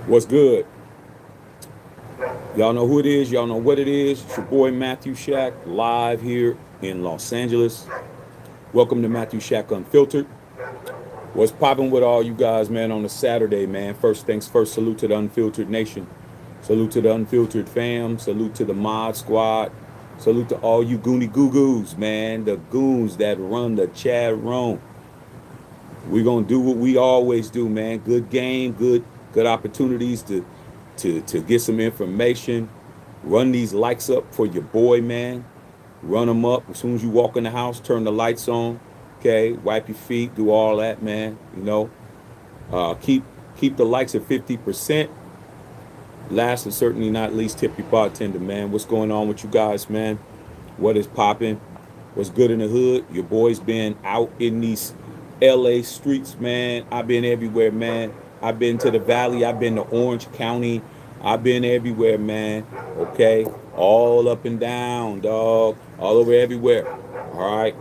What's good? Y'all know who it is. Y'all know what it is. It's your boy Matthew Shack live here in Los Angeles. Welcome to Matthew Shack Unfiltered. What's popping with all you guys, man, on a Saturday, man? First things first, salute to the Unfiltered Nation. Salute to the Unfiltered fam. Salute to the Mod Squad. Salute to all you Goonie Goo-Goos, man. The goons that run the chat room. We're going to do what we always do, man. Good game, good opportunities to get some information. Run these lights up for your boy, man. Run them up as soon as you walk in the house. Turn the lights on. Okay, wipe your feet. Do all that, man. You know, keep the likes at 50%. Last and certainly not least, tip your bartender, man. What's going on with you guys, man? What is popping? What's good in the hood? Your boy's been out in these LA streets, man. I've been everywhere, man. I've been to the Valley. I've been to Orange County. I've been everywhere, man. Okay? All up and down, dog. All over everywhere. All right?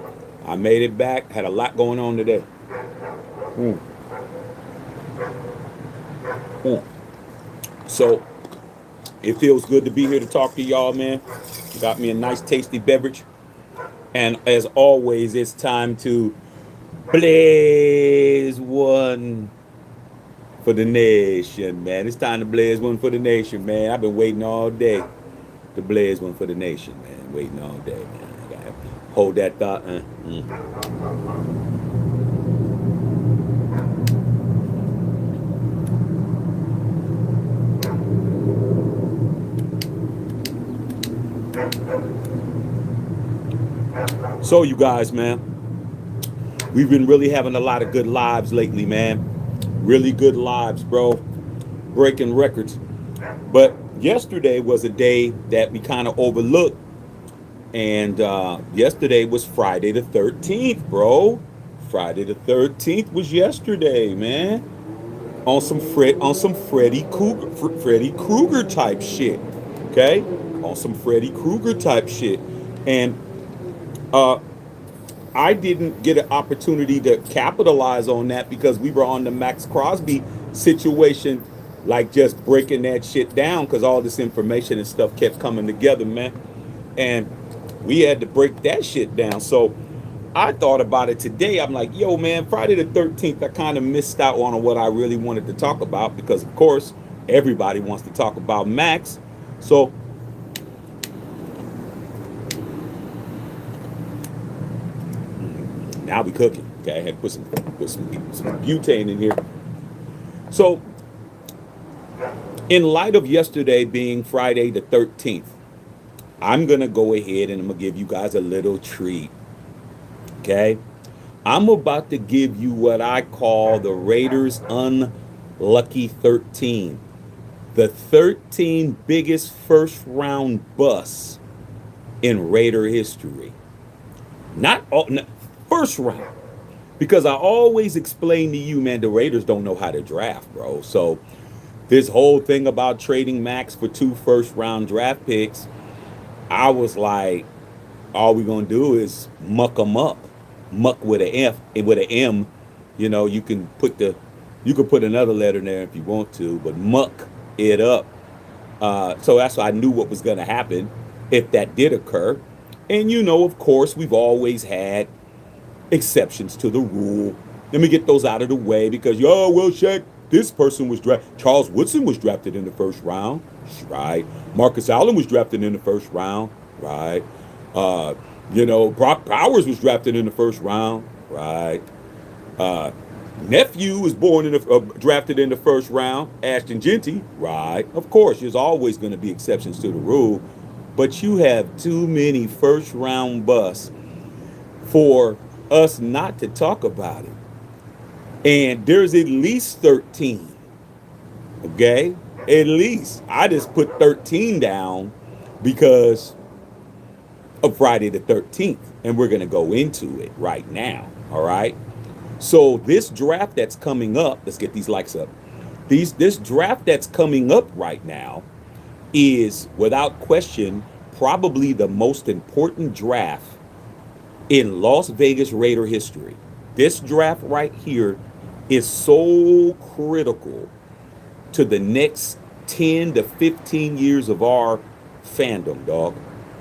I made it back. Had a lot going on today. So, it feels good to be here to talk to y'all, man. Got me a nice, tasty beverage. And as always, it's time to blaze one for the nation, man. It's time to blaze one for the nation, man. I've been waiting all day to blaze one for the nation, man. Waiting all day, man. I gotta hold that thought. So, you guys, man, we've been really having a lot of good lives lately, man. Really good lives, bro. Breaking records. But yesterday was a day that we kind of overlooked. And yesterday was Friday the 13th, bro. Friday the 13th was yesterday, man. On some Freddy Krueger type shit. Okay? On some Freddy Krueger type shit. And I didn't get an opportunity to capitalize on that because we were on the Max Crosby situation, like just breaking that shit down because all this information and stuff kept coming together, man. And we had to break that shit down. So I thought about it today. I'm like, yo, man, Friday the 13th, I kind of missed out on what I really wanted to talk about because, of course, everybody wants to talk about Max. So now we cooking. Okay, I had to put some butane in here. So, in light of yesterday being Friday the 13th, I'm gonna go ahead and I'm gonna give you guys a little treat. Okay, I'm about to give you what I call the Raiders Unlucky 13, the 13 biggest first round busts in Raider history. Not all. First round. Because I always explain to you, man, the Raiders don't know how to draft, bro. So this whole thing about trading Max for 2 first round draft picks, I was like, all we're going to do is muck them up. Muck with with an M. You know, you can put another letter in there if you want to, but muck it up. So that's why I knew what was going to happen if that did occur. And, you know, of course, we've always had exceptions to the rule. Let me get those out of the way because, Shaq, this person was drafted. Charles Woodson was drafted in the first round. Right. Marcus Allen was drafted in the first round. Right. Brock Powers was drafted in the first round. Right. Nephew was drafted in the first round. Ashton Genty. Right. Of course, there's always going to be exceptions to the rule. But you have too many first round busts for us not to talk about it. And there's at least 13. Okay? At least. I just put 13 down because of Friday the 13th. And we're going to go into it right now. All right? So this draft that's coming up, let's get these likes up. This draft that's coming up right now is, without question, probably the most important draft in Las Vegas Raider history. This draft right here is so critical to the next 10 to 15 years of our fandom, dog.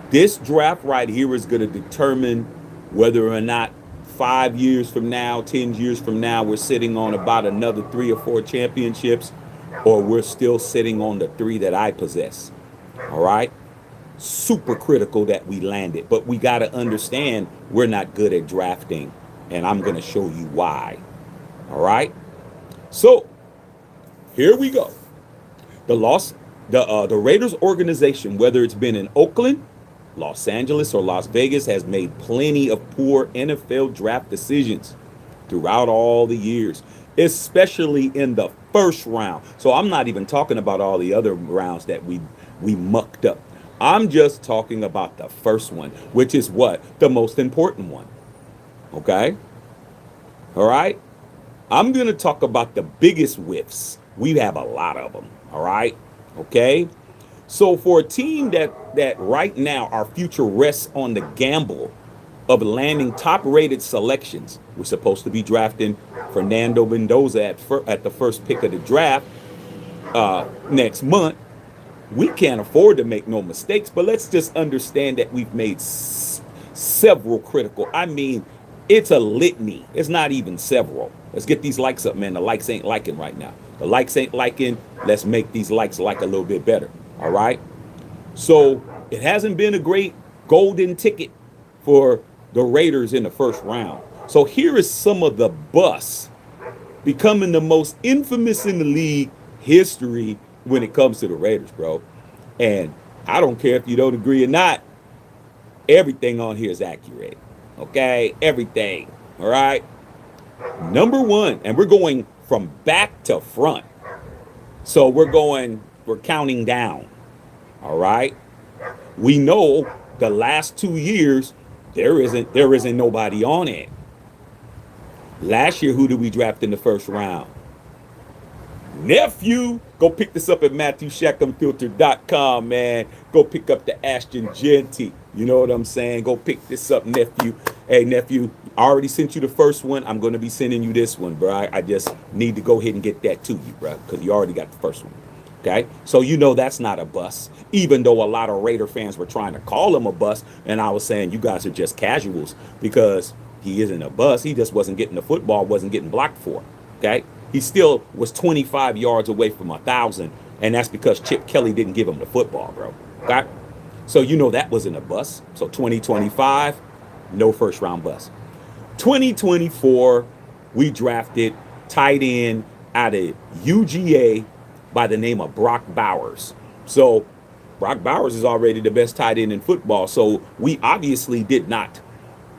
This draft right here is going to determine whether or not 5 years from now, 10 years from now, we're sitting on about another 3 or 4 championships, or we're still sitting on the 3 that I possess. All right? Super critical that we landed, but we got to understand we're not good at drafting, and I'm going to show you why. All right? So, here we go. The Raiders organization, whether it's been in Oakland, Los Angeles, or Las Vegas, has made plenty of poor NFL draft decisions throughout all the years, especially in the first round. So I'm not even talking about all the other rounds that we mucked up. I'm just talking about the first one, which is what? The most important one. Okay? All right? I'm going to talk about the biggest whiffs. We have a lot of them. All right? Okay? So for a team that right now our future rests on the gamble of landing top-rated selections, we're supposed to be drafting Fernando Mendoza at the first pick of the draft next month. We can't afford to make no mistakes, but let's just understand that we've made several critical. I mean, it's a litany. It's not even several. Let's get these likes up, man. The likes ain't liking right now. The likes ain't liking. Let's make these likes like a little bit better. All right? So it hasn't been a great golden ticket for the Raiders in the first round. So here is some of the bust becoming the most infamous in the league history when it comes to the Raiders, bro. And I don't care if you don't agree or not, everything on here is accurate. Okay? Everything. All right? Number one, and we're going from back to front. So we're counting down. All right? We know the last 2 years, there isn't nobody on it. Last year, who did we draft in the first round? Nephew, go pick this up at MatthewShackUnfiltered.com, man. Go pick up the Ashton Genty. You know what I'm saying? Go pick this up, nephew. Hey, nephew, I already sent you the first one. I'm going to be sending you this one, bro. I just need to go ahead and get that to you, bro, because you already got the first one. Okay? So you know that's not a bust, even though a lot of Raider fans were trying to call him a bust, and I was saying you guys are just casuals because he isn't a bust. He just wasn't getting the football, wasn't getting blocked for. Okay? He still was 25 yards away from 1,000, and that's because Chip Kelly didn't give him the football, bro. Okay? So you know that wasn't a bust. So 2025, no first round bust. 2024, we drafted tight end out of UGA by the name of Brock Bowers. So Brock Bowers is already the best tight end in football. So we obviously did not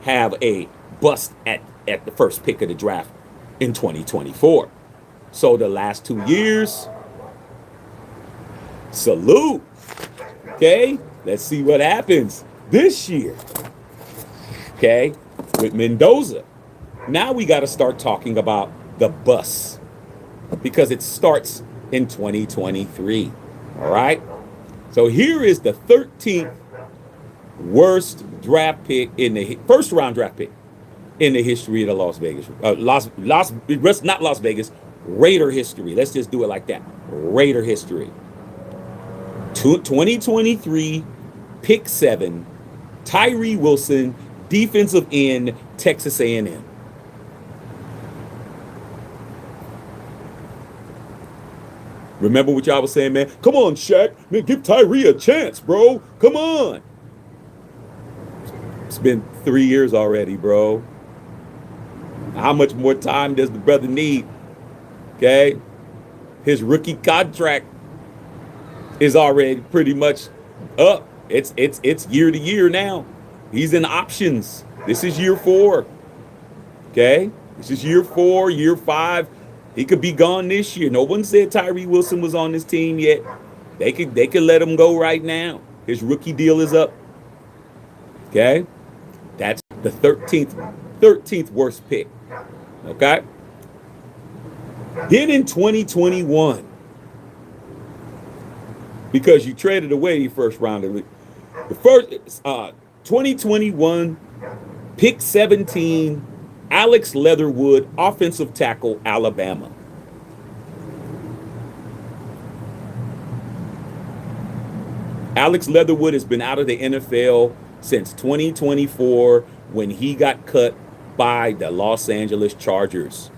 have a bust at the first pick of the draft in 2024. So the last 2 years, salute. Okay, let's see what happens this year. Okay, with Mendoza. Now we got to start talking about the bust because it starts in 2023. All right. So here is the 13th worst draft pick in the first round draft pick in the history of the not Las Vegas, Raider history. Let's just do it like that. Raider history. 2023, pick 7, Tyree Wilson, defensive end, Texas A&M. Remember what y'all was saying, man? Come on, Shaq. Man, give Tyree a chance, bro. Come on. It's been 3 years already, bro. How much more time does the brother need? Okay? His rookie contract is already pretty much up. It's year to year now. He's in options. This is year 4. Okay? This is year 4, year 5. He could be gone this year. No one said Tyree Wilson was on this team yet. They could let him go right now. His rookie deal is up. Okay? That's the 13th worst pick. Okay? Then in 2021, because you traded away your first round. The first 2021 pick 17, Alex Leatherwood, offensive tackle, Alabama. Alex Leatherwood has been out of the NFL since 2024 when he got cut by the Los Angeles Chargers.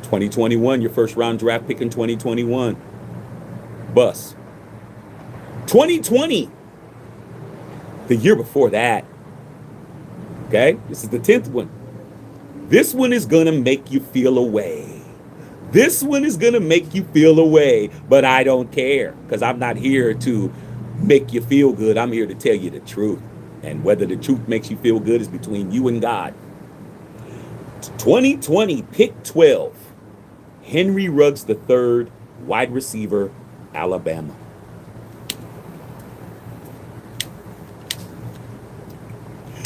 2021, your first round draft pick in 2021. Bus. 2020, the year before that. Okay, this is the 10th one. This one is going to make you feel away. This one is going to make you feel away, but I don't care because I'm not here to make you feel good. I'm here to tell you the truth. And whether the truth makes you feel good is between you and God. 2020, pick 12, Henry Ruggs III, wide receiver, Alabama.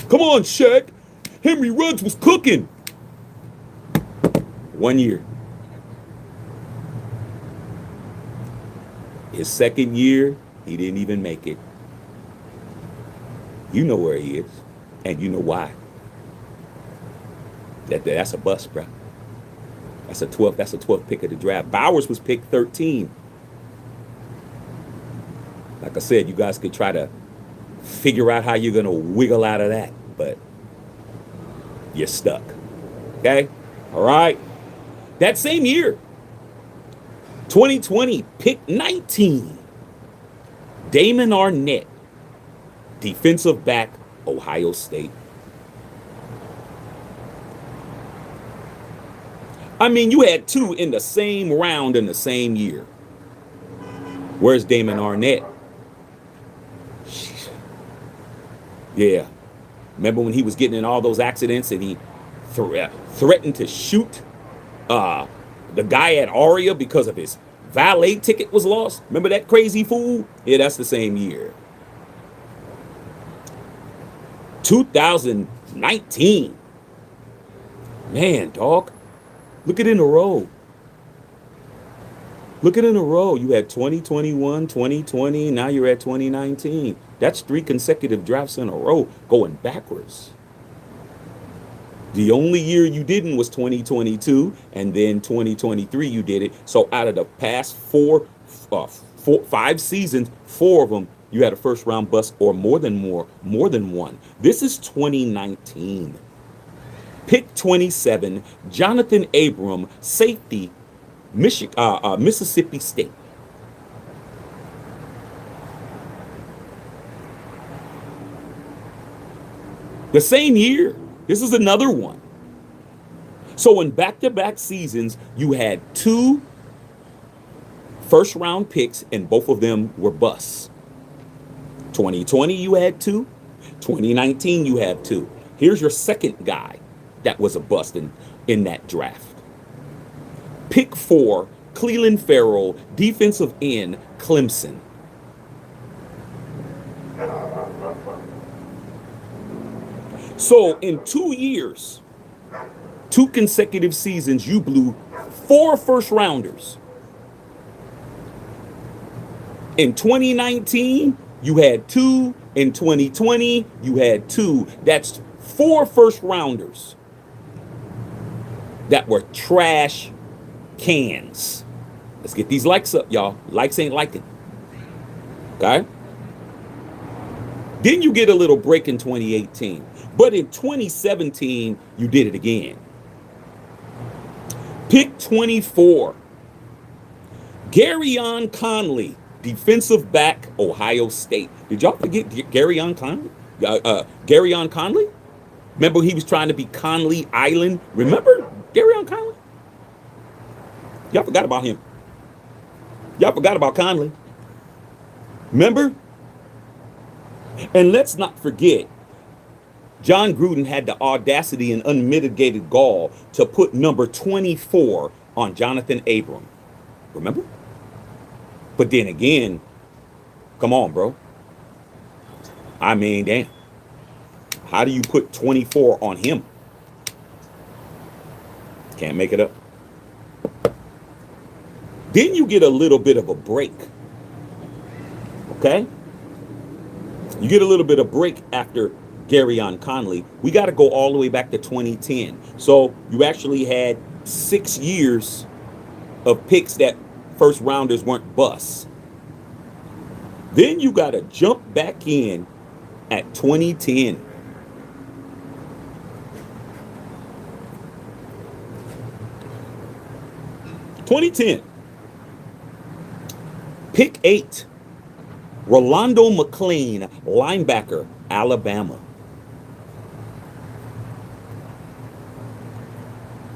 Come on, Shaq. Henry Ruggs was cooking. 1 year. His second year, he didn't even make it. You know where he is, and you know why. That's a bust, bro. That's a 12th pick of the draft. Bowers was picked 13. Like I said, you guys could try to figure out how you're going to wiggle out of that, but you're stuck. Okay? All right? That same year, 2020, pick 19, Damon Arnett, defensive back, Ohio State. I mean, you had two in the same round in the same year. Where's Damon Arnett? Yeah. Remember when he was getting in all those accidents and he threatened to shoot the guy at Aria because of his valet ticket was lost? Remember that crazy fool? Yeah, that's the same year. 2019. Man, dog. Look at it in a row. Look at it in a row. You had 2021, 2020, now you're at 2019. That's 3 consecutive drafts in a row going backwards. The only year you didn't was 2022, and then 2023 you did it. So out of the past 5 seasons, 4 of them, you had a first round bust or more than one. This is 2019. Pick 27, Jonathan Abram, safety, Mississippi State. The same year. This is another one. So in back-to-back seasons, you had 2 first-round picks, and both of them were busts. 2020, you had 2. 2019, you have 2. Here's your second guy that was a bust in that draft. Pick 4, Clelin Ferrell, defensive end, Clemson. So in 2 years, 2 consecutive seasons, you blew 4 first rounders. In 2019, you had 2. In 2020, you had 2. That's 4 first rounders that were trash cans. Let's get these likes up, y'all. Likes ain't liking. Okay? Then you get a little break in 2018. But in 2017, you did it again. Pick 24. Garyon Conley, defensive back, Ohio State. Did y'all forget Garyon Conley? Garyon Conley? Remember he was trying to be Conley Island? Remember Garyon Conley? Y'all forgot about him. Y'all forgot about Conley. Remember? And let's not forget, John Gruden had the audacity and unmitigated gall to put number 24 on Jonathan Abram. Remember? But then again, come on, bro. I mean, damn. How do you put 24 on him? Can't make it up. Then you get a little bit of a break Okay? You get a little bit of break after Garyon Conley. We got to go all the way back to 2010. So you actually had 6 years of picks that first rounders weren't busts. Then you got to jump back in at 2010. Pick 8. Rolando McClain, linebacker, Alabama.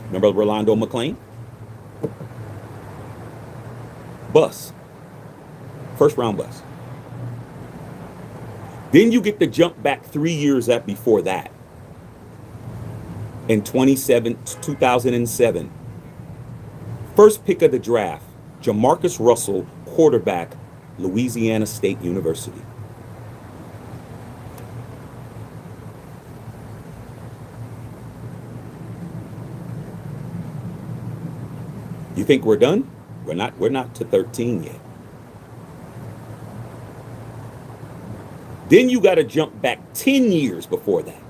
Remember Rolando McClain? Bus. First round bus. Then you get to jump back 3 years up before that. In 2007. First pick of the draft, Jamarcus Russell, quarterback, Louisiana State University. You think we're done? We're not to 13 yet. Then you got to jump back 10 years before that.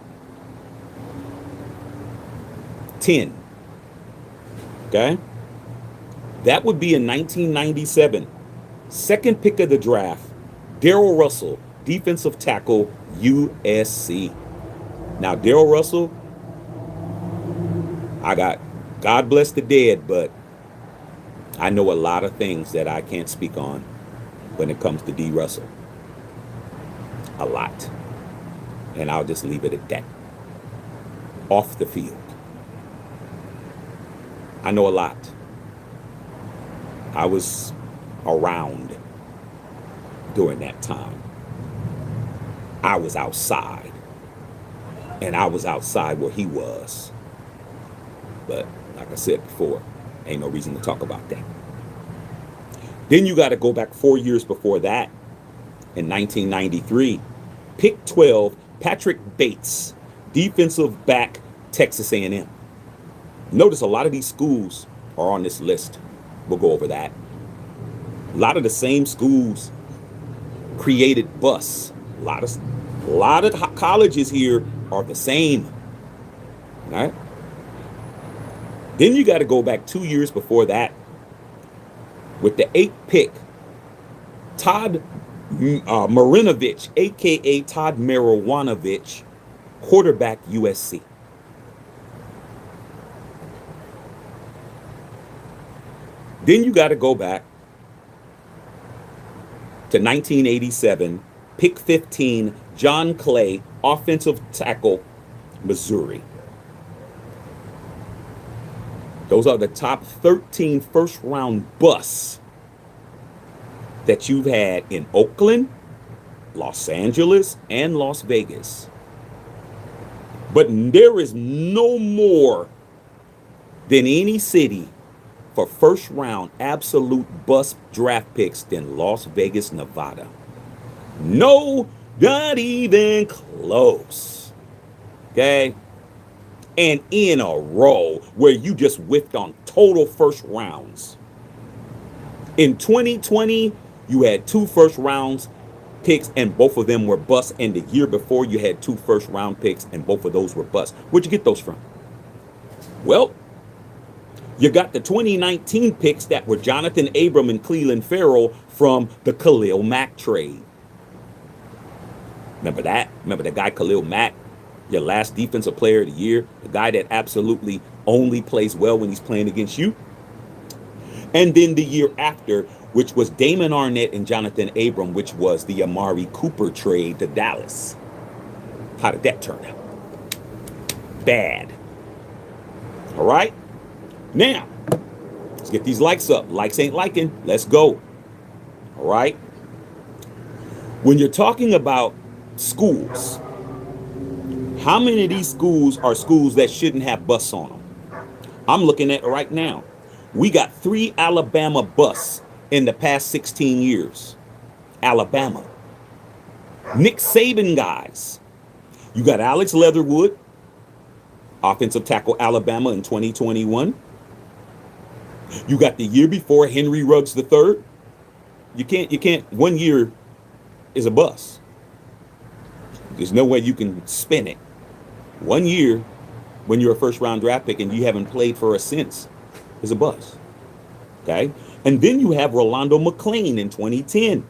10. Okay? That would be in 1997. Second pick of the draft, Darrell Russell, defensive tackle, USC. Now, Darrell Russell, I got God bless the dead, but I know a lot of things that I can't speak on when it comes to D. Russell. A lot. And I'll just leave it at that. Off the field. I know a lot. I was around during that time. I was outside. And I was outside where he was. But like I said before, ain't no reason to talk about that. Then you got to go back 4 years before that. In 1993, pick 12, Patrick Bates, defensive back, Texas A&M. Notice a lot of these schools are on this list. We'll go over that. A lot of the same schools created busts. A lot of colleges here are the same. All right? Then you got to go back 2 years before that with the 8th pick, Todd Marinovich, a.k.a. Todd Marinovich, quarterback, USC. Then you got to go back to 1987, pick 15, John Clay, offensive tackle, Missouri. Those are the top 13 first-round busts that you've had in Oakland, Los Angeles, and Las Vegas. But there is no more than any city for first-round absolute bust draft picks than Las Vegas, Nevada. No, not even close. Okay? And in a row where you just whiffed on total first rounds. In 2020, you had 2 first rounds picks and both of them were busts. And the year before, you had 2 first round picks and both of those were busts. Where'd you get those from? Well, you got the 2019 picks that were Jonathan Abram and Cleveland Farrell from the Khalil Mack trade. Remember that? Remember the guy Khalil Mack? Your last defensive player of the year, the guy that absolutely only plays well when he's playing against you. And then the year after, which was Damon Arnett and Jonathan Abram, which was the Amari Cooper trade to Dallas. How did that turn out? Bad. All right? Now, let's get these likes up. Likes ain't liking. Let's go. All right? When you're talking about schools, how many of these schools are schools that shouldn't have busts on them? I'm looking at it right now. We got 3 Alabama busts in the past 16 years. Alabama. Nick Saban guys. You got Alex Leatherwood, offensive tackle, Alabama in 2021. You got the year before Henry Ruggs III. You can't 1 year is a bust. There's no way you can spin it. 1 year when you're a first round draft pick and you haven't played for us since is a bust. Okay? And then you have Rolando McClain in 2010,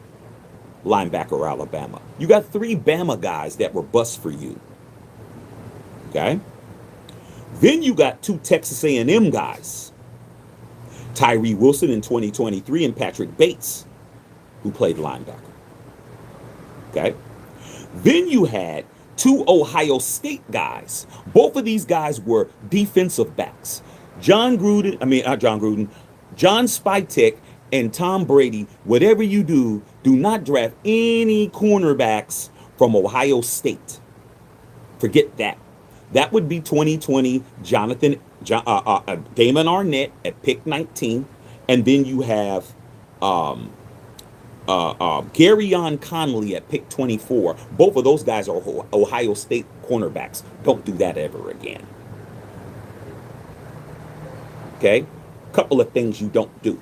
linebacker, Alabama. You got 3 Bama guys that were busts for you. Okay? Then you got 2 Texas A&M guys, Tyree Wilson in 2023 and Patrick Bates, who played linebacker. Okay? Then you had 2 Ohio State guys. Both of these guys were defensive backs. John Spytek and Tom Brady. Whatever you do, do not draft any cornerbacks from Ohio State. Forget that. That would be 2020 Damon Arnett at pick 19. And then you have Garyon Conley at pick 24. Both of those guys are Ohio State cornerbacks. Don't do that ever again. Okay? Couple of things you don't do.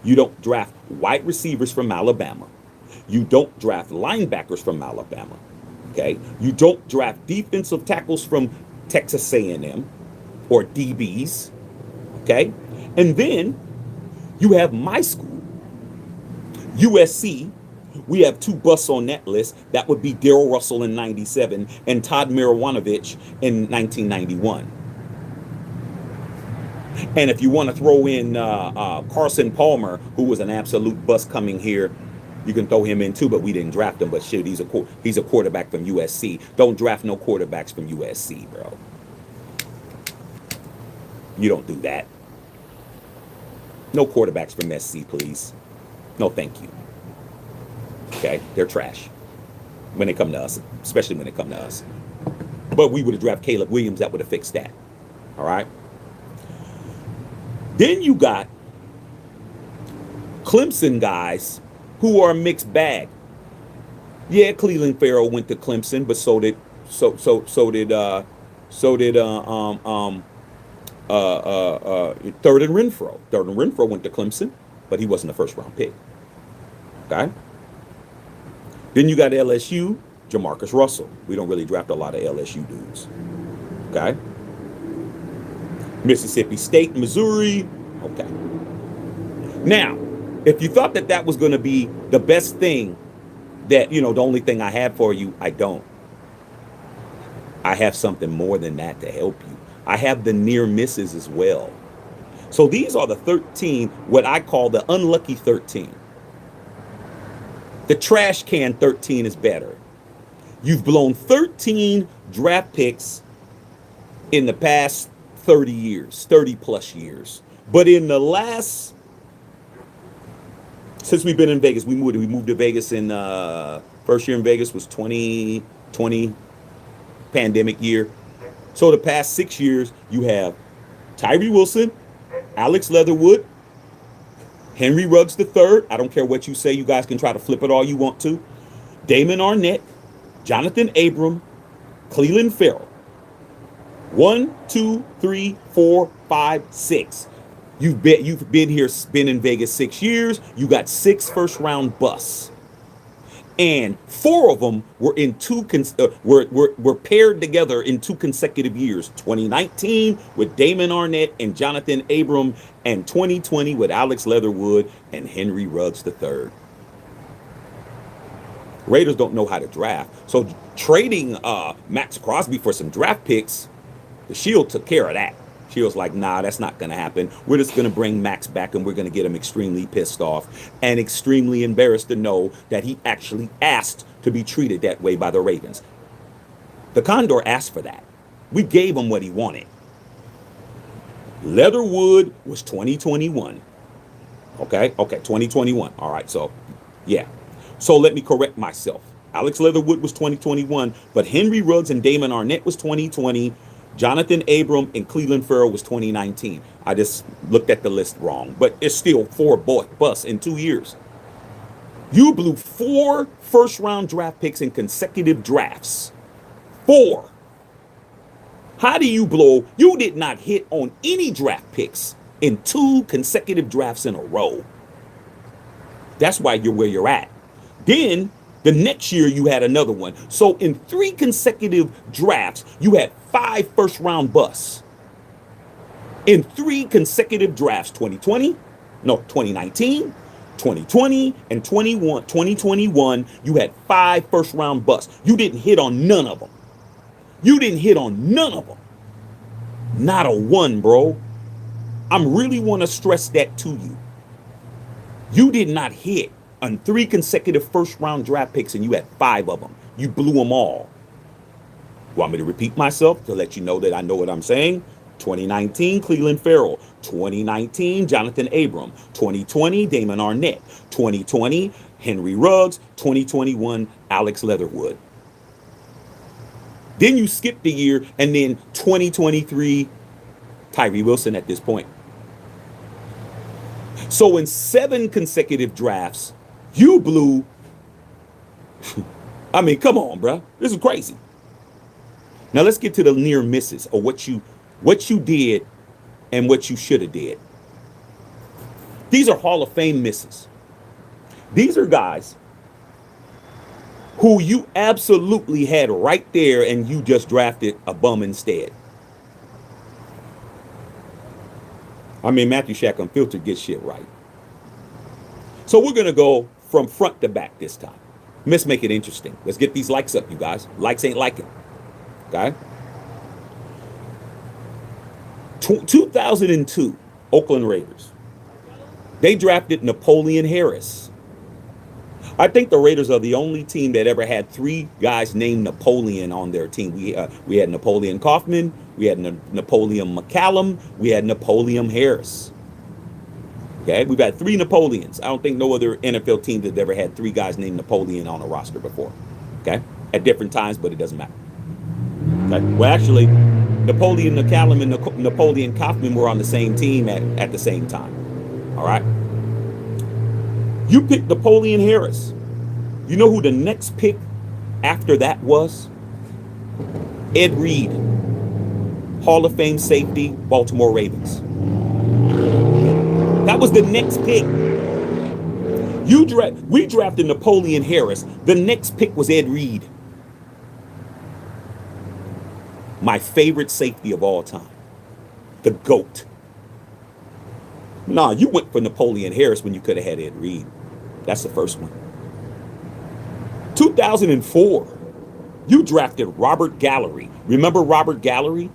You don't draft wide receivers from Alabama. You don't draft linebackers from Alabama. Okay? You don't draft defensive tackles from Texas A&M or DBs. Okay? And then you have my school, USC. We have 2 busts on that list. That would be Darrell Russell in 97 and Todd Marijuanovic in 1991. And if you want to throw in Carson Palmer, who was an absolute bust coming here, you can throw him in too, but we didn't draft him. But shit, he's a quarterback from USC. Don't draft no quarterbacks from USC, bro. You don't do that. No quarterbacks from SC, please. No, thank you. Okay, they're trash when they come to us, especially when they come to us. But we would have drafted Caleb Williams. That would have fixed that. All right. Then you got Clemson guys who are a mixed bag. Yeah, Cleveland Farrell went to Clemson, but so did Third and Renfro. Third and Renfro went to Clemson, but he wasn't a first round pick. Okay. Then you got LSU, Jamarcus Russell. We don't really draft a lot of LSU dudes. Okay. Mississippi State, Missouri. Okay. Now, if you thought that was going to be the best thing, that, the only thing I have for you, I don't. I have something more than that to help you. I have the near misses as well. So these are the 13, what I call the unlucky 13. The trash can 13 is better. You've blown 13 draft picks in the past 30 years, 30 plus years. But in the last, since we've been in Vegas, we moved to Vegas in, first year in Vegas was 2020, pandemic year. So the past 6 years, you have Tyree Wilson, Alex Leatherwood, Henry Ruggs III. I don't care what you say. You guys can try to flip it all you want to. Damon Arnett, Jonathan Abram, Cleveland Farrell. 1, 2, 3, 4, 5, 6. You've been here, been in Vegas 6 years. You got 6 first round busts, and 4 of them were in were paired together in 2 consecutive years. 2019 with Damon Arnett and Jonathan Abram, and 2020 with Alex Leatherwood and Henry Ruggs III. Raiders don't know how to draft, so trading Max Crosby for some draft picks, the Shield took care of that. Shield's like, nah, that's not going to happen. We're just going to bring Max back, and we're going to get him extremely pissed off and extremely embarrassed to know that he actually asked to be treated that way by the Ravens. The Condor asked for that. We gave him what he wanted. Leatherwood was 2021. Okay, 2021. All right, so, yeah. So let me correct myself. Alex Leatherwood was 2021, but Henry Ruggs and Damon Arnett was 2020. Jonathan Abram and Cleveland Farrell was 2019. I just looked at the list wrong, but it's still 4 busts in 2 years. You blew 4 first-round draft picks in consecutive drafts. 4. How do you blow? You did not hit on any draft picks in 2 consecutive drafts in a row. That's why you're where you're at. Then The next year, you had another one. So in 3 consecutive drafts, you had 5 first-round busts. In 3 consecutive drafts, 2019, 2020, and 2021, you had 5 first-round busts. You didn't hit on none of them. Not a one, bro. I'm really want to stress that to you. You did not hit on 3 consecutive first-round draft picks, and you had 5 of them. You blew them all. Want me to repeat myself to let you know that I know what I'm saying? 2019, Cleveland Farrell. 2019, Jonathan Abram. 2020, Damon Arnett. 2020, Henry Ruggs. 2021, Alex Leatherwood. Then you skip the year, and then 2023, Tyree Wilson at this point. So in 7 consecutive drafts, you blew. I mean, come on, bro. This is crazy. Now let's get to the near misses of what you did and what you should have did. These are Hall of Fame misses. These are guys who you absolutely had right there, and you just drafted a bum instead. I mean, Matthew Shack Unfiltered gets shit right. So we're going to go from front to back this time. Let's make it interesting. Let's get these likes up, you guys. Likes ain't liking. Okay? 2002, Oakland Raiders. They drafted Napoleon Harris. I think the Raiders are the only team that ever had 3 guys named Napoleon on their team. We had Napoleon Kaufman, we had Napoleon McCallum, we had Napoleon Harris. Okay, we've had 3 Napoleons. I don't think no other NFL team has ever had 3 guys named Napoleon on a roster before. Okay, at different times, but it doesn't matter. Okay, well, actually, Napoleon McCallum and Napoleon Kaufman were on the same team at the same time. All right. You picked Napoleon Harris. You know who the next pick after that was? Ed Reed, Hall of Fame safety, Baltimore Ravens. That was the next pick. We drafted Napoleon Harris. The next pick was Ed Reed. My favorite safety of all time. The GOAT. Nah, you went for Napoleon Harris when you could have had Ed Reed. That's the first one. 2004, you drafted Robert Gallery. Remember Robert Gallery?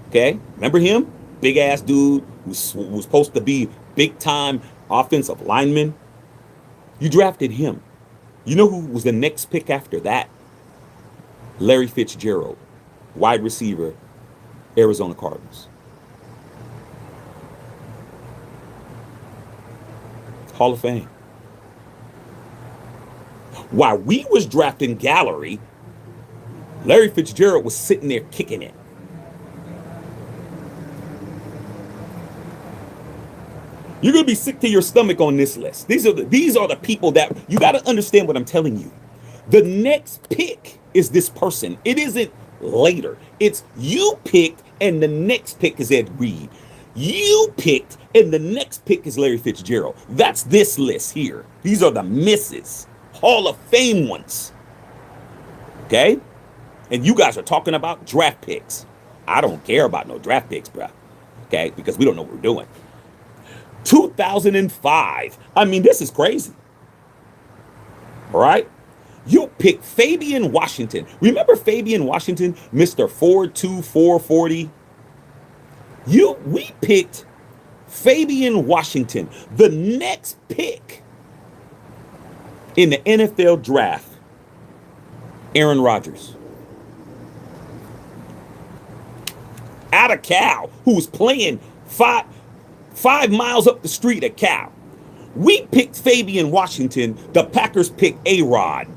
Okay, remember him? Big ass dude who was supposed to be big time offensive lineman. You drafted him. You know who was the next pick after that? Larry Fitzgerald, wide receiver, Arizona Cardinals. Hall of Fame. While we was drafting Gallery, Larry Fitzgerald was sitting there kicking it. You're going to be sick to your stomach on this list. These are the people that you got to understand what I'm telling you. The next pick is this person. It isn't later. It's you picked and the next pick is Ed Reed. You picked and the next pick is Larry Fitzgerald. That's this list here. These are the misses. Hall of Fame ones. Okay? And you guys are talking about draft picks. I don't care about no draft picks, bro. Okay? Because we don't know what we're doing. 2005. I mean, this is crazy. All right? You picked Fabian Washington. Remember Fabian Washington, Mr. 4'2", 440? We picked Fabian Washington. The next pick in the NFL draft, Aaron Rodgers. Out of Cal, who was playing five miles up the street at Cal. We picked Fabian Washington. The Packers picked A-Rod.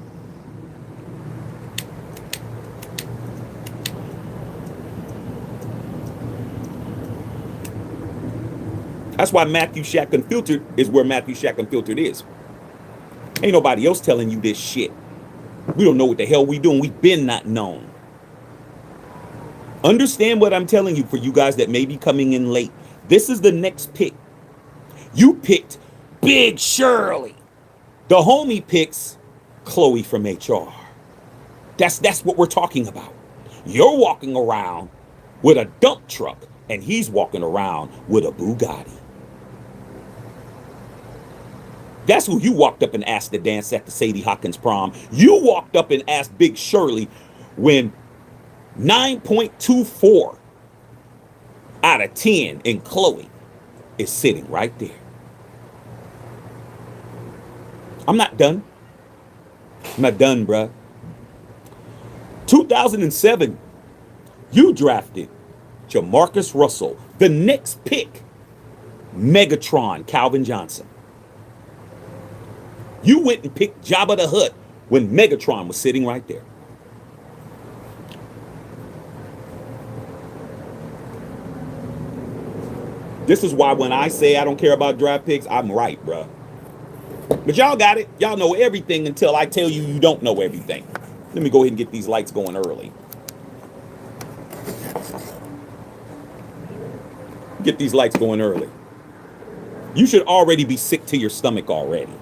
That's why Matthew Shack Unfiltered is where Matthew Shack Unfiltered is. Ain't nobody else telling you this shit. We don't know what the hell we doing. We've been not known. Understand what I'm telling you for you guys that may be coming in late. This is the next pick. You picked Big Shirley. The homie picks Chloe from HR. That's what we're talking about. You're walking around with a dump truck, and he's walking around with a Bugatti. That's who you walked up and asked to dance at the Sadie Hawkins prom. You walked up and asked Big Shirley when 9.24 out of 10 in Chloe is sitting right there. I'm not done. I'm not done, bruh. 2007, you drafted Jamarcus Russell. The next pick, Megatron, Calvin Johnson. You went and picked Jabba the Hutt when Megatron was sitting right there. This is why when I say I don't care about draft picks, I'm right, bruh. But y'all got it. Y'all know everything until I tell you you don't know everything. Let me go ahead and get these lights going early. Get these lights going early. You should already be sick to your stomach already.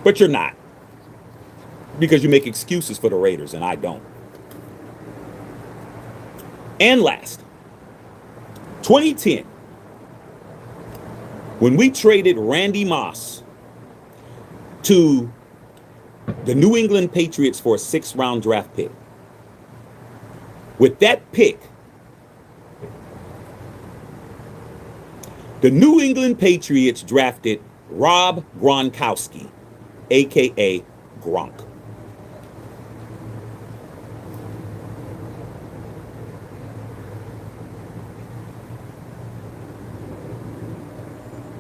But you're not. Because you make excuses for the Raiders, and I don't. And last, 2010, when we traded Randy Moss to the New England Patriots for a 6th-round draft pick. With that pick, the New England Patriots drafted Rob Gronkowski, a.k.a. Gronk.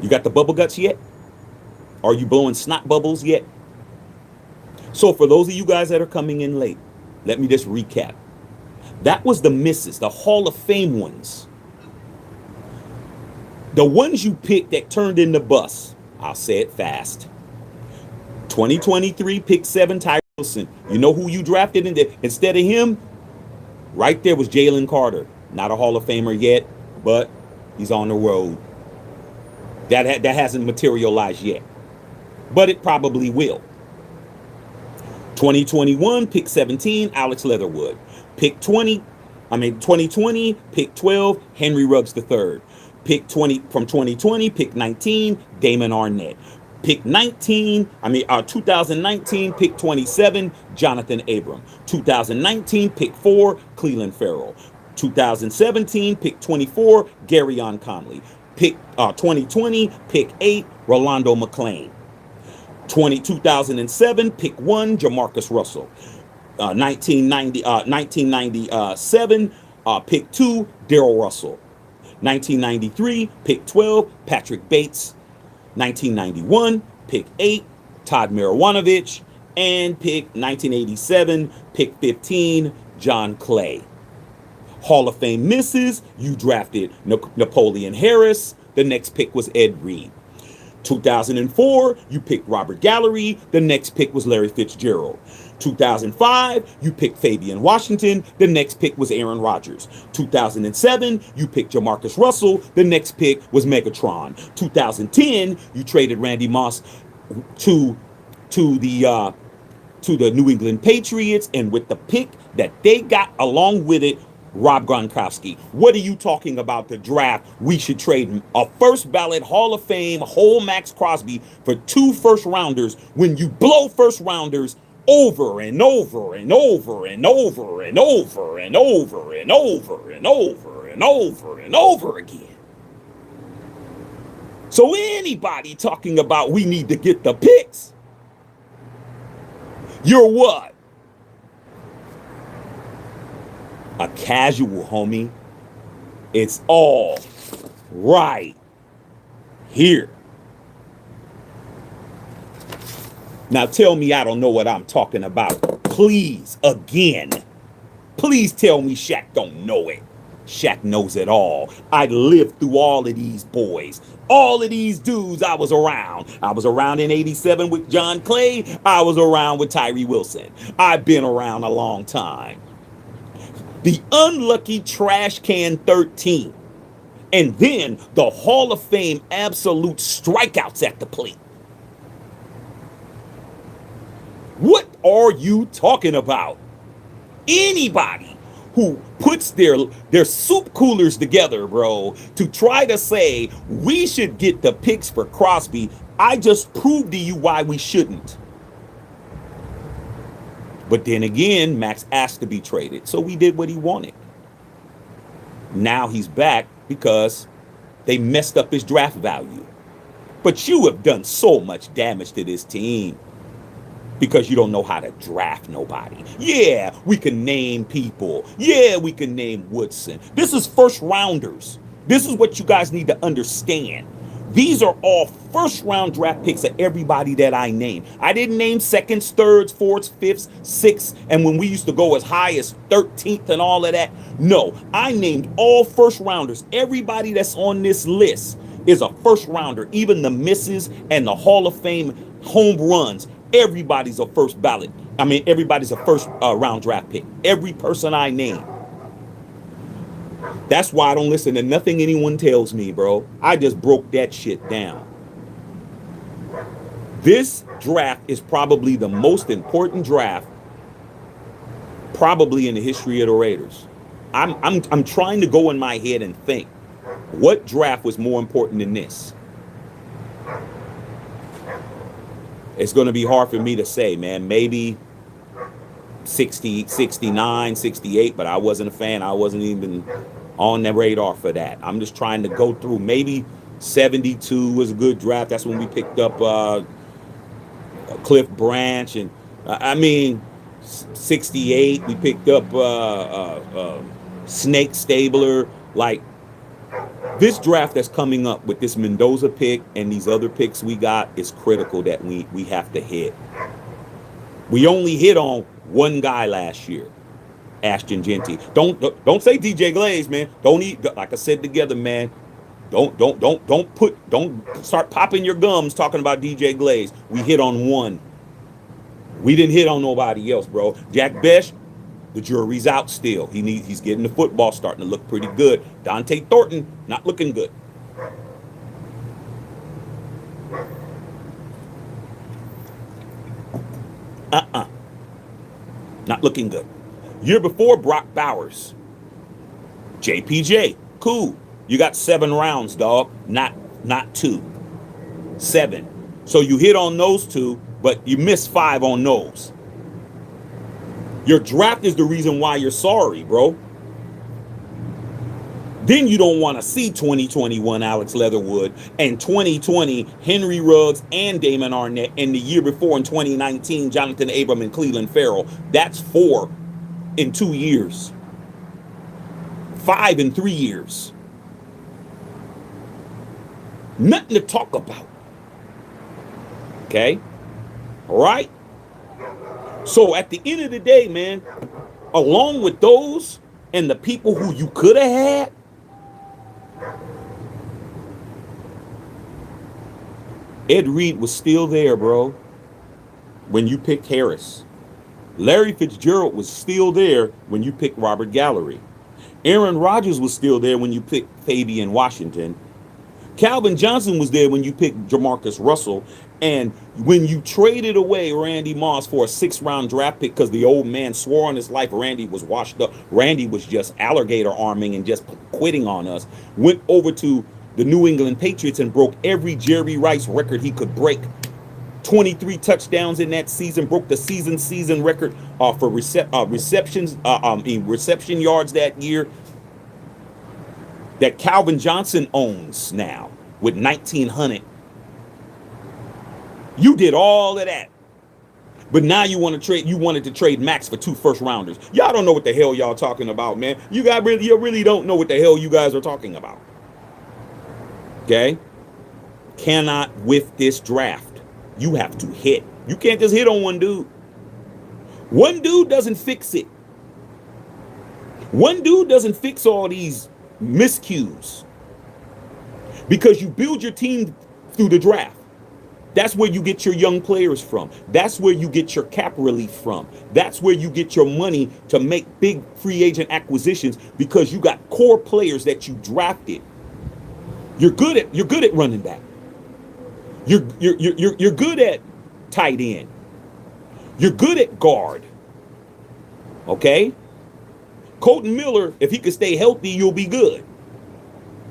You got the bubble guts yet? Are you blowing snot bubbles yet? So for those of you guys that are coming in late, let me just recap. That was the misses, the Hall of Fame ones. The ones you picked that turned into busts. I'll say it fast. 2023, pick 7, Tyree Wilson. You know who you drafted instead of him? Right there was Jalen Carter. Not a Hall of Famer yet, but he's on the road. That hasn't materialized yet. But it probably will. 2021, pick 17, Alex Leatherwood. 2020, pick 12, Henry Ruggs III. Pick 2020, pick 19, Damon Arnett. 2019, pick 27, Jonathan Abram. 2019, pick 4, Cleveland Farrell. 2017, pick 24, Garyon Conley. Pick 2020, pick 8, Rolando McClain. 2007, pick 1, Jamarcus Russell. 1997, pick 2, Darrell Russell. 1993, pick 12, Patrick Bates. 1991, pick 8, Todd Marijuanovich. And pick 1987, pick 15, John Clay. Hall of Fame misses, you drafted Napoleon Harris. The next pick was Ed Reed. 2004, you picked Robert Gallery. The next pick was Larry Fitzgerald. 2005, you picked Fabian Washington. The next pick was Aaron Rodgers. 2007, you picked Jamarcus Russell. The next pick was Megatron. 2010, you traded Randy Moss to the New England Patriots, and with the pick that they got along with it, Rob Gronkowski. What are you talking about the draft? We should trade a first ballot Hall of Fame whole Max Crosby for 2 first-rounders when you blow first-rounders over and over and over and over and over and over and over and over and over and over again. So anybody talking about we need to get the picks, you're what? A casual, homie. It's all right here. Now tell me I don't know what I'm talking about. Please, again. Please tell me Shaq don't know it. Shaq knows it all. I lived through all of these boys. All of these dudes I was around. I was around in 87 with John Clay. I was around with Tyree Wilson. I've been around a long time. The unlucky trash can 13. And then the Hall of Fame absolute strikeouts at the plate. What are you talking about? Anybody who puts their soup coolers together, bro, to try to say we should get the picks for Crosby, I just proved to you why we shouldn't. But then again, Max asked to be traded, so we did what he wanted. Now he's back because they messed up his draft value. But you have done so much damage to this team because you don't know how to draft nobody. Yeah, we can name people. Yeah, we can name Woodson. This is first rounders. This is what you guys need to understand. These are all first round draft picks of everybody that I named. I didn't name seconds, thirds, fourths, fifths, sixths, and when we used to go as high as 13th and all of that. No, I named all first rounders. Everybody that's on this list is a first rounder, even the misses and the Hall of Fame home runs. Everybody's a first ballot. I mean, everybody's a first round draft pick. Every person I name. That's why I don't listen to nothing anyone tells me, bro. I just broke that shit down. This draft is probably the most important draft probably in the history of the Raiders. I'm trying to go in my head and think, what draft was more important than this? It's going to be hard for me to say, man. Maybe 60, 69, 68, but I wasn't a fan. I wasn't even on the radar for that. I'm just trying to go through. Maybe 72 was a good draft. That's when we picked up Cliff Branch. And I mean, 68, we picked up Snake Stabler. Like, this draft that's coming up with this Mendoza pick and these other picks we got is critical that we have to hit. We only hit on one guy last year, Ashton Genty. Don't say DJ Glaze, man. Don't eat, like I said together, man. Don't start popping your gums talking about DJ Glaze. We hit on one. We didn't hit on nobody else, bro. Jack Besh, the jury's out still. He's getting the football starting to look pretty good. Dante Thornton, not looking good. Not looking good. Year before, Brock Bowers. JPJ, cool. You got 7 rounds, dog. Not 2. 7. So you hit on those 2, but you missed 5 on those. Your draft is the reason why you're sorry, bro. Then you don't want to see 2021 Alex Leatherwood and 2020 Henry Ruggs and Damon Arnett, and the year before in 2019 Jonathan Abram and Cleveland Farrell. That's 4 in 2 years. 5 in 3 years. Nothing to talk about. Okay? All right? So at the end of the day, man, along with those and the people who you could have had, Ed Reed was still there, bro, when you picked Harris. Larry Fitzgerald was still there when you picked Robert Gallery. Aaron Rodgers was still there when you picked Fabian Washington. Calvin Johnson was there when you picked Jamarcus Russell. And when you traded away Randy Moss for a 6th-round draft pick because the old man swore on his life Randy was washed up, Randy was just alligator arming and just quitting on us, went over to the New England Patriots and broke every Jerry Rice record he could break. 23 touchdowns in that season, broke the season record for reception yards that year that Calvin Johnson owns now with 1,900. You did all of that. But now you wanted to trade Max for 2 first-rounders. Y'all don't know what the hell y'all talking about, man. You really don't know what the hell you guys are talking about. Okay? Cannot whiff this draft. You have to hit. You can't just hit on one dude. One dude doesn't fix it. One dude doesn't fix all these miscues. Because you build your team through the draft. That's where you get your young players from. That's where you get your cap relief from. That's where you get your money to make big free agent acquisitions because you got core players that you drafted. You're good at running back. You're good at tight end. You're good at guard. Okay? Colton Miller, if he could stay healthy, you'll be good.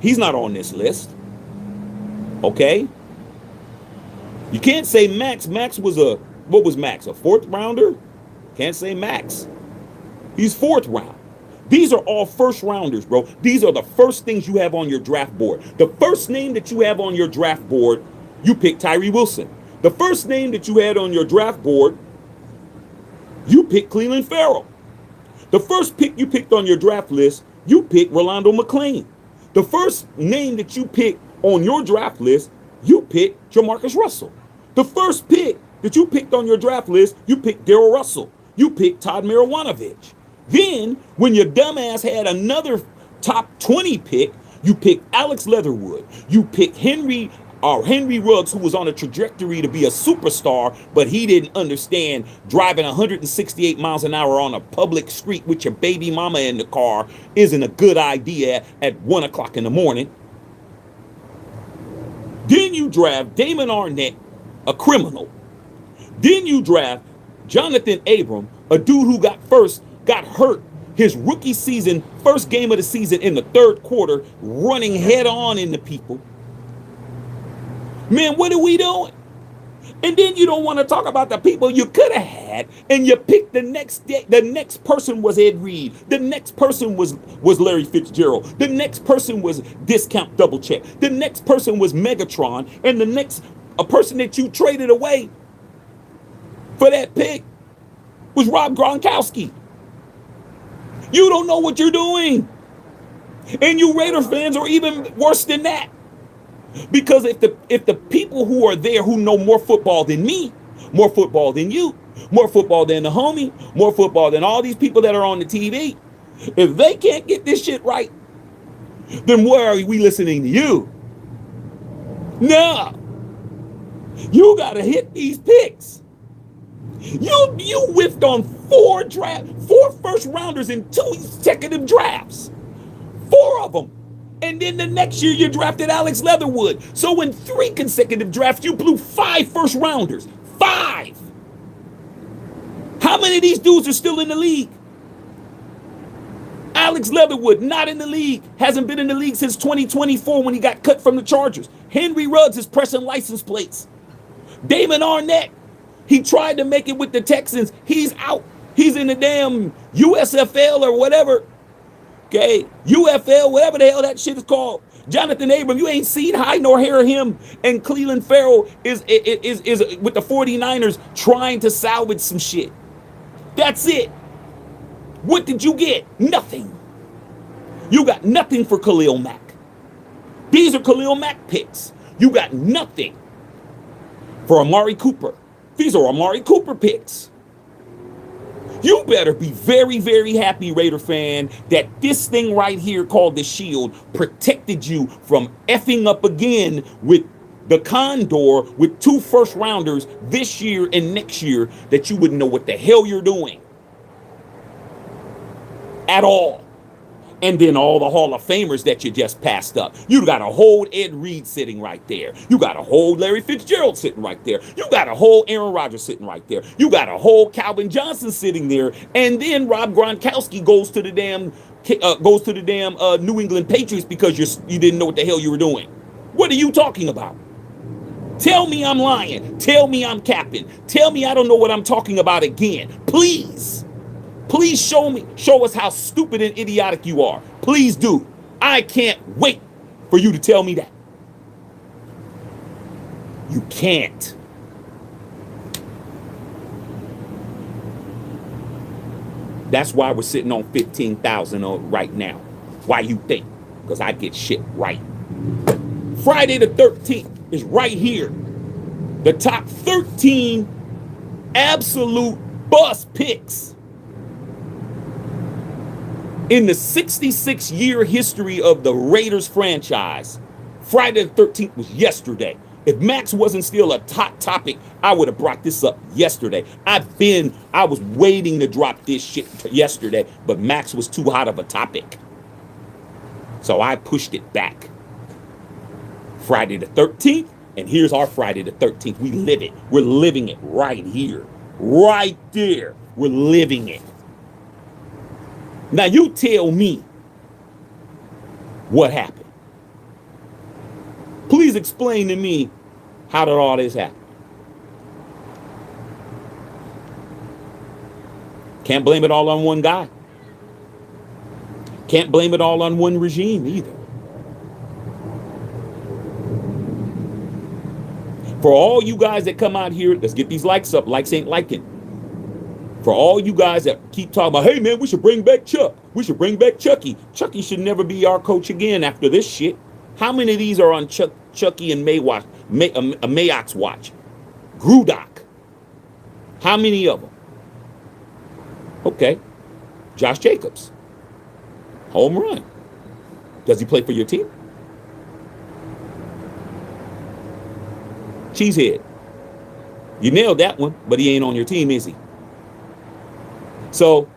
He's not on this list. Okay? You can't say Max. What was Max? A fourth rounder? Can't say Max. He's fourth round. These are all first rounders, bro. These are the first things you have on your draft board. The first name that you have on your draft board, you pick Tyree Wilson. The first name that you had on your draft board, you pick Cleveland Farrell. The first pick you picked on your draft list, you picked Rolando McClain. The first name that you picked on your draft list, you picked Jamarcus Russell. The first pick that you picked on your draft list, you picked Darrell Russell. You picked Todd Marijuanovic. Then, when your dumbass had another top 20 pick, you picked Alex Leatherwood. You picked Henry Ruggs, who was on a trajectory to be a superstar, but he didn't understand driving 168 miles an hour on a public street with your baby mama in the car isn't a good idea at 1 o'clock in the morning. Then you draft Damon Arnett, a criminal. Then you draft Jonathan Abram, a dude who got hurt his rookie season, first game of the season in the third quarter, running head on into people. Man, what are we doing? And then you don't want to talk about the people you could have had, and you pick the next day. The next person was Ed Reed. The next person was Larry Fitzgerald. The next person was Discount Double Check. The next person was Megatron, and the next a person that you traded away for that pick was Rob Gronkowski. You don't know what you're doing. And you Raider fans are even worse than that. Because if the people who are there who know more football than me, more football than you, more football than the homie, more football than all these people that are on the TV, if they can't get this shit right, then why are we listening to you? No. You gotta hit these picks. You whiffed on four first rounders in 2 consecutive drafts. 4 of them. And then the next year you drafted Alex Leatherwood. So in 3 consecutive drafts, you blew 5 first rounders. 5. How many of these dudes are still in the league? Alex Leatherwood, not in the league. Hasn't been in the league since 2024 when he got cut from the Chargers. Henry Ruggs is pressing license plates. Damon Arnett, he tried to make it with the Texans. He's out. He's in the damn USFL or whatever. Okay, UFL, whatever the hell that shit is called. Jonathan Abram, you ain't seen high nor hair of him. And Cleveland Farrell is with the 49ers trying to salvage some shit. That's it. What did you get? Nothing. You got nothing for Khalil Mack. These are Khalil Mack picks. You got nothing for Amari Cooper. These are Amari Cooper picks. You better be very, very happy, Raider fan, that this thing right here called the Shield protected you from effing up again with the Condor with 2 first rounders this year and next year that you wouldn't know what the hell you're doing at all. And then all the Hall of Famers that you just passed up. You got a whole Ed Reed sitting right there. You got a whole Larry Fitzgerald sitting right there. You got a whole Aaron Rodgers sitting right there. You got a whole Calvin Johnson sitting there. And then Rob Gronkowski goes to the damn New England Patriots because you didn't know what the hell you were doing. What are you talking about? Tell me I'm lying. Tell me I'm capping. Tell me I don't know what I'm talking about again. Please. Please show us how stupid and idiotic you are. Please do. I can't wait for you to tell me that. You can't. That's why we're sitting on 15,000 right now. Why you think? Because I get shit right. Friday the 13th is right here. The top 13 absolute bust picks in the 66-year history of the Raiders franchise. Friday the 13th was yesterday. If Max wasn't still a top topic, I would have brought this up yesterday. I was waiting to drop this shit yesterday, but Max was too hot of a topic. So I pushed it back. Friday the 13th, and here's our Friday the 13th. We live it. We're living it right here, Right there. We're living it. Now you tell me what happened. Please explain to me how did all this happen. Can't blame it all on one guy. Can't blame it all on one regime either. For all you guys that come out here, let's get these likes up. Likes ain't liking. For all you guys that keep talking about, hey man, we should bring back Chuck. We should bring back Chucky. Chucky should never be our coach again after this shit. How many of these are on Chucky and Mayock's watch? Grudock. How many of them? Okay. Josh Jacobs. Home run. Does he play for your team? Cheesehead. You nailed that one, but he ain't on your team, is he? So,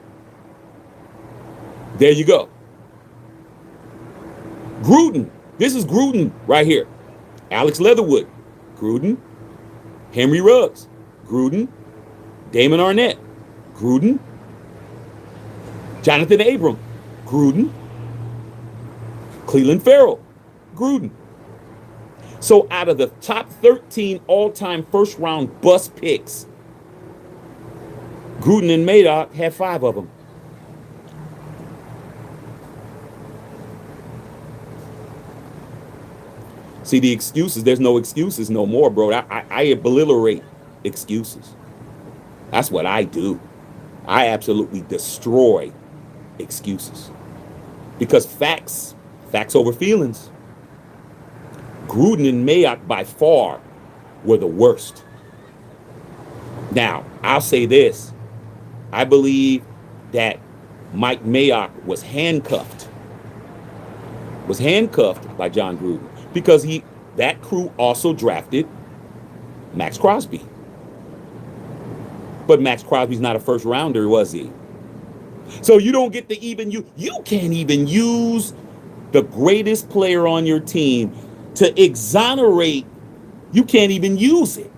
there you go. Gruden. This is Gruden right here. Alex Leatherwood. Gruden. Henry Ruggs. Gruden. Damon Arnett. Gruden. Jonathan Abram. Gruden. Cleveland Farrell. Gruden. So out of the top 13 all-time first-round bust picks, Gruden and Mayock had 5 of them. See, the excuses, there's no excuses no more, bro. I obliterate excuses. That's what I do. I absolutely destroy excuses. Because facts over feelings. Gruden and Mayock by far were the worst. Now, I'll say this. I believe that Mike Mayock was handcuffed by John Gruden because that crew also drafted Max Crosby. But Max Crosby's not a first rounder, was he? So you don't get to you can't even use the greatest player on your team to exonerate. You can't even use it.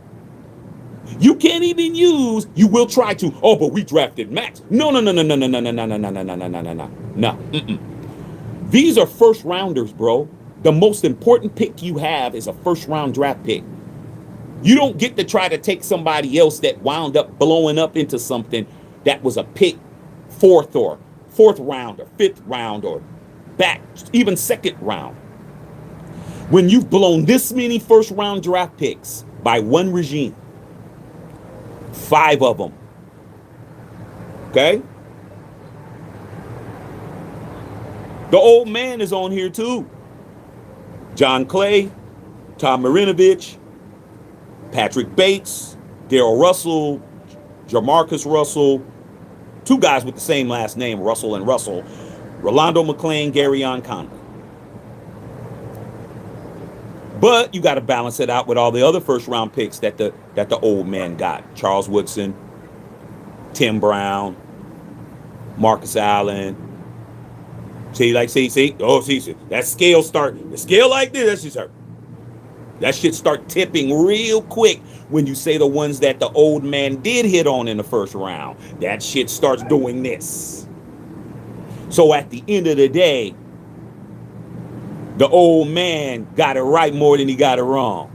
You can't even use, you will try to, oh, but we drafted Max. No. These are first rounders, bro. The most important pick you have is a first round draft pick. You don't get to try to take somebody else that wound up blowing up into something that was a pick fourth round or fifth round or back, even second round. When you've blown this many first round draft picks by one regime, 5 of them, okay? The old man is on here too. John Clay, Tom Marinovich, Patrick Bates, Darrell Russell, Jamarcus Russell, 2 guys with the same last name, Russell and Russell, Rolando McClain, Garyon Conley. But you got to balance it out with all the other first round picks that the old man got. Charles Woodson, Tim Brown, Marcus Allen. See, that scale like this, that shit start tipping real quick when you say the ones that the old man did hit on in the first round. That shit starts doing this. So at the end of the day, the old man got it right more than he got it wrong.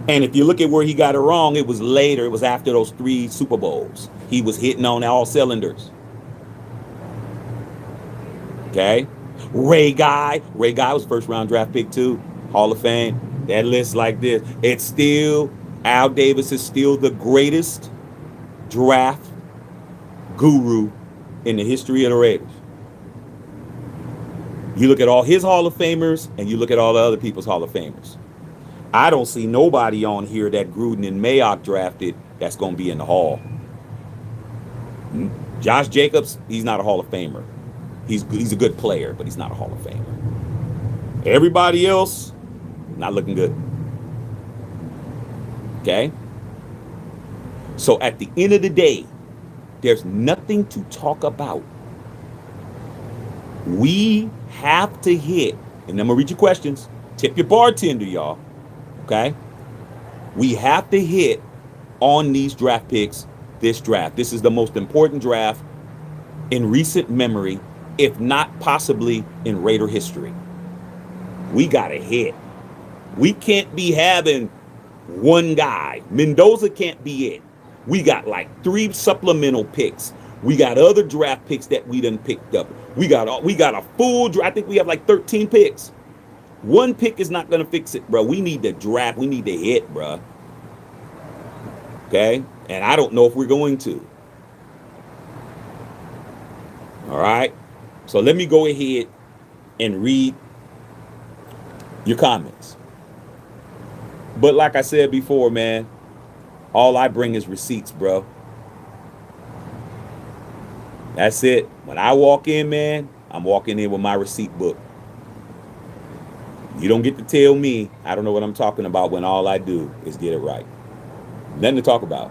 And if you look at where he got it wrong, it was later. It was after those 3 Super Bowls. He was hitting on all cylinders. Okay? Ray Guy was first round draft pick too. Hall of Fame. That list like this. It's still, Al Davis is still the greatest draft guru in the history of the Raiders. You look at all his Hall of Famers and you look at all the other people's Hall of Famers. I don't see nobody on here that Gruden and Mayock drafted that's going to be in the Hall. Josh Jacobs, he's not a Hall of Famer. He's a good player, but he's not a Hall of Famer. Everybody else, not looking good. Okay? So at the end of the day, there's nothing to talk about. We have to hit, and I'm going to read your questions. Tip your bartender, y'all. Okay? We have to hit on these draft picks this draft. This is the most important draft in recent memory, if not possibly in Raider history. We got to hit. We can't be having one guy. Mendoza can't be it. We got like 3 supplemental picks. We got other draft picks that we done picked up. We got a full draft. I think we have like 13 picks. One pick is not going to fix it, bro. We need to draft. We need to hit, bro. Okay? And I don't know if we're going to. All right? So let me go ahead and read your comments. But like I said before, man, all I bring is receipts, bro. That's it. When I walk in, man, I'm walking in with my receipt book. You don't get to tell me I don't know what I'm talking about when all I do is get it right. Nothing to talk about.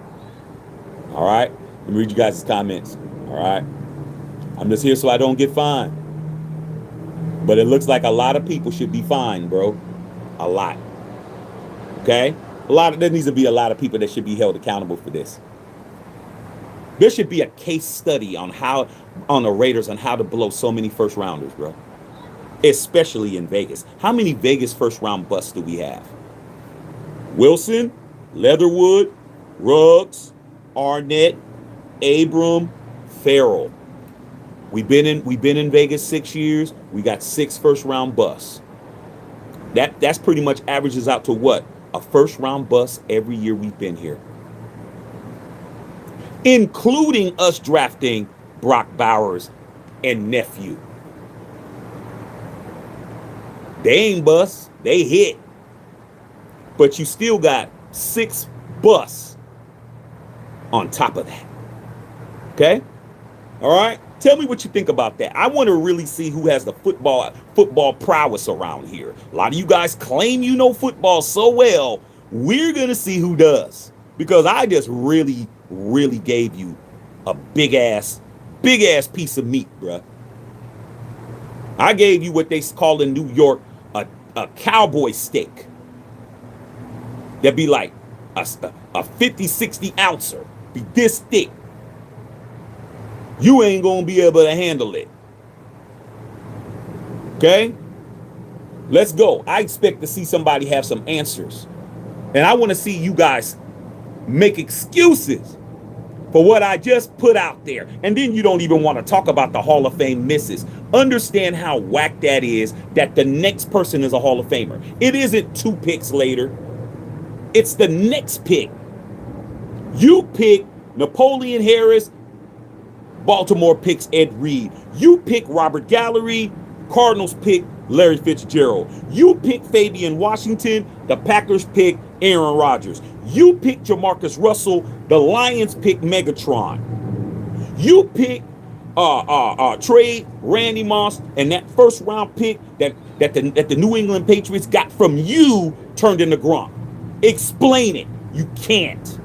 All right? Let me read you guys' comments. All right? I'm just here so I don't get fined. But it looks like a lot of people should be fined, bro. A lot. Okay? There needs to be a lot of people that should be held accountable for this. There should be a case study on the Raiders on how to blow so many first rounders, bro. Especially in Vegas. How many Vegas first round busts do we have? Wilson, Leatherwood, Ruggs, Arnett, Abram, Farrell. We've been in Vegas 6 years. We got 6 first round busts. That's pretty much averages out to what? A first round bust every year we've been here. Including us drafting Brock Bowers and nephew. They ain't busts, they hit. But you still got 6 busts on top of that. Okay? All right? Tell me what you think about that. I want to really see who has the football prowess around here. A lot of you guys claim you know football so well. We're going to see who does. Because I just really gave you a big ass piece of meat, bruh. I gave you what they call in New York a cowboy steak. That'd be like a 50, 60 ouncer. Be this thick. You ain't gonna be able to handle it. Okay? Let's go. I expect to see somebody have some answers. And I want to see you guys make excuses for what I just put out there. And then you don't even want to talk about the Hall of Fame misses. Understand how whack that is, that the next person is a Hall of Famer. It isn't 2 picks later. It's the next pick. You pick Napoleon Harris, Baltimore picks Ed Reed. You pick Robert Gallery, Cardinals pick Larry Fitzgerald. You pick Fabian Washington, the Packers pick Aaron Rodgers. You pick Jamarcus Russell, the Lions pick Megatron. You pick trade Randy Moss, and that first round pick that the New England Patriots got from you turned into Gronk. Explain it. You can't.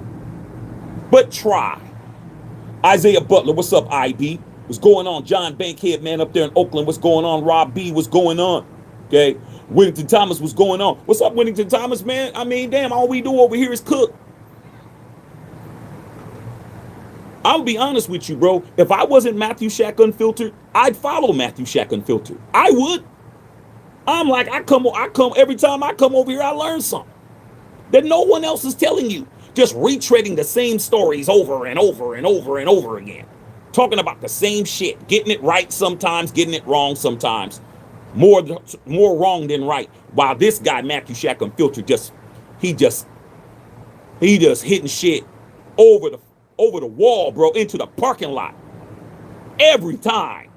But try. Isaiah Butler, what's up, IB? What's going on? John Bankhead, man, up there in Oakland. What's going on? Rob B, what's going on? Okay. Whittington Thomas, what's going on? What's up, Whittington Thomas, man? I mean, damn, all we do over here is cook. I'll be honest with you, bro. If I wasn't Matthew Shack Unfiltered, I'd follow Matthew Shack Unfiltered. I would. I'm like, I come every time I come over here, I learn something that no one else is telling you. Just retreading the same stories over and over and over and over again. Talking about the same shit. Getting it right sometimes, getting it wrong sometimes. More wrong than right. While this guy, Matthew Shack Unfiltered, he just hitting shit over the wall, bro, into the parking lot. Every time.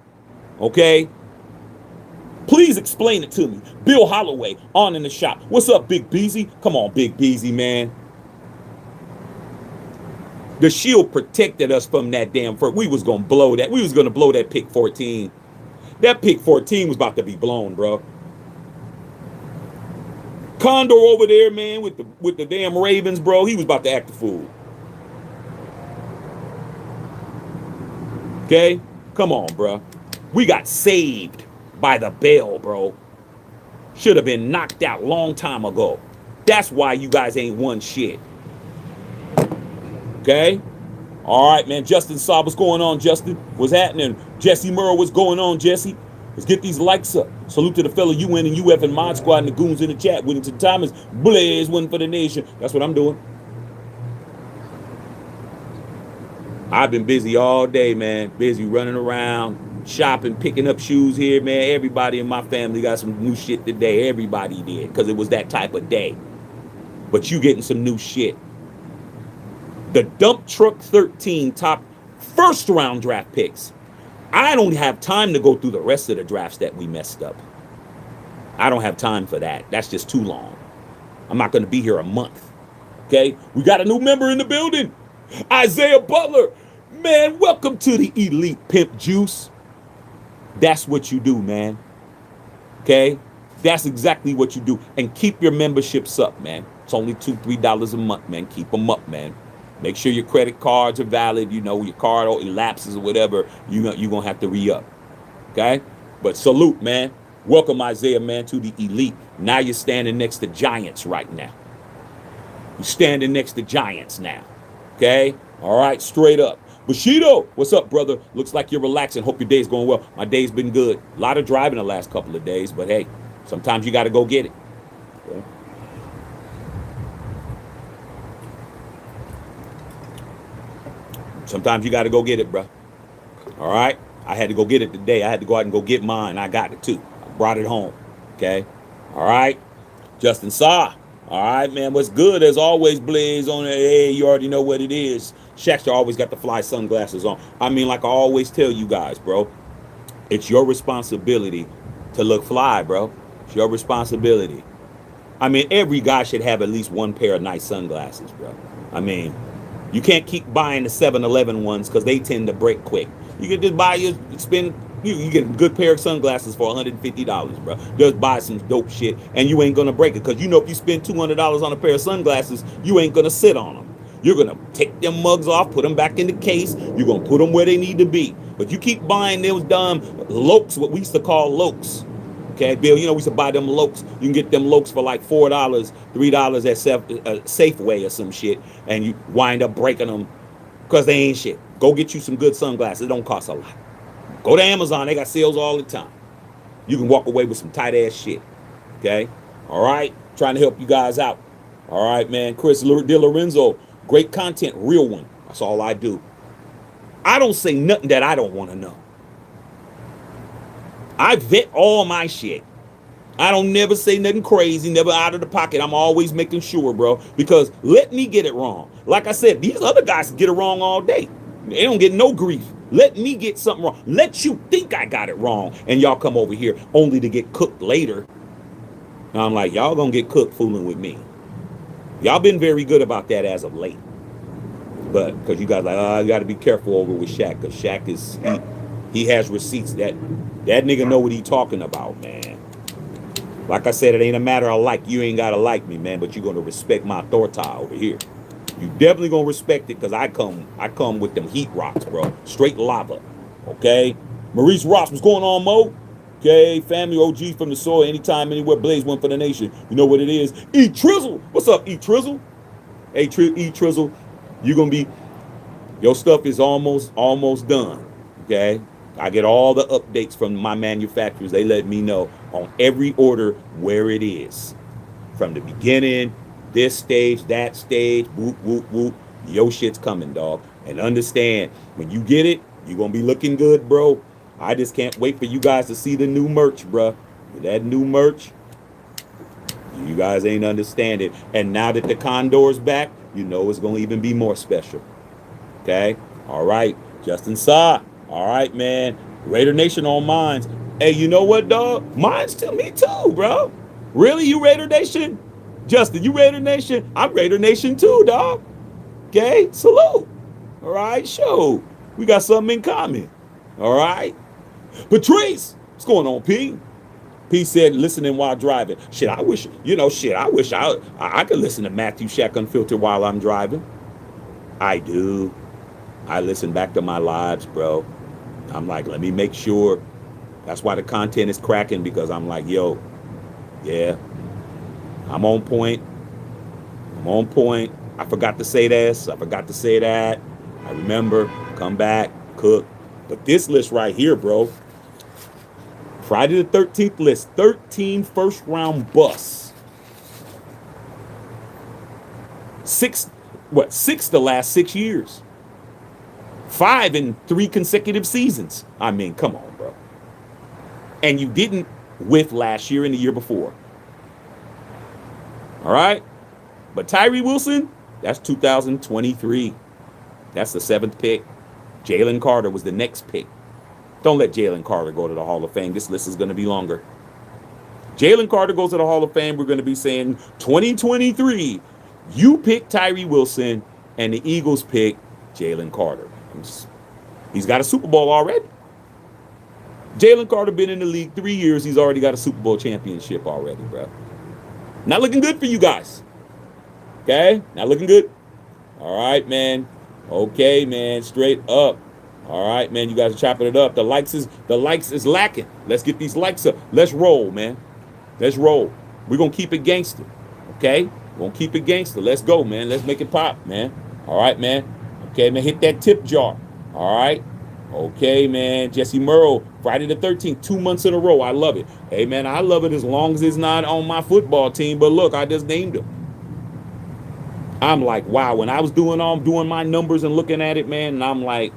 Okay? Please explain it to me. Bill Holloway on in the shop. What's up, Big Beezy? Come on, Big Beezy, man. The shield protected us from that damn first. We was going to blow that. We was going to blow that pick 14. That pick 14 was about to be blown, bro. Condor over there, man, with the damn Ravens, bro. He was about to act the fool. Okay? Come on, bro. We got saved by the bell, bro. Should have been knocked out long time ago. That's why you guys ain't won shit. Okay? All right, man. Justin Saab, what's going on, Justin? What's happening? Jesse Murrow, what's going on, Jesse? Let's get these likes up. Salute to the fellow UN and UF and Mod Squad and the goons in the chat. Whittington Thomas, Blaze, one for the nation. That's what I'm doing. I've been busy all day, man. Busy running around, shopping, picking up shoes here, man. Everybody in my family got some new shit today. Everybody did, because it was that type of day. But you getting some new shit. The Dump Truck 13 top first round draft picks. I don't have time to go through the rest of the drafts that we messed up. I don't have time for that. That's just too long. I'm not going to be here a month. Okay? We got a new member in the building. Isaiah Butler. Man, welcome to the Elite Pimp Juice. That's what you do, man. Okay? That's exactly what you do. And keep your memberships up, man. It's only $2, $3 a month, man. Keep them up, man. Make sure your credit cards are valid. You know, your card elapses or whatever, you're going to have to re-up. Okay? But salute, man. Welcome, Isaiah, man, to the Elite. Now you're standing next to giants right now. You're standing next to giants now. Okay? All right, straight up. Bushido, what's up, brother? Looks like you're relaxing. Hope your day's going well. My day's been good. A lot of driving the last couple of days, but hey, sometimes you got to go get it. Okay? Sometimes you got to go get it, bro. All right? I had to go get it today. I had to go out and go get mine. I got it, too. I brought it home. Okay? All right? Justin Saw. All right, man. What's good? As always, Blaze on it. Hey, you already know what it is. Shaq's always got the fly sunglasses on. I mean, like I always tell you guys, bro, it's your responsibility to look fly, bro. It's your responsibility. I mean, every guy should have at least one pair of nice sunglasses, bro. I mean, you can't keep buying the 7-Eleven ones because they tend to break quick. You can just buy you get a good pair of sunglasses for $150, bro. Just buy some dope shit and you ain't gonna break it, because you know if you spend $200 on a pair of sunglasses, you ain't gonna sit on them. You're gonna take them mugs off, put them back in the case. You're gonna put them where they need to be. But you keep buying those dumb lokes, what we used to call lokes. Okay, Bill, you know we used to buy them lokes. You can get them lokes for like $4, $3 at Safeway or some shit, and you wind up breaking them because they ain't shit. Go get you some good sunglasses. It don't cost a lot. Go to Amazon. They got sales all the time. You can walk away with some tight ass shit. Okay, all right. Trying to help you guys out. All right, man. Chris DiLorenzo, great content, real one. That's all I do. I don't say nothing that I don't want to know. I vet all my shit. I don't never say nothing crazy, never out of the pocket. I'm always making sure, bro, because let me get it wrong. Like I said, these other guys get it wrong all day. They don't get no grief. Let me get something wrong. Let you think I got it wrong, and y'all come over here only to get cooked later. And I'm like, y'all gonna get cooked fooling with me. Y'all been very good about that as of late. But because you guys like, oh, you got to be careful over with Shaq, because Shaq is he has receipts that nigga know what he talking about, man. Like I said, it ain't a matter of like. You ain't gotta like me, man, but you're gonna respect my authority over here. You definitely gonna respect it, because I come with them heat rocks, bro. Straight lava. Okay? Maurice Ross, what's going on, Mo? Okay, family OG from the soil, anytime, anywhere, Blaze one for the nation. You know what it is. E Trizzle. What's up, E Trizzle? Hey, E Trizzle, you gonna be, your stuff is almost done. Okay? I get all the updates from my manufacturers. They let me know on every order where it is. From the beginning, this stage, that stage, whoop, whoop, whoop. Your shit's coming, dog. And understand, when you get it, you're going to be looking good, bro. I just can't wait for you guys to see the new merch, bro. That new merch, you guys ain't understand it. And now that the Condor's back, you know it's going to even be more special. Okay? All right. Justin Saw. All right, man. Raider Nation on mines. Hey, you know what, dog? Mine's to me too, bro. Really? You Raider Nation? Justin, you Raider Nation? I'm Raider Nation too, dog. Okay? Salute. All right? Show. We got something in common. All right? Patrice. What's going on, P? P said, listening while driving. Shit, I wish I could listen to Matthew Shack Unfiltered while I'm driving. I do. I listen back to my lives, bro. I'm like, let me make sure. That's why the content is cracking, because I'm like, yo, yeah, I'm on point. I forgot to say this. I forgot to say that. I remember. Come back. Cook. But this list right here, bro. Friday the 13th list. 13 first round busts. Six the last 6 years. 5 in 3 consecutive seasons. I mean, come on, bro. And you didn't whiff last year and the year before. All right? But Tyree Wilson, that's 2023. That's the 7th pick. Jalen Carter was the next pick. Don't let Jalen Carter go to the Hall of Fame. This list is going to be longer. Jalen Carter goes to the Hall of Fame. We're going to be saying 2023. You pick Tyree Wilson, and the Eagles pick Jalen Carter. He's got a Super Bowl already. Jalen Carter been in the league 3 years. He's already got a Super Bowl championship already, bro. Not looking good for you guys. Okay? Not looking good. All right, man. Okay, man. Straight up. All right, man. You guys are chopping it up. The likes is lacking. Let's get these likes up. Let's roll, man. Let's roll. We're going to keep it gangster. Okay? We're going to keep it gangster. Let's go, man. Let's make it pop, man. All right, man. Okay, man. Hit that tip jar. All right? Okay, man. Jesse Murrow, Friday the 13th, 2 months in a row. I love it. Hey, man, I love it as long as it's not on my football team. But look, I just named him. I'm like, wow. When I was doing my numbers and looking at it, man, and I'm like,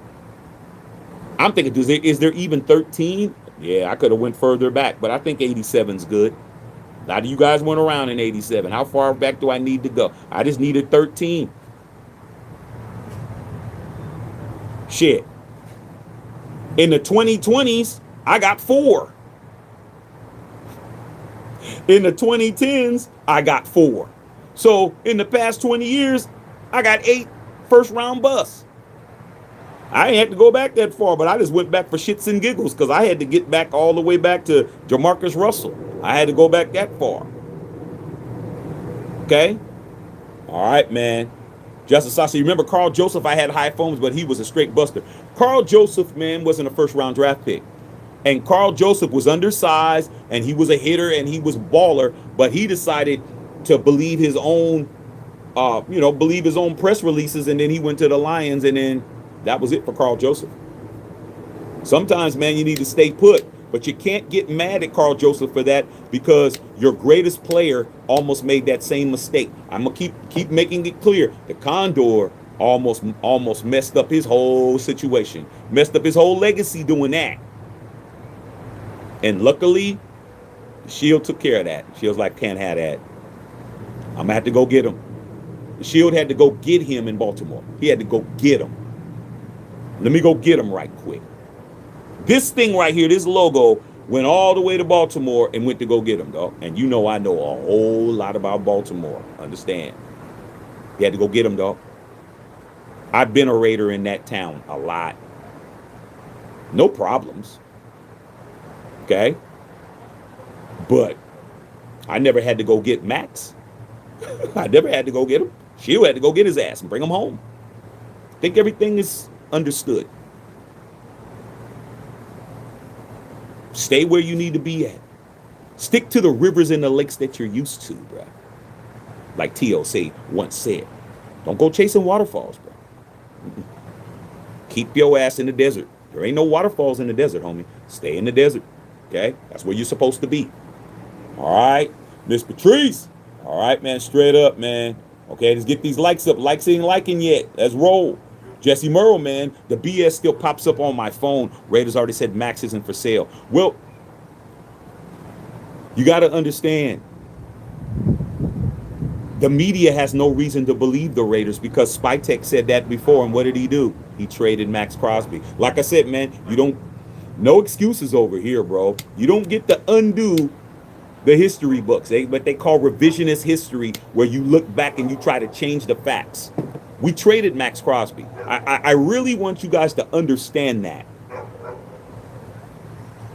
I'm thinking, is there even 13? Yeah, I could have went further back, but I think 87's good. A lot of you guys went around in 87. How far back do I need to go? I just needed 13. Shit. In the 2020s, I got 4. In the 2010s, I got 4. So in the past 20 years, I got 8 first round busts. I ain't had to go back that far, but I just went back for shits and giggles because I had to get back all the way back to Jamarcus Russell. I had to go back that far. Okay? All right, man. Justice Sasha, you remember Carl Joseph? I had high phones, but he was a straight buster. Carl Joseph, man, wasn't a first-round draft pick. And Carl Joseph was undersized, and he was a hitter, and he was a baller, but he decided to believe his own, believe his own press releases, and then he went to the Lions, and then that was it for Carl Joseph. Sometimes, man, you need to stay put, but you can't get mad at Carl Joseph for that because your greatest player almost made that same mistake. I'm gonna keep making it clear. The Condor almost messed up his whole situation, messed up his whole legacy doing that. And luckily, the Shield took care of that. Shield's like, can't have that. I'm gonna have to go get him. The Shield had to go get him in Baltimore. He had to go get him. Let me go get him right quick. This thing right here, this logo, went all the way to Baltimore and went to go get him, dog. And you know I know a whole lot about Baltimore. Understand? He had to go get him, dog. I've been a Raider in that town a lot. No problems. Okay? But I never had to go get Max. I never had to go get him. Shield had to go get his ass and bring him home. I think everything is understood. Stay where you need to be at. Stick to the rivers and the lakes that you're used to, bro. Like TLC once said. Don't go chasing waterfalls, bro. Keep your ass in the desert. There ain't no waterfalls in the desert, homie. Stay in the desert. Okay? That's where you're supposed to be. All right? Miss Patrice. All right, man. Straight up, man. Okay, let's get these likes up. Likes ain't liking yet. Let's roll. Jesse Murrow, man, the BS still pops up on my phone. Raiders already said Max isn't for sale. Well, you got to understand, the media has no reason to believe the Raiders because Spytek said that before, and what did he do? He traded Max Crosby. Like I said, man, no excuses over here, bro. You don't get to undo the history books, what they call revisionist history, where you look back and you try to change the facts. We traded Max Crosby. I really want you guys to understand that.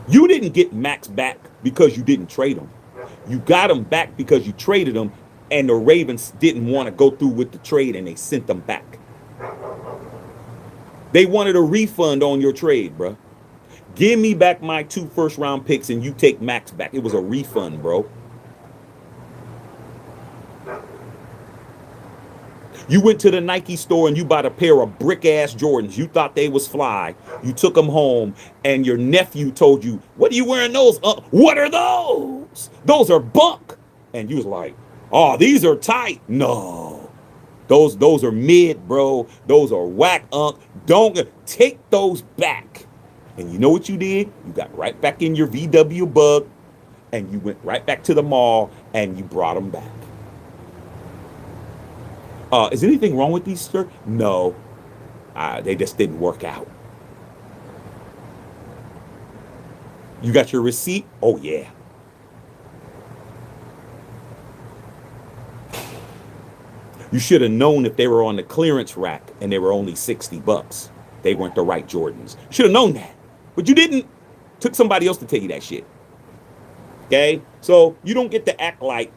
You didn't get Max back because you didn't trade him. You got him back because you traded him, and the Ravens didn't want to go through with the trade, and they sent them back. They wanted a refund on your trade, bro. Give me back my 2 first-round picks, and you take Max back. It was a refund, bro. You went to the Nike store and you bought a pair of brick ass Jordans. You thought they was fly. You took them home and your nephew told you, "What are you wearing those? What are those? Those are bunk." And you was like, "Oh, these are tight." No. Those are mid, bro. Those are whack, unk. Don't take those back. And you know what you did? You got right back in your VW Bug and you went right back to the mall and you brought them back. Is anything wrong with these shirts? No. They just didn't work out. You got your receipt? Oh, yeah. You should have known if they were on the clearance rack and they were only $60. They weren't the right Jordans. Should have known that. But you didn't. Took somebody else to tell you that shit. Okay? So you don't get to act like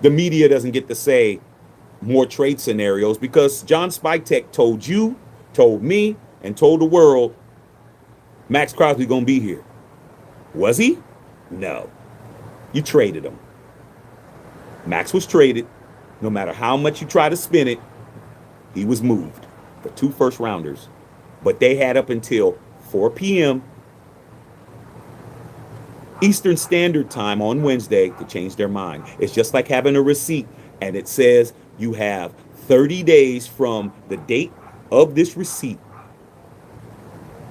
the media doesn't get to say more trade scenarios, because John Spytek told you, told me, and told the world Max Crosby gonna be here. Was he? No. You traded him. Max was traded. No matter how much you try to spin it, he was moved for 2 first rounders. But they had up until 4 p.m. Eastern Standard Time on Wednesday to change their mind. It's just like having a receipt and it says you have 30 days from the date of this receipt.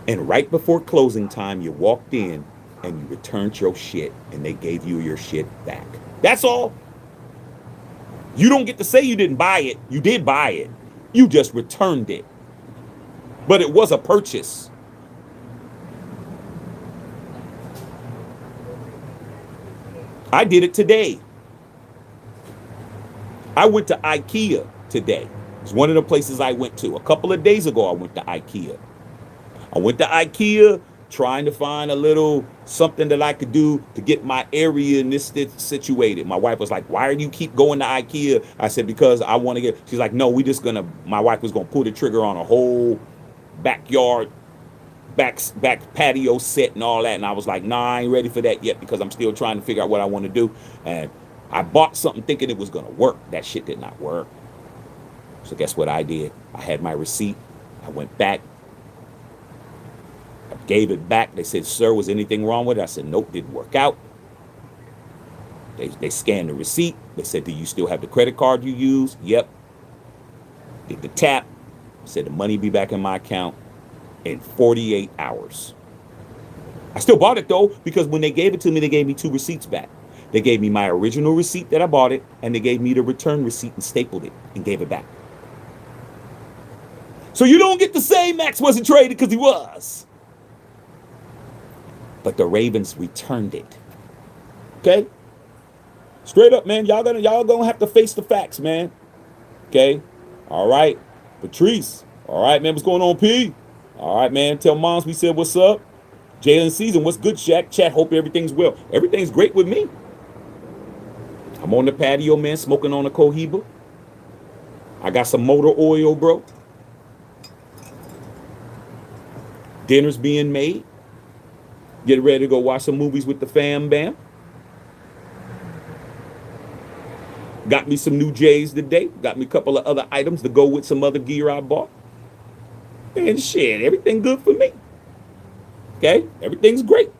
And right before closing time, you walked in and you returned your shit and they gave you your shit back. That's all. You don't get to say you didn't buy it. You did buy it. You just returned it. But it was a purchase. I did it today. I went to IKEA today. It's one of the places I went to. A couple of days ago, I went to IKEA. I went to IKEA trying to find a little something that I could do to get my area in this situated. My wife was like, "Why do you keep going to IKEA?" I said, "Because I want to get," she's like, "No, my wife was going to pull the trigger on a whole backyard, back patio set and all that." And I was like, "Nah, I ain't ready for that yet because I'm still trying to figure out what I want to do." And I bought something thinking it was going to work. That shit did not work. So guess what I did? I had my receipt. I went back. I gave it back. They said, "Sir, was anything wrong with it?" I said, "Nope, didn't work out." They scanned the receipt. They said, "Do you still have the credit card you used?" Yep. Did the tap. Said the money be back in my account in 48 hours. I still bought it though, because when they gave it to me, they gave me 2 receipts back. They gave me my original receipt that I bought it, and they gave me the return receipt and stapled it and gave it back. So you don't get to say Max wasn't traded, because he was. But the Ravens returned it. Okay? Straight up, man. Y'all gonna have to face the facts, man. Okay? All right. Patrice. All right, man. What's going on, P? All right, man. Tell moms we said what's up. Jalen Season, what's good, Shaq? Chat, hope everything's well. Everything's great with me. I'm on the patio, man, smoking on a Cohiba. I got some motor oil, bro. Dinner's being made. Get ready to go watch some movies with the fam bam. Got me some new J's today. Got me a couple of other items to go with some other gear I bought. And shit, everything good for me. Okay? Everything's great.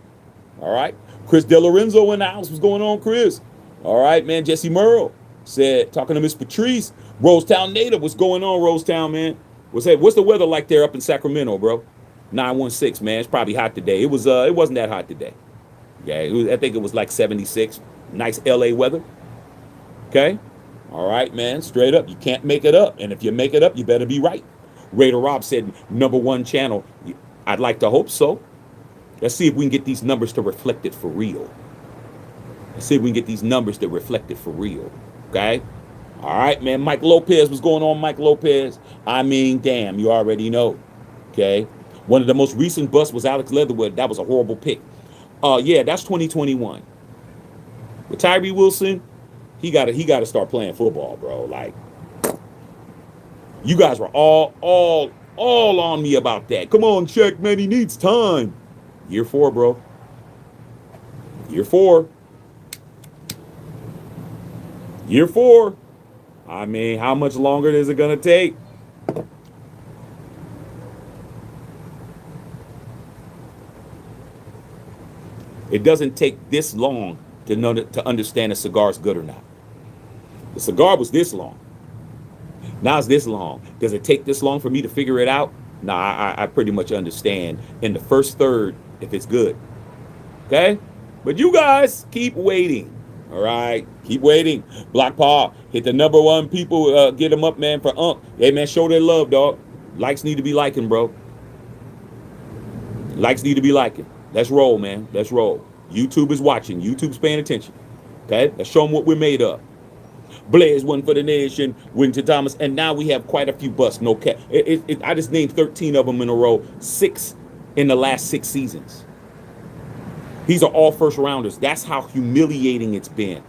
All right? Chris DeLorenzo in the house. What's going on, Chris? All right, man. Jesse Merle said, talking to Miss Patrice. Rosetown native. What's going on, Rosetown, man? What's the weather like there up in Sacramento, bro? 916, man. It's probably hot today. It wasn't that hot today. Yeah, I think it was like 76. Nice LA weather. Okay? All right, man. Straight up. You can't make it up. And if you make it up, you better be right. Raider Rob said, #1 channel. I'd like to hope so. Let's see if we can get these numbers to reflect it for real. Let's see if we can get these numbers to reflect it for real. Okay? All right, man. Mike Lopez. What's going on, Mike Lopez? I mean, damn, you already know. Okay? One of the most recent busts was Alex Leatherwood. That was a horrible pick. Yeah, that's 2021. With Tyree Wilson, he gotta start playing football, bro. Like, you guys were all on me about that. Come on, check, man. He needs time. Year 4, bro. Year 4. Year 4. I mean, how much longer is it going to take? It doesn't take this long to know to understand a cigar's good or not. The cigar was this long. Now it's this long. Does it take this long for me to figure it out? Nah, I pretty much understand in the first third if it's good. Okay? But you guys keep waiting. All right? Keep waiting. Black Paul, hit the number one people. Get them up, man, for Unc. Hey, man, show their love, dog. Likes need to be liking, bro. Likes need to be liking. Let's roll, man. Let's roll. YouTube is watching. YouTube's paying attention. Okay? Let's show them what we're made of. Blaze one for the nation, Winter Thomas, and now we have quite a few busts. No cap. I just named 13 of them in a row, 6 in the last 6 seasons. These are all first rounders. That's how humiliating it's been.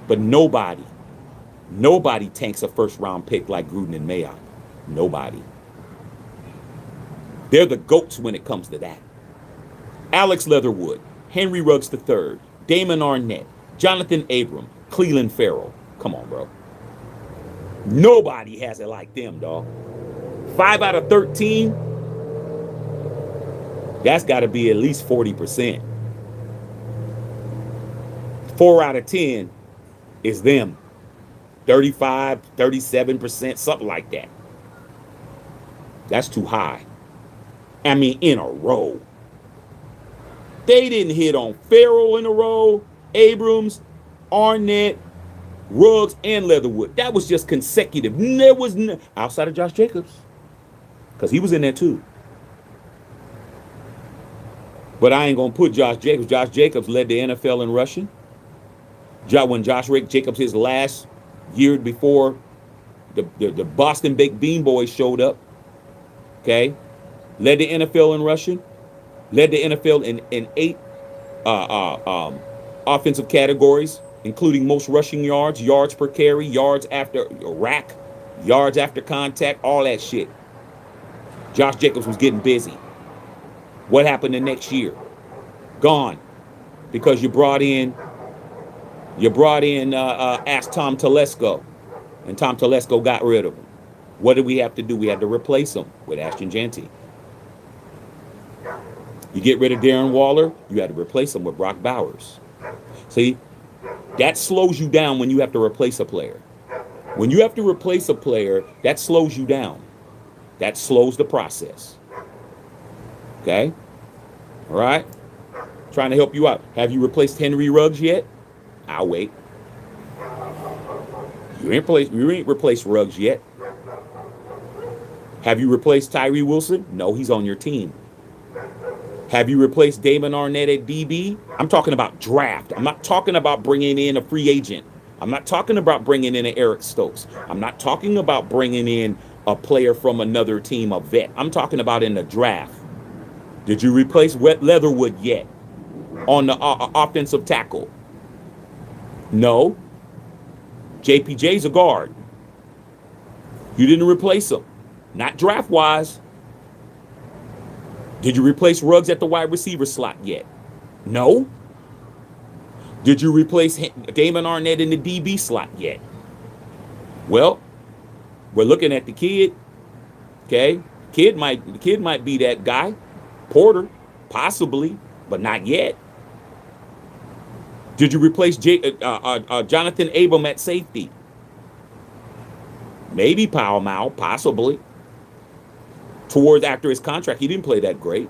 But nobody tanks a first round pick like Gruden and Mayock. Nobody. They're the GOATs when it comes to that. Alex Leatherwood, Henry Ruggs III, Damon Arnett, Jonathan Abram, Cleveland Farrell. Come on, bro. Nobody has it like them, dog. 5 out of 13. That's got to be at least 40%. 4 out of 10 is them. 35, 37%, something like that. That's too high. I mean, in a row. They didn't hit on Farrell in a row, Abrams, Arnett, Ruggs, and Leatherwood. That was just consecutive. There was outside of Josh Jacobs, because he was in there too. But I ain't gonna put Josh Jacobs. Josh Jacobs led the NFL in rushing. When Josh Jacobs, his last year before the Boston Baked Bean Boys showed up, okay, led the NFL in rushing, led the NFL in 8 offensive categories, including most rushing yards, yards per carry, yards after rack, yards after contact, all that shit. Josh Jacobs was getting busy. What happened the next year? Gone. Because you brought in asked Tom Telesco, and Tom Telesco got rid of him. What did we have to do? We had to replace him with Ashton Jeanty. You get rid of Darren Waller, you had to replace him with Brock Bowers. See, that slows you down when you have to replace a player. When you have to replace a player, that slows you down. That slows the process. Okay? All right? Trying to help you out. Have you replaced Henry Ruggs yet? I'll wait. You ain't replaced Ruggs yet. Have you replaced Tyree Wilson? No, he's on your team. Have you replaced Damon Arnett at DB? I'm talking about draft. I'm not talking about bringing in a free agent. I'm not talking about bringing in an Eric Stokes. I'm not talking about bringing in a player from another team, a vet. I'm talking about in the draft. Did you replace Leatherwood yet on the offensive tackle? No. JPJ's a guard. You didn't replace him. Not draft-wise. Did you replace Ruggs at the wide receiver slot yet? No. Did you replace Damon Arnett in the DB slot yet? Well, we're looking at the kid. Okay? The kid might be that guy. Porter, possibly, but not yet. Did you replace Jonathan Abram at safety? Maybe Pall Mall, possibly. Towards after his contract, he didn't play that great.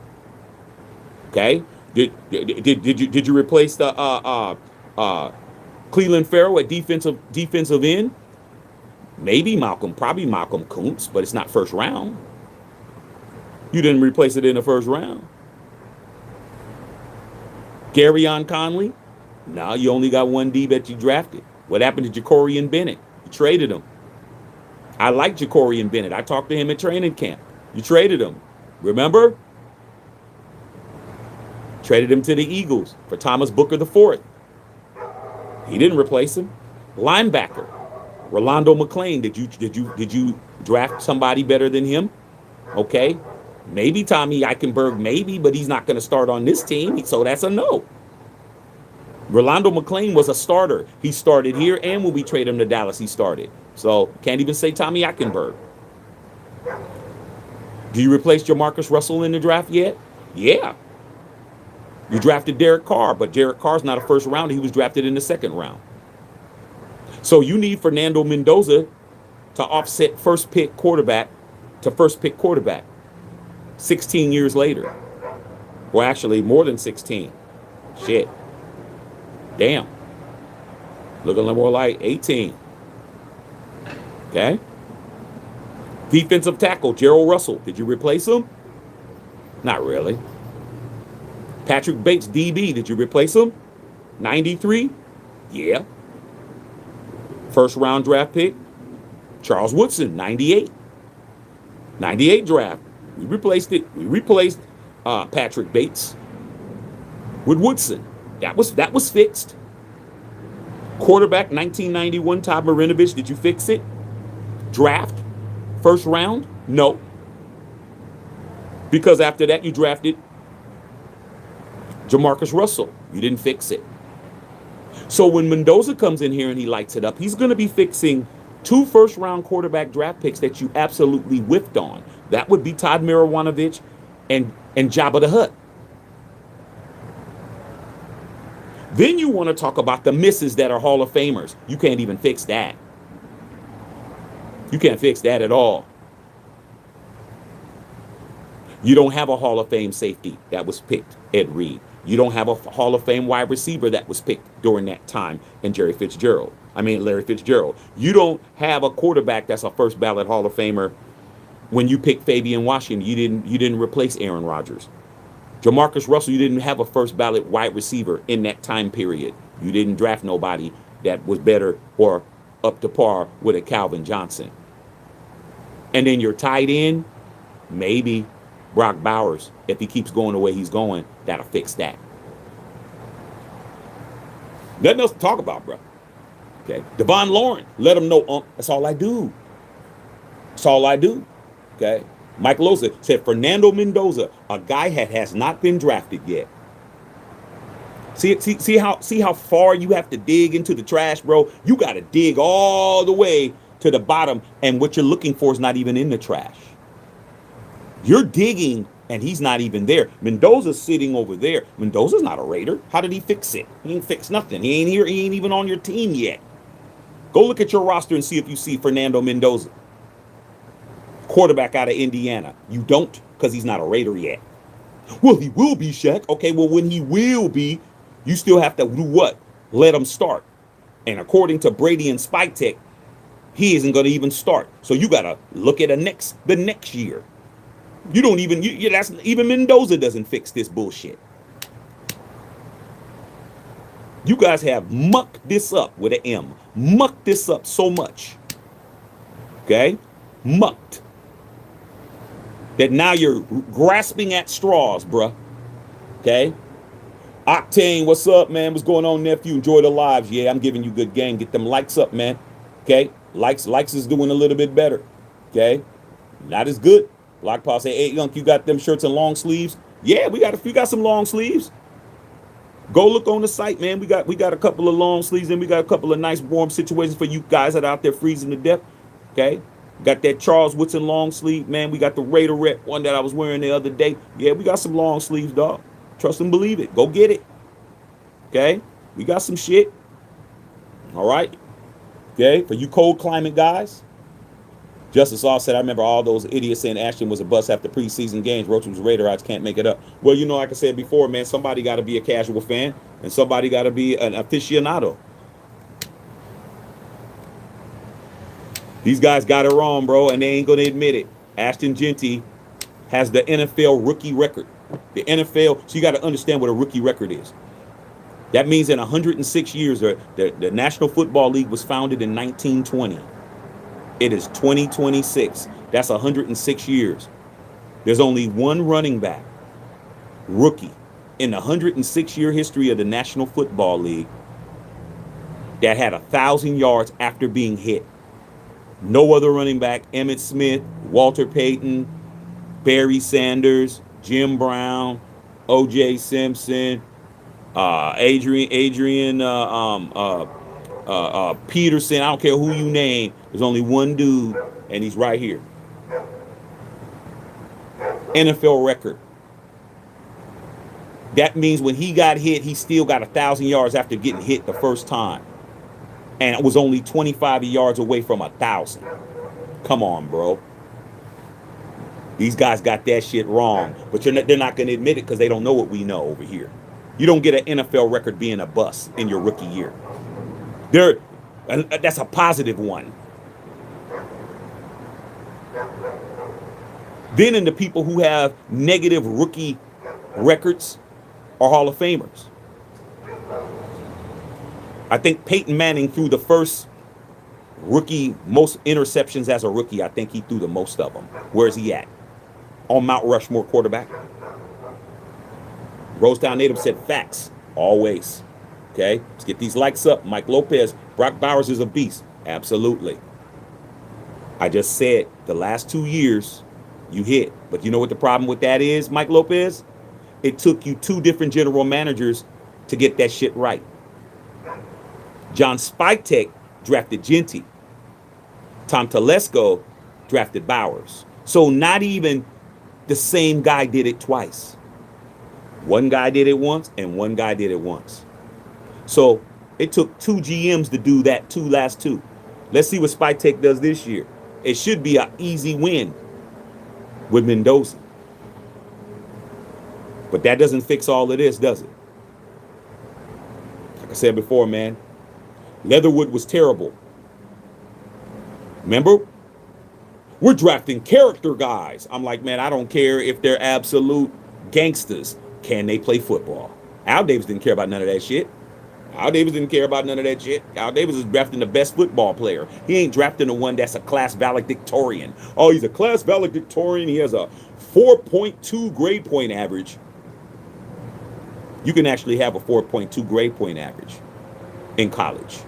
Okay, did you replace the Cleveland Farrell at defensive end? Maybe probably Malcolm Kuntz, but it's not first round. You didn't replace it in the first round. Garyon Conley? No, you only got one D that you drafted. What happened to Jacorian Bennett? You traded him. I like Jacorian Bennett. I talked to him at training camp. You traded him. Remember? Traded him to the Eagles for Thomas Booker IV. He didn't replace him. Linebacker, Rolando McClain. Did you draft somebody better than him? Okay. Maybe Tommy Eichenberg, maybe, but he's not going to start on this team, so that's a no. Rolando McClain was a starter. He started here, and when we trade him to Dallas, he started. So can't even say Tommy Eichenberg. Do you replace Jamarcus Russell in the draft yet? Yeah. You drafted Derek Carr, but Derek Carr's not a first rounder. He was drafted in the second round. So you need Fernando Mendoza to offset first pick quarterback to first pick quarterback 16 years later. Well, actually, more than 16. Shit. Damn. Looking a little more like 18. Okay. Defensive tackle, Gerald Russell. Did you replace him? Not really. Patrick Bates, DB. Did you replace him? 93? Yeah. First round draft pick, Charles Woodson, 98. 98 draft. We replaced it. We replaced Patrick Bates with Woodson. That was fixed. Quarterback, 1991, Todd Marinovich. Did you fix it? Draft, first round? No. Because after that, you drafted Jamarcus Russell. You didn't fix it. So when Mendoza comes in here and he lights it up, he's going to be fixing 2 first-round quarterback draft picks that you absolutely whiffed on. That would be Todd Marinovich and Jabba the Hutt. Then you want to talk about the misses that are Hall of Famers. You can't even fix that. You can't fix that at all. You don't have a Hall of Fame safety that was picked, Ed Reed. You don't have a Hall of Fame wide receiver that was picked during that time in Larry Fitzgerald. You don't have a quarterback that's a first ballot Hall of Famer when you picked Fabian Washington. You didn't replace Aaron Rodgers. Jamarcus Russell, you didn't have a first ballot wide receiver in that time period. You didn't draft nobody that was better or up to par with a Calvin Johnson. And then your tight end, maybe Brock Bowers, if he keeps going the way he's going, that'll fix that. Nothing else to talk about, bro. Okay. Devon Lauren, let him know, that's all I do. That's all I do. Okay. Mike Loza said Fernando Mendoza, a guy that has not been drafted yet. See how far you have to dig into the trash, bro? You got to dig all the way to the bottom, and what you're looking for is not even in the trash. You're digging, and he's not even there. Mendoza's sitting over there. Mendoza's not a Raider. How did he fix it? He ain't fixed nothing. He ain't here. He ain't even on your team yet. Go look at your roster and see if you see Fernando Mendoza, quarterback out of Indiana. You don't, because he's not a Raider yet. Well, he will be, Shaq. Okay, well, when he will be, you still have to do what? Let him start. And according to Brady and Spike Tech, he isn't going to even start. So you got to look at the next year. You don't even, even Mendoza doesn't fix this bullshit. You guys have mucked this up with an M. Mucked this up so much. Okay? Mucked. That now you're grasping at straws, bruh. Okay? Octane, what's up, man? What's going on, nephew? Enjoy the lives. Yeah, I'm giving you good game. Get them likes up, man. Okay? Likes is doing a little bit better. Okay? Not as good. Block Paul say, hey, Yunk, you got them shirts and long sleeves? Yeah, we got some long sleeves. Go look on the site, man. We got a couple of long sleeves, and we got a couple of nice warm situations for you guys that are out there freezing to death. Okay? Got that Charles Woodson long sleeve, man. We got the Raider Rep one that I was wearing the other day. Yeah, we got some long sleeves, dog. Trust and believe it. Go get it. Okay? We got some shit. All right? Okay? For you cold climate guys. Justice All said, I remember all those idiots saying Ashton was a bust after preseason games. Roach was Raider odds, can't make it up. Well, like I said before, man, somebody got to be a casual fan, and somebody got to be an aficionado. These guys got it wrong, bro, and they ain't going to admit it. Ashton Genty has the NFL rookie record. The NFL, so you got to understand what a rookie record is. That means in 106 years, the National Football League was founded in 1920. It is 2026. That's 106 years. There's only one running back, rookie, in the 106-year history of the National Football League that had 1,000 yards after being hit. No other running back, Emmitt Smith, Walter Payton, Barry Sanders, Jim Brown, O.J. Simpson, Adrian Peterson. I don't care who you name. There's only one dude, and he's right here. NFL record. That means when he got hit, he still got 1,000 yards after getting hit the first time, and it was only 25 yards away from 1,000. Come on, bro. These guys got that shit wrong, but they're not going to admit it because they don't know what we know over here. You don't get an NFL record being a bust in your rookie year. That's a positive one. Then in the people who have negative rookie records are Hall of Famers. I think Peyton Manning threw the first rookie most interceptions as a rookie. I think he threw the most of them. Where's he at? On Mount Rushmore quarterback. Rosetown Native said facts. Always. Okay? Let's get these likes up. Mike Lopez, Brock Bowers is a beast. Absolutely. I just said the last 2 years you hit. But you know what the problem with that is, Mike Lopez? It took you 2 different general managers to get that shit right. John Spytek drafted Genty. Tom Telesco drafted Bowers. So not even the same guy did it twice. One guy did it once and one guy did it once. So it took 2 GMs to do that last two. Let's see what Spytek does this year. It should be an easy win with Mendoza. But that doesn't fix all of this, does it? Like I said before, man, Leatherwood was terrible. Remember? We're drafting character guys. I'm like, man, I don't care if they're absolute gangsters. Can they play football? Al Davis didn't care about none of that shit. Al Davis didn't care about none of that shit. Al Davis is drafting the best football player. He ain't drafting the one that's a class valedictorian. Oh, he's a class valedictorian. He has a 4.2 grade point average. You can actually have a 4.2 grade point average in college.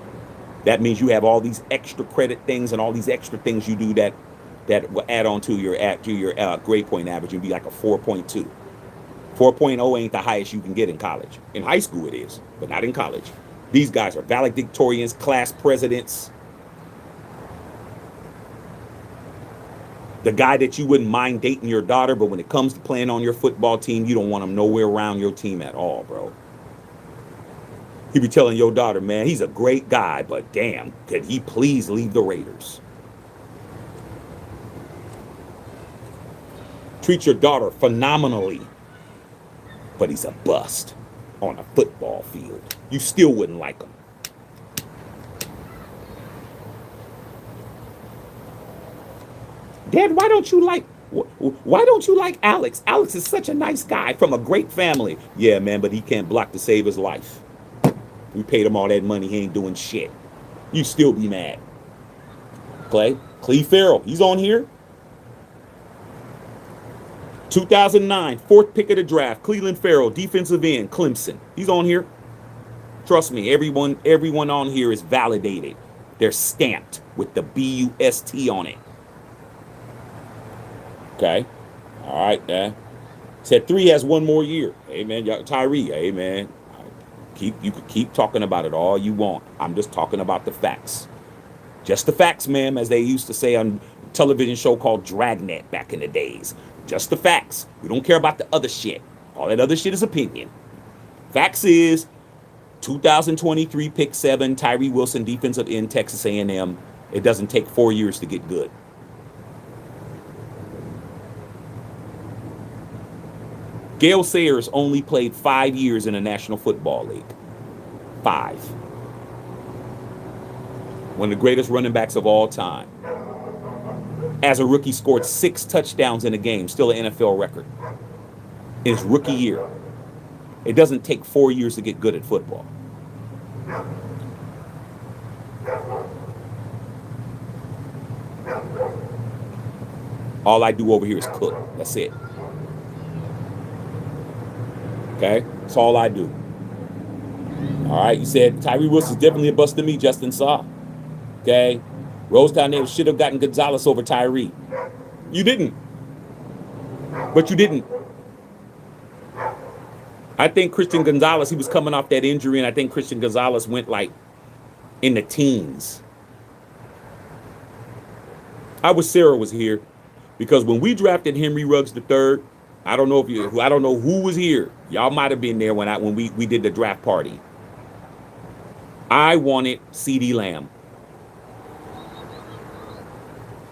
That means you have all these extra credit things and all these extra things you do that will add on to your grade point average and be like a 4.2. 4.0 ain't the highest you can get in college. In high school it is, but not in college. These guys are valedictorians, class presidents. The guy that you wouldn't mind dating your daughter, but when it comes to playing on your football team, you don't want him nowhere around your team at all, bro. He be telling your daughter, man, he's a great guy, but damn, could he please leave the Raiders? Treat your daughter phenomenally, but he's a bust on a football field. You still wouldn't like him. Dad, why don't you like Alex? Alex is such a nice guy from a great family. Yeah, man, but he can't block to save his life. We paid him all that money. He ain't doing shit. You still be mad. Cleve Farrell, he's on here. 2009, 4th pick of the draft. Cleveland Farrell, defensive end, Clemson. He's on here. Trust me, everyone on here is validated. They're stamped with the BUST on it. Okay. All right, man. Said 3 has 1 more year. Hey, man, Tyree, hey, man. You could keep talking about it all you want. I'm just talking about the facts. Just the facts, ma'am, as they used to say on a television show called Dragnet back in the days. Just the facts. We don't care about the other shit. All that other shit is opinion. Facts is 2023 pick 7, Tyree Wilson, defensive end, Texas A&M. It doesn't take 4 years to get good. Gale Sayers only played 5 years in the National Football League. 5. One of the greatest running backs of all time. As a rookie, scored 6 touchdowns in a game, still an NFL record. In his rookie year. It doesn't take 4 years to get good at football. All I do over here is cook. That's it. Okay? That's all I do. All right? You said Tyree Wilson's definitely a bust to me, Justin Saw. Okay? Rosetown Native should have gotten Gonzalez over Tyree. You didn't. But you didn't. I think Christian Gonzalez, he was coming off that injury, and I think Christian Gonzalez went like in the teens. I wish Sarah was here, because when we drafted Henry Ruggs III, I don't know who was here. Y'all might have been there when we did the draft party. I wanted CeeDee Lamb.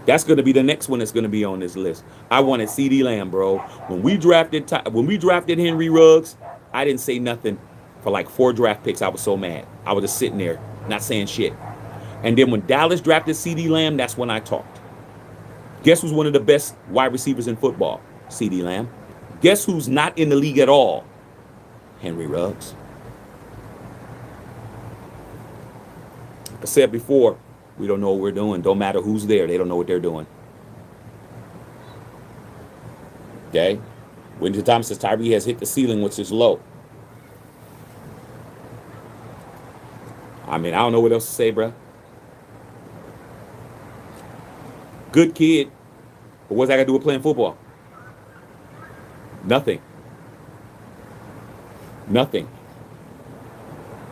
That's going to be the next one that's going to be on this list. I wanted CeeDee Lamb, bro. When we drafted Henry Ruggs, I didn't say nothing for like 4 draft picks. I was so mad. I was just sitting there, not saying shit. And then when Dallas drafted CeeDee Lamb, that's when I talked. Guess who's one of the best wide receivers in football? CeeDee Lamb. Guess who's not in the league at all? Henry Ruggs. Like I said before, we don't know what we're doing. Don't matter who's there. They don't know what they're doing. Okay? Winston Thomas says Tyree has hit the ceiling, which is low. I mean, I don't know what else to say, bro. Good kid. But what's that got to do with playing football? Nothing.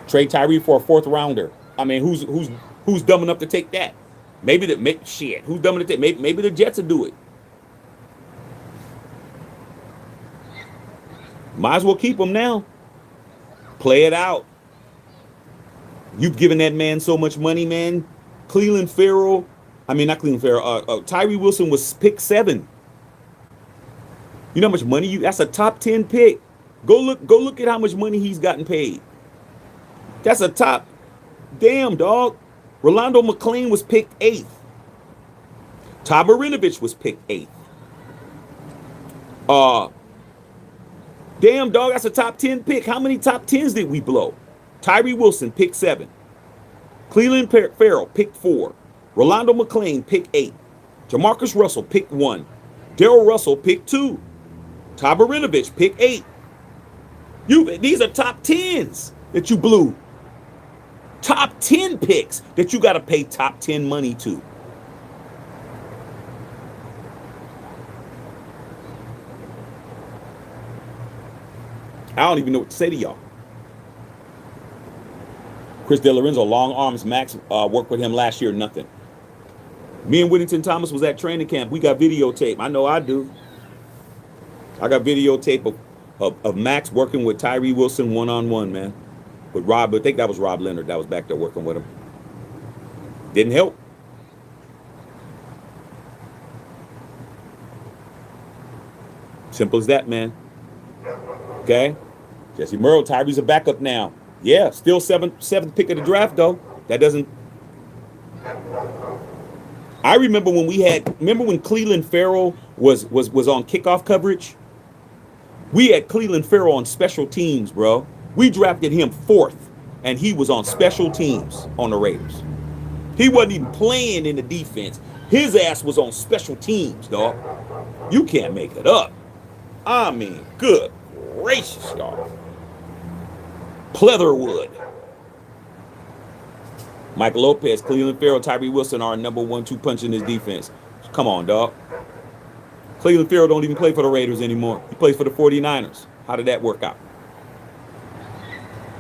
Trade Tyree for a 4th rounder. I mean, who's dumb enough to take that? Who's dumb enough to take? Maybe the Jets will do it. Might as well keep him now. Play it out. You've given that man so much money, man. Tyree Wilson was pick 7. You know how much money that's a top 10 pick. Go look at how much money he's gotten paid. That's a top. Damn, dog. Rolando McClain was picked 8th. Todd Marinovich was picked 8th. Damn, dog, that's a top 10 pick. How many top 10s did we blow? Tyree Wilson, pick 7. Cleveland Farrell, pick 4. Rolando McClain, pick 8. Jamarcus Russell, pick 1. Darrell Russell, pick 2. Todd Marinovich, pick 8. These are top 10s that you blew. Top 10 picks that you got to pay top 10 money to. I don't even know what to say to y'all. Chris DeLorenzo, long arms. Max worked with him last year, nothing. Me and Whittington Thomas was at training camp. We got videotape. I know I do. I got videotape of Max working with Tyree Wilson one-on-one, man. With Rob, I think that was Rob Leonard that was back there working with him. Didn't help. Simple as that, man. Okay? Jesse Merle, Tyree's a backup now. Yeah, still seventh pick of the draft, though. That doesn't... I remember when Cleveland Farrell was on kickoff coverage? We had Cleveland Farrell on special teams, bro. We drafted him 4th, and he was on special teams on the Raiders. He wasn't even playing in the defense. His ass was on special teams, dog. You can't make it up. I mean, good gracious, y'all. Pleatherwood. Michael Lopez, Cleveland Farrell, Tyree Wilson are number 1-2 punch in this defense. Come on, dog. Cleveland Farrell don't even play for the Raiders anymore. He plays for the 49ers. How did that work out?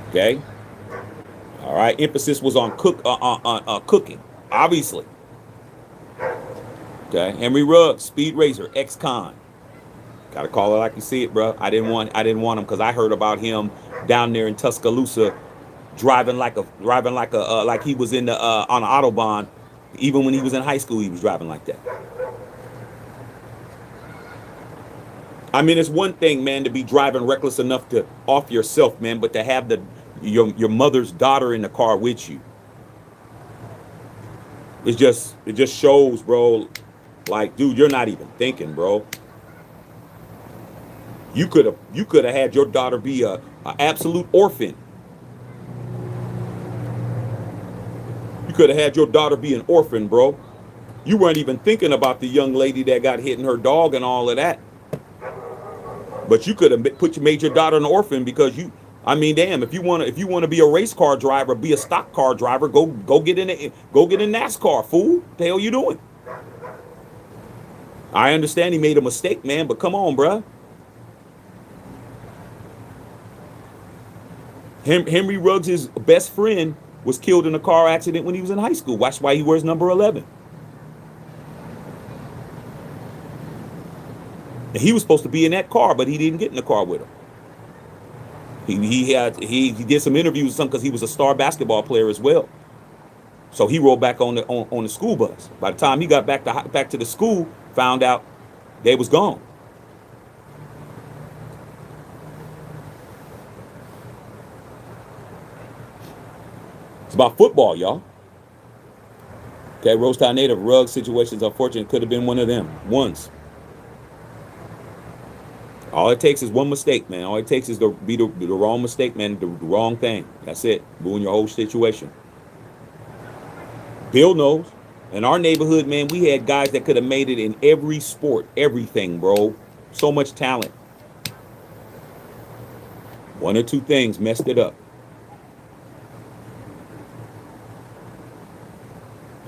Okay. All right. Emphasis was on cooking, obviously. Okay. Henry Ruggs, speed racer, ex-con. Gotta call it like you see it, bro. I didn't want him because I heard about him down there in Tuscaloosa, driving like he was in the on an Autobahn. Even when he was in high school, he was driving like that. I mean, it's one thing, man, to be driving reckless enough to off yourself, man, but to have your mother's daughter in the car with you. It just shows, bro. Like, dude, you're not even thinking, bro. You could have had your daughter be a absolute orphan. You could have had your daughter be an orphan, bro. You weren't even thinking about the young lady that got hit and her dog and all of that. But you could have made your daughter an orphan because damn, if you want to be a race car driver, be a stock car driver, go get in NASCAR, fool. What the hell you doing? I understand he made a mistake, man, but come on, bruh. Henry Ruggs' best friend was killed in a car accident when he was in high school. That's why he wears number 11. And he was supposed to be in that car, but he didn't get in the car with him. He did some interviews with some because he was a star basketball player as well. So he rode back on the school bus. By the time he got back to the school, found out they was gone. It's about football, y'all. Okay, Rosetown native Ruggs situation's unfortunate. Could have been one of them once. All it takes is one mistake, man. All it takes is to be the wrong mistake, man. The wrong thing. That's it. Ruin your whole situation. Bill knows. In our neighborhood, man, we had guys that could have made it in every sport, everything, bro. So much talent. One or two things messed it up.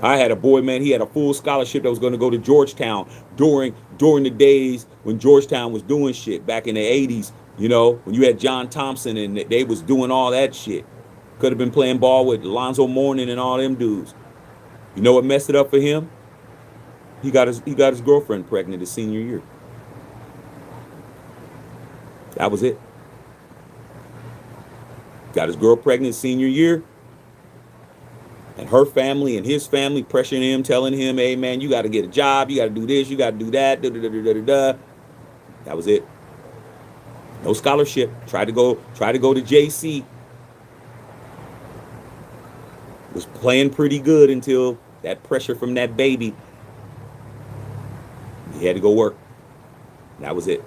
I had a boy, man, he had a full scholarship that was going to go to Georgetown during the days when Georgetown was doing shit back in the 80s, you know, when you had John Thompson and they was doing all that shit. Could have been playing ball with Alonzo Mourning and all them dudes. You know what messed it up for him? He got his girlfriend pregnant his senior year. That was it. Got his girl pregnant his senior year. And her family and his family pressuring him, telling him, hey, man, you got to get a job. You got to do this. You got to do that. That was it. No scholarship. Tried to go to JC. Was playing pretty good until that pressure from that baby. He had to go work. That was it.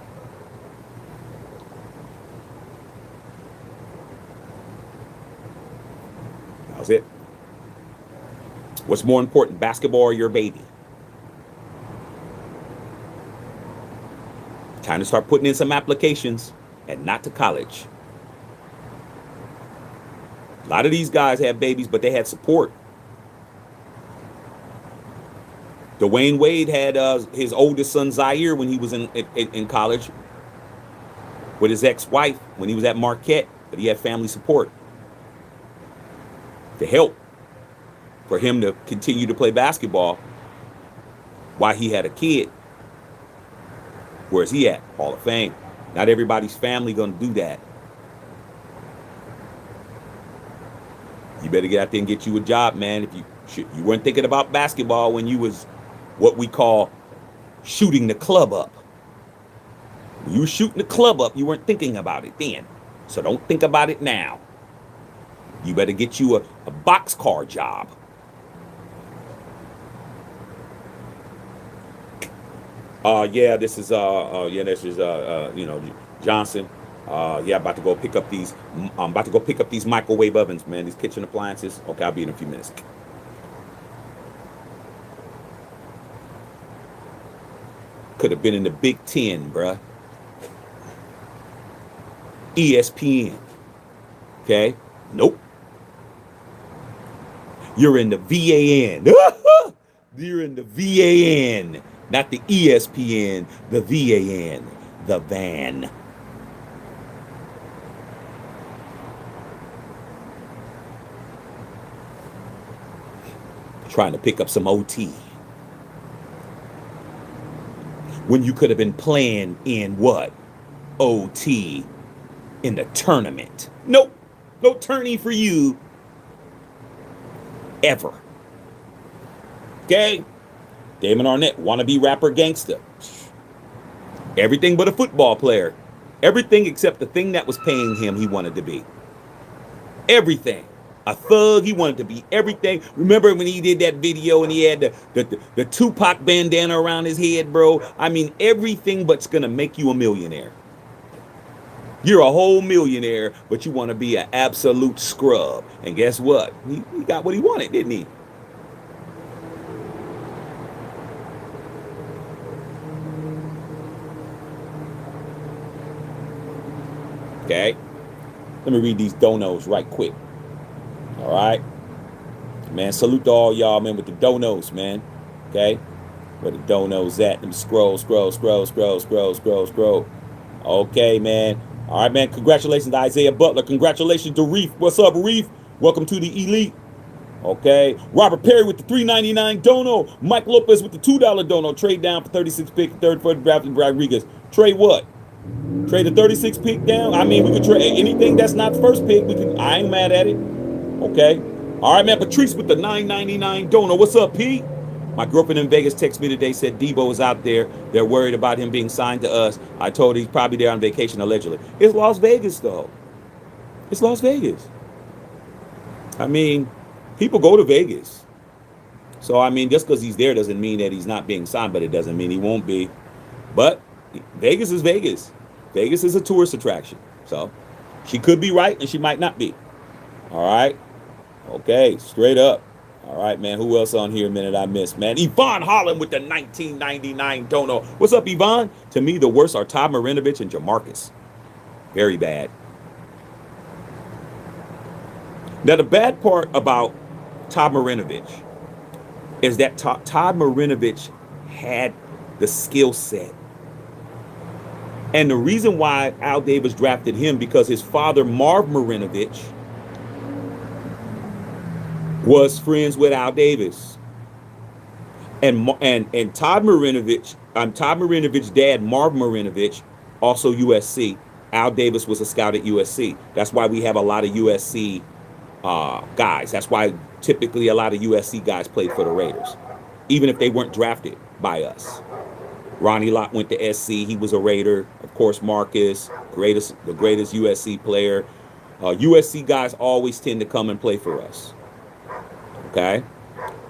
That was it. What's more important, basketball or your baby? Time to start putting in some applications and not to college. A lot of these guys have babies, but they had support. Dwayne Wade had his oldest son, Zaire, when he was in college with his ex-wife when he was at Marquette, but he had family support to help for him to continue to play basketball while he had a kid. Where's he at? Hall of Fame. Not everybody's family gonna do that. You better get out there and get you a job, man. If you weren't thinking about basketball when you was what we call shooting the club up. When you were shooting the club up, you weren't thinking about it then. So don't think about it now. You better get you a boxcar job. This is Johnson. About to go pick up these. I'm about to go pick up these microwave ovens, man. These kitchen appliances. Okay, I'll be in a few minutes. Could have been in the Big Ten, bruh. ESPN. Okay? Nope. You're in the VAN. You're in the VAN. Not the ESPN, the VAN, the van. Trying to pick up some OT. When you could have been playing in what? OT in the tournament. Nope. No tourney for you. Ever. Okay? Damon Arnett, wannabe rapper gangster. Everything but a football player. Everything except the thing that was paying him he wanted to be. Everything. A thug, he wanted to be everything. Remember when he did that video and he had the Tupac bandana around his head, bro? I mean, everything but's gonna make you a millionaire. You're a whole millionaire, but you want to be an absolute scrub. And guess what? He got what he wanted, didn't he? Okay, let me read these donos right quick. All right, man, salute to all y'all, man, with the donos, man. Okay, where the donos at? Let me scroll. Okay, man, All right, man. Congratulations to Isaiah Butler. Congratulations to Reef. What's up, Reef? Welcome to the elite. Okay. Robert Perry with the $3.99 dono. Mike Lopez with the $2 dono. Trade down for 36 pick, third for drafted Rodriguez. Trade what? Trade the 36 pick down. I mean, we could trade anything that's not first pick. We can. I ain't mad at it. Okay. All right, man. Patrice with the $9.99 dono. What's up, Pete? My girlfriend in Vegas texted me today, said Debo is out there. They're worried about him being signed to us. I told her he's probably there on vacation, allegedly. It's Las Vegas, though. It's Las Vegas. I mean, people go to Vegas. So, I mean, just because he's there doesn't mean that he's not being signed, but it doesn't mean he won't be. But Vegas is Vegas. Vegas is a tourist attraction. So, she could be right and she might not be. All right? Okay, straight up. All right, man. Who else on here a minute I missed, man? Yvonne Holland with the $19.99 dono. What's up, Yvonne? To me, the worst are Todd Marinovich and Jamarcus. Very bad. Now, the bad part about Todd Marinovich is that Todd Marinovich had the skill set. And the reason why Al Davis drafted him, because his father, Marv Marinovich, was friends with Al Davis. And Todd Marinovich's dad, Marv Marinovich, also USC. Al Davis was a scout at USC. That's why we have a lot of USC guys. That's why typically a lot of USC guys played for the Raiders, even if they weren't drafted by us. Ronnie Lott went to SC. He was a Raider. Of course, Marcus, the greatest USC player. USC guys always tend to come and play for us. Okay,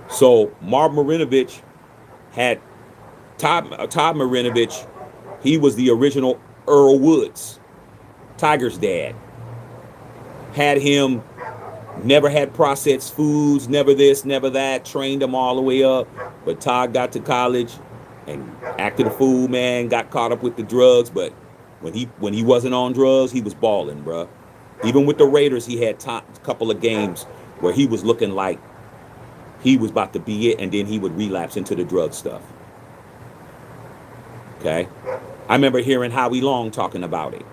so Marv Marinovich had Todd Marinovich. He was the original Earl Woods, Tiger's dad. Had him, never had processed foods, never this, never that. Trained him all the way up, but Todd got to college and acted a fool, man. Got caught up with the drugs, but when he wasn't on drugs, he was balling, bro. Even with the Raiders, he had a couple of games where he was looking like he was about to be it, and then he would relapse into the drug stuff. Okay? I remember hearing Howie Long talking about it.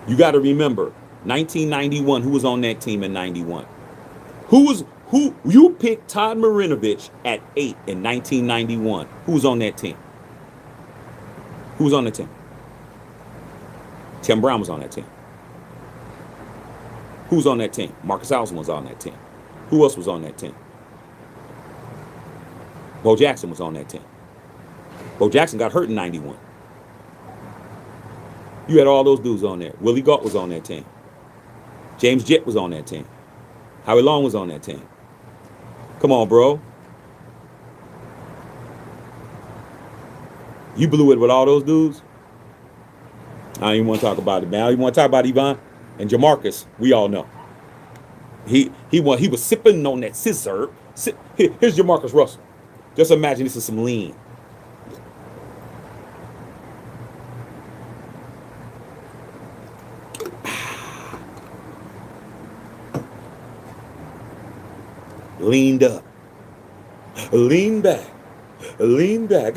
You got to remember, 1991, who was on that team in 91? Who you picked Todd Marinovich at 8 in 1991. Who was on that team? Who was on the team? Tim Brown was on that team. Who was on that team? Marcus Allison was on that team. Who else was on that team? Bo Jackson was on that team. Bo Jackson got hurt in 91. You had all those dudes on there. Willie Gault was on that team. James Jett was on that team. Howie Long was on that team. Come on, bro. You blew it with all those dudes? I don't even want to talk about it, man. I don't even want to talk about Yvonne and Jamarcus. We all know. He was sipping on that scissor. Here's Jamarcus Russell. Just imagine this is some lean. Leaned up. Lean back. Lean back.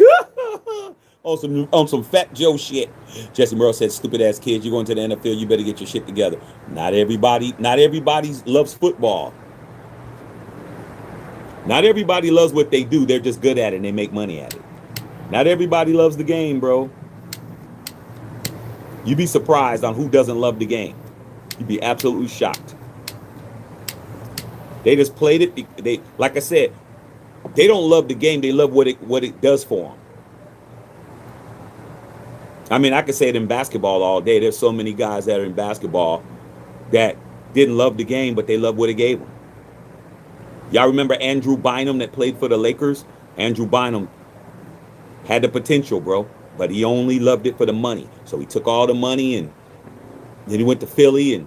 on some Fat Joe shit. Jesse Merle said, stupid ass kids, you're going to the NFL, you better get your shit together. Not everybody loves football. Not everybody loves what they do. They're just good at it and they make money at it. Not everybody loves the game, bro. You'd be surprised on who doesn't love the game. You'd be absolutely shocked. They just played it. They, like I said, they don't love the game. They love what it does for them. I mean, I could say it in basketball all day. There's so many guys that are in basketball that didn't love the game, but they loved what it gave them. Y'all remember Andrew Bynum that played for the Lakers? Andrew Bynum had the potential, bro, but he only loved it for the money. So he took all the money and then he went to Philly and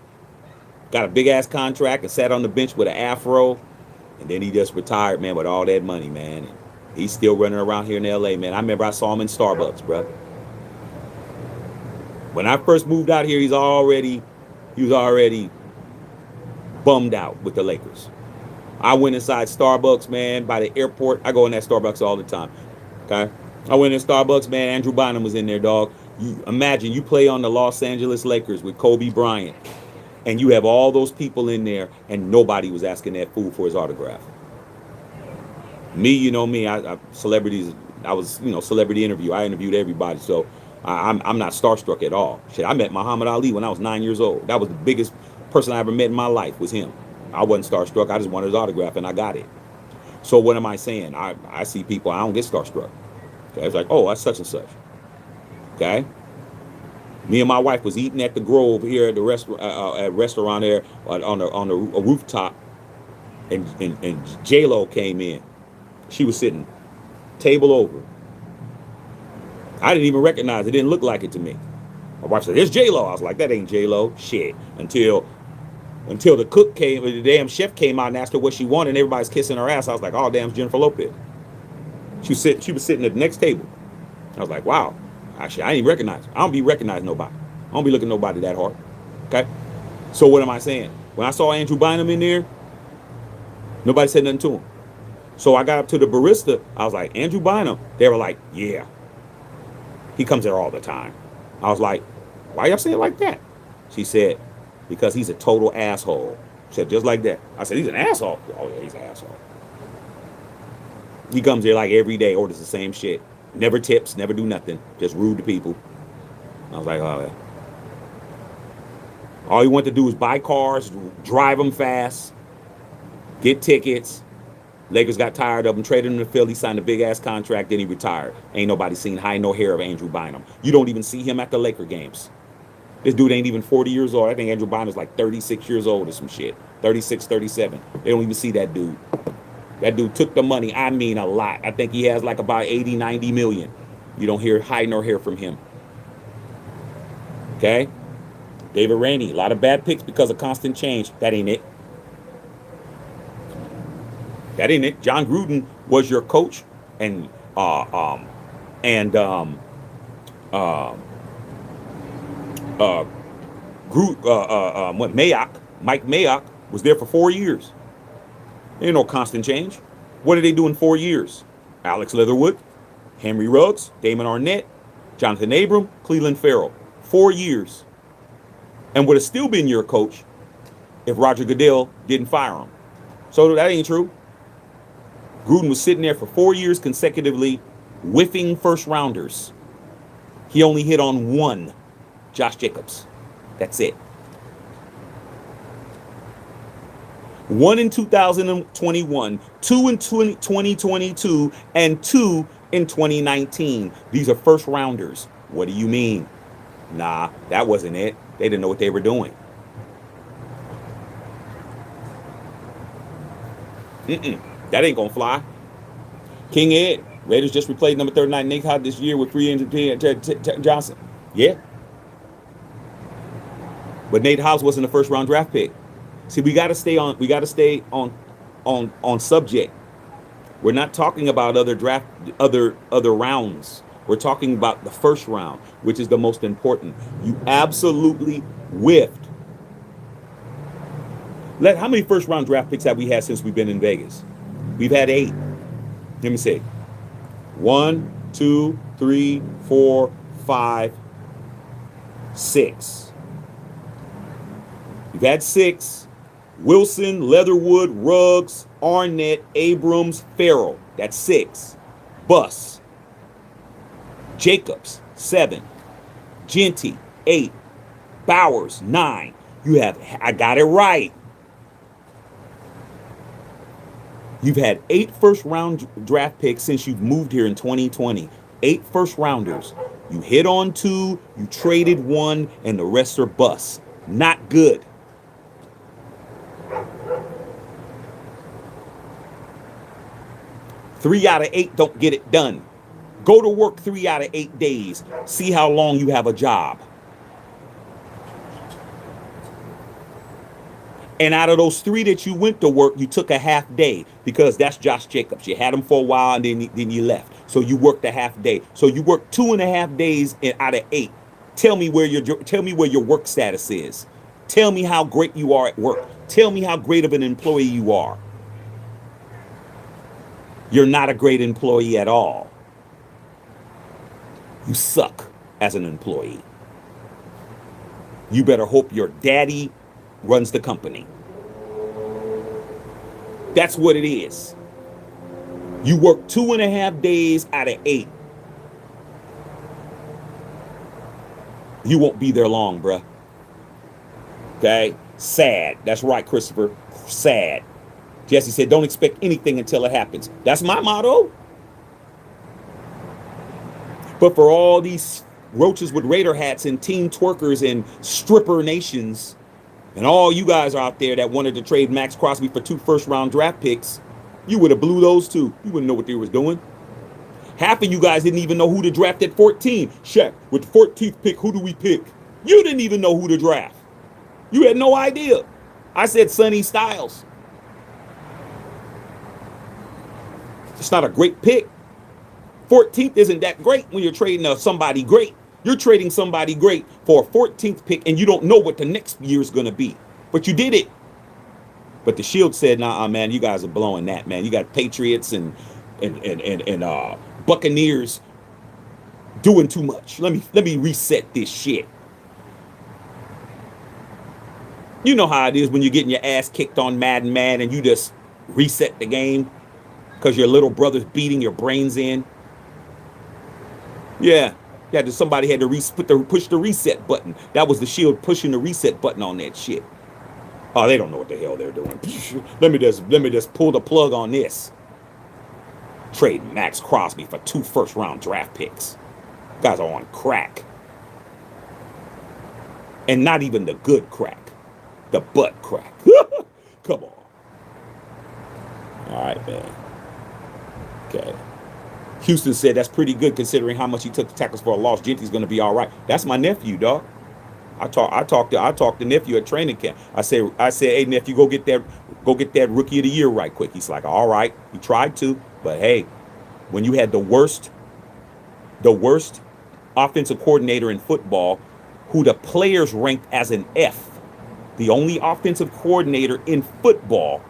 got a big-ass contract and sat on the bench with an afro. And then he just retired, man, with all that money, man. And he's still running around here in L.A., man. I remember I saw him in Starbucks, bro. When I first moved out here, he was already bummed out with the Lakers. I went inside Starbucks, man, by the airport. I go in that Starbucks all the time, okay? I went in Starbucks, man. Andrew Bynum was in there, dog. You imagine you play on the Los Angeles Lakers with Kobe Bryant, and you have all those people in there, and nobody was asking that fool for his autograph. Me, you know me, I celebrities. I was, celebrity interview. I interviewed everybody, so I'm not starstruck at all. Shit, I met Muhammad Ali when I was 9 years old. That was the biggest person I ever met in my life was him. I wasn't starstruck. I just wanted his autograph, and I got it. So what am I saying? I see people. I don't get starstruck. Okay? It's like, oh, that's such and such. Okay. Me and my wife was eating at the Grove here at the restaurant there on a rooftop, and J Lo came in. She was sitting table over. I didn't even recognize it. It didn't look like it to me. My wife said, "There's J Lo." I was like, "That ain't J Lo." Shit. Until the cook came, the damn chef came out and asked her what she wanted, and everybody's kissing her ass. I was like, "Oh, damn, it's Jennifer Lopez." She was sitting at the next table. I was like, "Wow." Actually, I didn't even recognize her. I don't be recognizing nobody. I don't be looking at nobody that hard. Okay? So what am I saying? When I saw Andrew Bynum in there, nobody said nothing to him. So I got up to the barista. I was like, "Andrew Bynum." They were like, "Yeah. He comes there all the time." I was like, "Why y'all saying it like that?" She said, "Because he's a total asshole." She said, just like that. I said, "He's an asshole." "Oh, yeah, he's an asshole. He comes there like every day, orders the same shit. Never tips, never do nothing. Just rude to people." I was like, "Oh, yeah." All he wanted to do was buy cars, drive them fast, get tickets. Lakers got tired of him, traded him to Philly, signed a big-ass contract, then he retired. Ain't nobody seen high nor hair of Andrew Bynum. You don't even see him at the Laker games. This dude ain't even 40 years old. I think Andrew Bynum's like 36 years old or some shit. 36, 37. They don't even see that dude. That dude took the money, I mean a lot. I think he has like about 80, 90 million. You don't hear high nor hair from him. Okay? David Rainey, a lot of bad picks because of constant change. That ain't it. That ain't it. John Gruden was your coach, and Mike Mayock was there for 4 years. There ain't no constant change. What did they do in 4 years? Alex Leatherwood, Henry Ruggs, Damon Arnett, Jonathan Abram, Cleveland Farrell. 4 years. And would have still been your coach if Roger Goodell didn't fire him. So that ain't true. Gruden was sitting there for 4 years consecutively, whiffing first rounders. He only hit on one, Josh Jacobs. That's it. One in 2021, two in 2022, and two in 2019. These are first rounders. What do you mean? Nah, that wasn't it. They didn't know what they were doing. That ain't gonna fly. King Ed, Raiders just replaced number 39 Nick Hott this year with free agent Johnson. Yeah. But Nate House wasn't a first round draft pick. See, we gotta stay on subject. We're not talking about other rounds. We're talking about the first round, which is the most important. You absolutely whiffed. How many first round draft picks have we had since we've been in Vegas? We've had 8. Let me see. 1, 2, 3, 4, 5, 6. We've had 6. Wilson, Leatherwood, Ruggs, Arnett, Abrams, Farrell. That's 6. Buss. Jacobs, 7. Genty, 8. Bowers, 9. I got it right. You've had 8 first-round draft picks since you've moved here in 2020. 8 first-rounders. You hit on 2, you traded 1, and the rest are busts. Not good. Three out of 8 don't get it done. Go to work 3 out of 8 days. See how long you have a job. And out of those 3 that you went to work, you took a half day because that's Josh Jacobs. You had him for a while and then you left. So you worked a half day. So you worked 2.5 days out of 8. Tell me where your work status is. Tell me how great you are at work. Tell me how great of an employee you are. You're not a great employee at all. You suck as an employee. You better hope your daddy runs the company. That's what it is. You work 2.5 days out of 8. You won't be there long, bruh. Okay? Sad. That's right, Christopher. Sad. Jesse said, don't expect anything until it happens. That's my motto. But for all these roaches with Raider hats and team twerkers and stripper nations, and all you guys out there that wanted to trade Max Crosby for 2 first-round draft picks, you would have blew those too. You wouldn't know what they was doing. Half of you guys didn't even know who to draft at 14. Shaq, with the 14th pick, who do we pick? You didn't even know who to draft. You had no idea. I said Sonny Styles. It's not a great pick. 14th isn't that great when you're trading somebody great. You're trading somebody great for a 14th pick, and you don't know what the next year is going to be. But you did it. But the Shield said, nah, man, you guys are blowing that, man. You got Patriots and Buccaneers doing too much. Let me reset this shit. You know how it is when you're getting your ass kicked on Madden and you just reset the game because your little brother's beating your brains in. Yeah, somebody had to push the reset button. That was the Shield pushing the reset button on that shit. Oh, they don't know what the hell they're doing. Let me just pull the plug on this. Trade Max Crosby for 2 first-round draft picks. Guys are on crack. And not even the good crack. The butt crack. Come on. All right, man. Okay. Houston said that's pretty good considering how much he took the tackles for a loss. Genty's going to be all right. That's my nephew, dog. I talked to nephew at training camp. I said, hey nephew, go get that rookie of the year right quick. He's like, all right. He tried to, but hey, when you had the worst offensive coordinator in football, who the players ranked as an F, the only offensive coordinator in football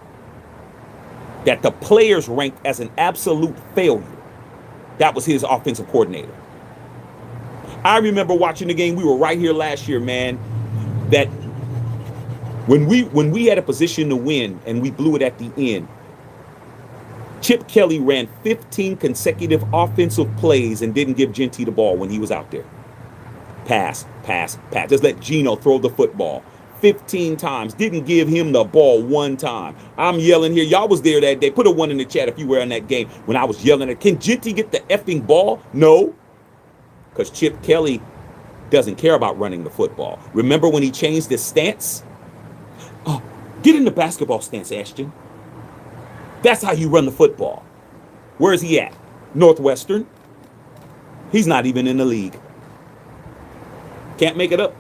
that the players ranked as an absolute failure, that was his offensive coordinator. I remember watching the game. We were right here last year, man. That when we had a position to win and we blew it at the end, Chip Kelly ran 15 consecutive offensive plays and didn't give Genty the ball when he was out there. Pass. Just let Geno throw the football 15 times. Didn't give him the ball one time. I'm yelling here. Y'all was there that day. Put a 1 in the chat if you were in that game when I was yelling at, can Genty get the effing ball? No. Because Chip Kelly doesn't care about running the football. Remember when he changed his stance? Oh, get in the basketball stance, Ashton. That's how you run the football. Where is he at? Northwestern. He's not even in the league. Can't make it up.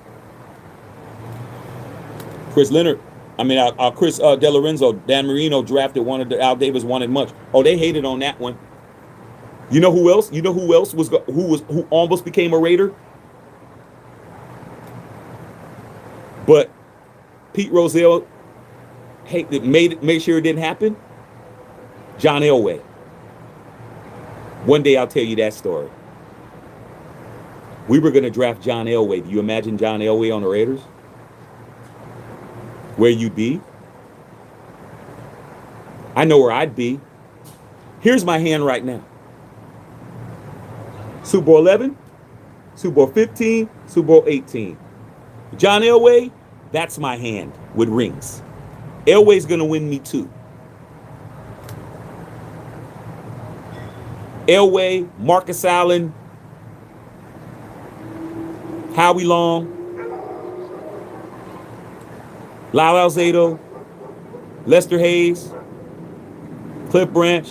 Chris De Lorenzo, Dan Marino drafted Al Davis wanted much. Oh, they hated on that one. You know who else? Who almost became a Raider? But Pete Rozelle made sure it didn't happen. John Elway. One day I'll tell you that story. We were going to draft John Elway. Do you imagine John Elway on the Raiders? Where you'd be? I know where I'd be. Here's my hand right now. Super Bowl 11, Super Bowl 15, Super Bowl 18. John Elway, that's my hand with rings. Elway's going to win me 2. Elway, Marcus Allen, Howie Long, Lyle Alzado, Lester Hayes, Cliff Branch,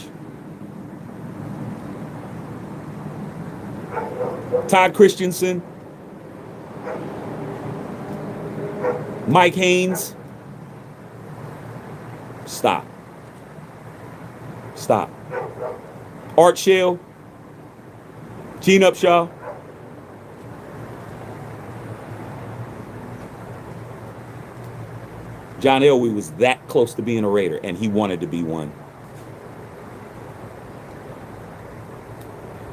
Todd Christensen, Mike Haynes. Stop. Art Shell, Gene Upshaw. John Elway was that close to being a Raider, and he wanted to be one.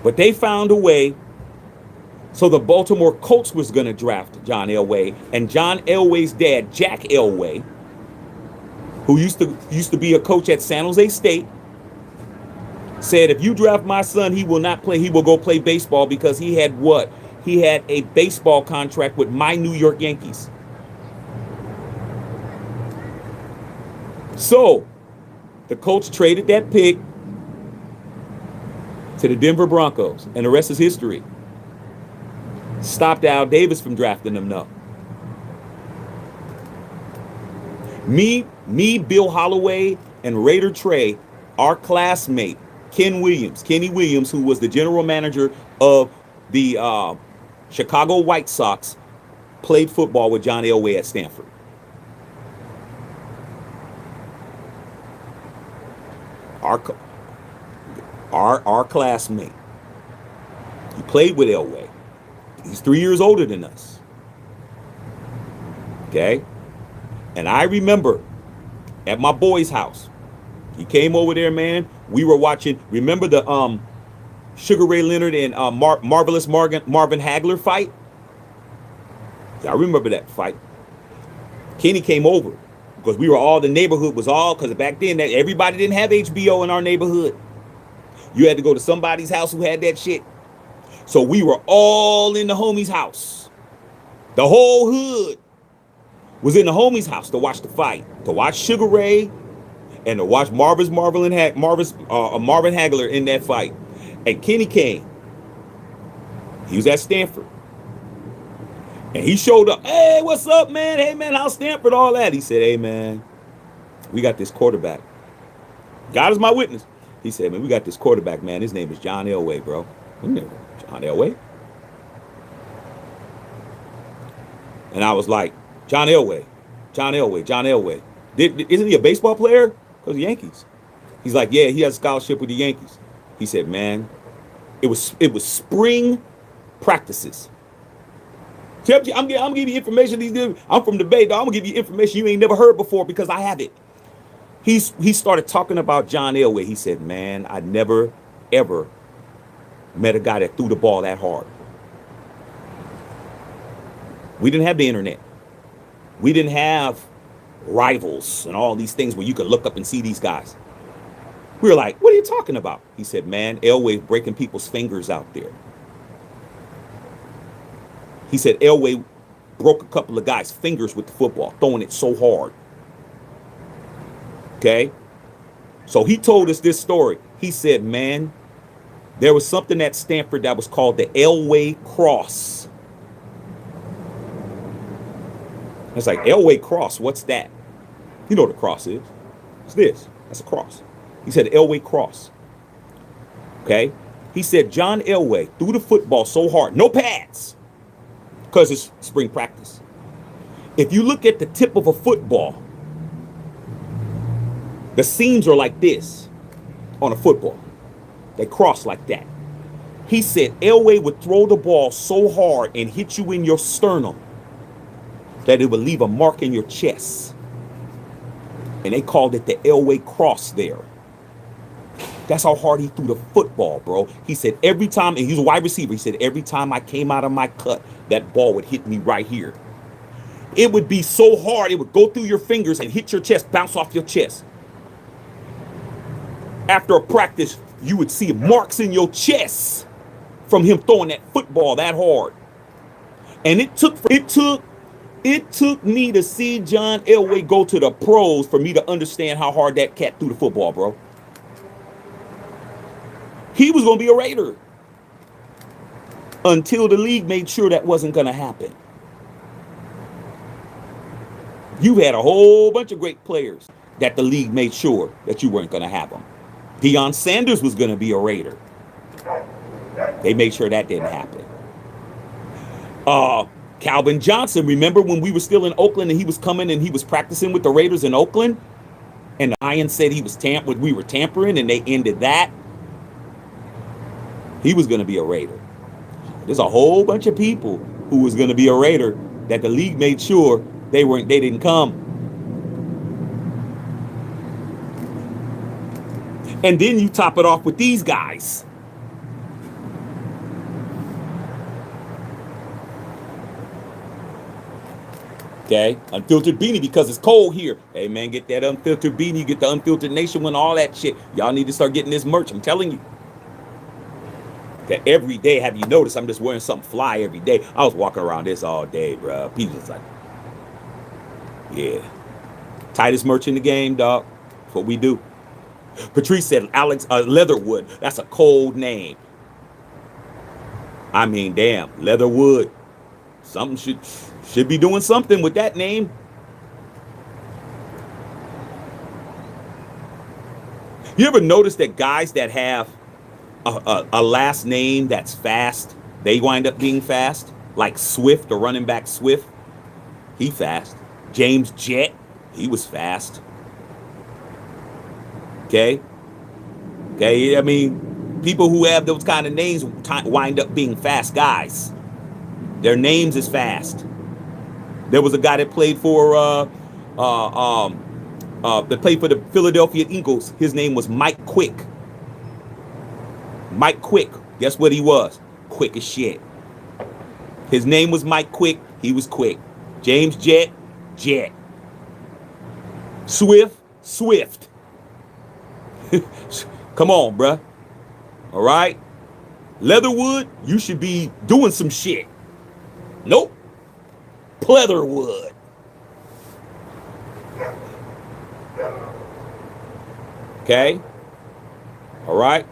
But they found a way So the Baltimore Colts was going to draft John Elway, and John Elway's dad, Jack Elway, who used to be a coach at San Jose State, said, if you draft my son, he will not play. He will go play baseball because he had what? He had a baseball contract with my New York Yankees. So the Colts traded that pick to the Denver Broncos, and the rest is history. Stopped Al Davis from drafting them, no. Me, Bill Holloway, and Raider Trey, our classmate, Kenny Williams, who was the general manager of the Chicago White Sox, played football with John Elway at Stanford. Our classmate. He played with Elway. He's 3 years older than us. Okay? And I remember at my boy's house, he came over there, man. We were watching, remember the Sugar Ray Leonard and Marvelous Marvin Hagler fight? I remember that fight. Kenny came over because we were all, the neighborhood was all, because back then everybody didn't have HBO in our neighborhood. You had to go to somebody's house who had that shit. So we were all in the homie's house. The whole hood was in the homie's house to watch the fight, to watch Sugar Ray, and to watch Marvin Hagler in that fight. And Kenny came. He was at Stanford. And he showed up. Hey, what's up, man? Hey, man, how's Stanford? All that. He said, hey, man, we got this quarterback. God is my witness. He said, man, we got this quarterback, man. His name is John Elway, bro. John Elway? And I was like, John Elway. Isn't he a baseball player? Because the Yankees. He's like, yeah, he has a scholarship with the Yankees. He said, man, it was spring practices. See, I'm giving you information. I'm from the Bay, dog. I'm gonna give you information you ain't never heard before because I have it. He started talking about John Elway. He said, man, I never, ever met a guy that threw the ball that hard. We didn't have the internet. We didn't have rivals and all these things where you could look up and see these guys. We were like, what are you talking about? He said, man, Elway breaking people's fingers out there. He said Elway broke a couple of guys' fingers with the football, throwing it so hard. Okay? So he told us this story. He said, man, there was something at Stanford that was called the Elway Cross. It's like, Elway Cross, what's that? You know what a cross is. It's this. That's a cross. He said Elway Cross. Okay? He said John Elway threw the football so hard, no pads, because it's spring practice. If you look at the tip of a football, the seams are like this on a football. They cross like that. He said Elway would throw the ball so hard and hit you in your sternum that it would leave a mark in your chest. And they called it the Elway Cross there. That's how hard he threw the football, bro. He said every time, and he's a wide receiver, he said every time I came out of my cut, that ball would hit me right here. It would be so hard, it would go through your fingers and hit your chest, bounce off your chest. After a practice, you would see marks in your chest from him throwing that football that hard. And it took me to see John Elway go to the pros for me to understand how hard that cat threw the football, bro. He was going to be a Raider until the league made sure that wasn't going to happen. You had a whole bunch of great players that the league made sure that you weren't going to have them. Deion Sanders was going to be a Raider. They made sure that didn't happen. Calvin Johnson, remember when we were still in Oakland and he was coming and he was practicing with the Raiders in Oakland? And the Lions said we were tampering and they ended that. He was going to be a Raider. There's a whole bunch of people who was going to be a Raider that the league made sure they didn't come. And then you top it off with these guys. Okay, unfiltered beanie because it's cold here. Hey man, get that unfiltered beanie, get the unfiltered nation one, all that shit. Y'all need to start getting this merch. I'm telling you. Okay, every day, have you noticed I'm just wearing something fly every day? I was walking around this all day, bro. People was like, yeah, tightest merch in the game, dog. That's what we do. Patrice said Alex Leatherwood. That's a cold name. I mean, damn, Leatherwood. Something should be doing something with that name. You ever notice that guys that have a last name that's fast, they wind up being fast? Like Swift, the running back Swift, he fast. James Jett, he was fast. Okay? Okay, I mean, people who have those kind of names wind up being fast guys. Their names is fast. There was a guy that played for that played for the Philadelphia Eagles. His name was Mike Quick. Mike Quick. Guess what he was? Quick as shit. His name was Mike Quick. He was quick. James Jett. Jett. Swift. Swift. Come on, bruh. All right? Leatherwood, you should be doing some shit. Nope. Pleatherwood. Okay? All right?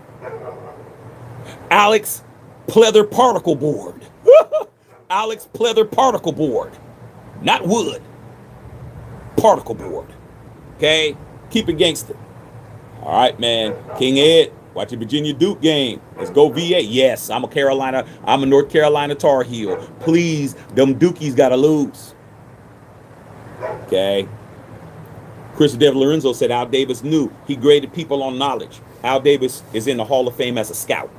Alex Pleather Particle Board. Alex Pleather Particle Board. Not wood. Particle Board. Okay? Keep it gangster. All right, man. King Ed, watch your Virginia Duke game. Let's go VA. Yes, I'm a North Carolina Tar Heel. Please, them Dukies gotta lose. Okay. Chris DeLorenzo said Al Davis knew. He graded people on knowledge. Al Davis is in the Hall of Fame as a scout.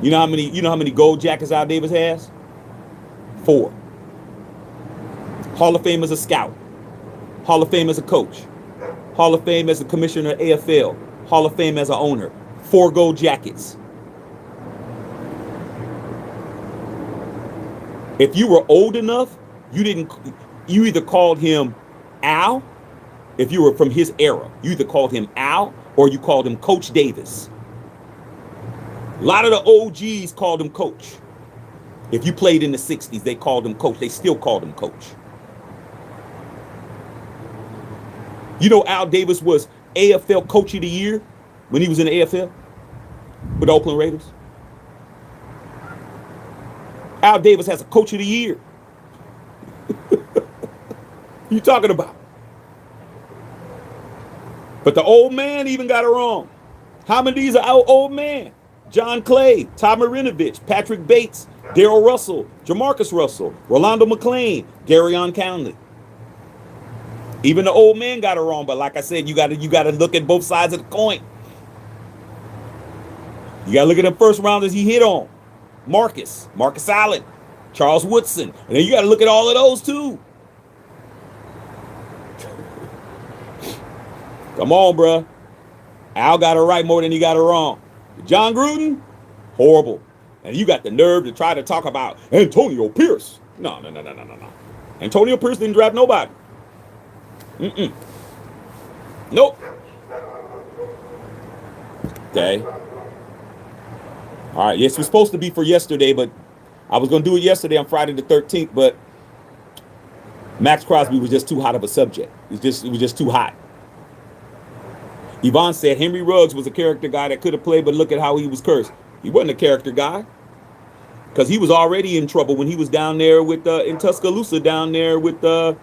You know how many gold jackets Al Davis has? 4. Hall of Fame as a scout. Hall of Fame as a coach. Hall of Fame as a commissioner of AFL. Hall of Fame as an owner. 4 gold jackets. If you were old enough, you either called him Al, if you were from his era, you either called him Al or you called him Coach Davis. A lot of the OGs called him Coach. If you played in the 60s, they called him Coach. They still called him Coach. You know Al Davis was AFL Coach of the Year when he was in the AFL with the Oakland Raiders. Al Davis has a Coach of the Year. You talking about? But the old man even got it wrong. How many of these are our old man? John Clay, Todd Marinovich, Patrick Bates, Darrell Russell, Jamarcus Russell, Rolando McClain, Garyon Conley. Even the old man got it wrong, but like I said, you gotta look at both sides of the coin. You gotta look at the first rounders he hit on. Marcus Allen, Charles Woodson. And then you gotta look at all of those too. Come on, bruh. Al got it right more than he got it wrong. John Gruden, horrible. And you got the nerve to try to talk about Antonio Pierce. No. Antonio Pierce didn't draft nobody. Nope. Okay. All right. Yes, it was supposed to be for yesterday, but I was going to do it yesterday on Friday the 13th, but Max Crosby was just too hot of a subject. It was just too hot. Yvonne said Henry Ruggs was a character guy that could have played, but look at how he was cursed. He wasn't a character guy because he was already in trouble when he was down there with in Tuscaloosa, down there with out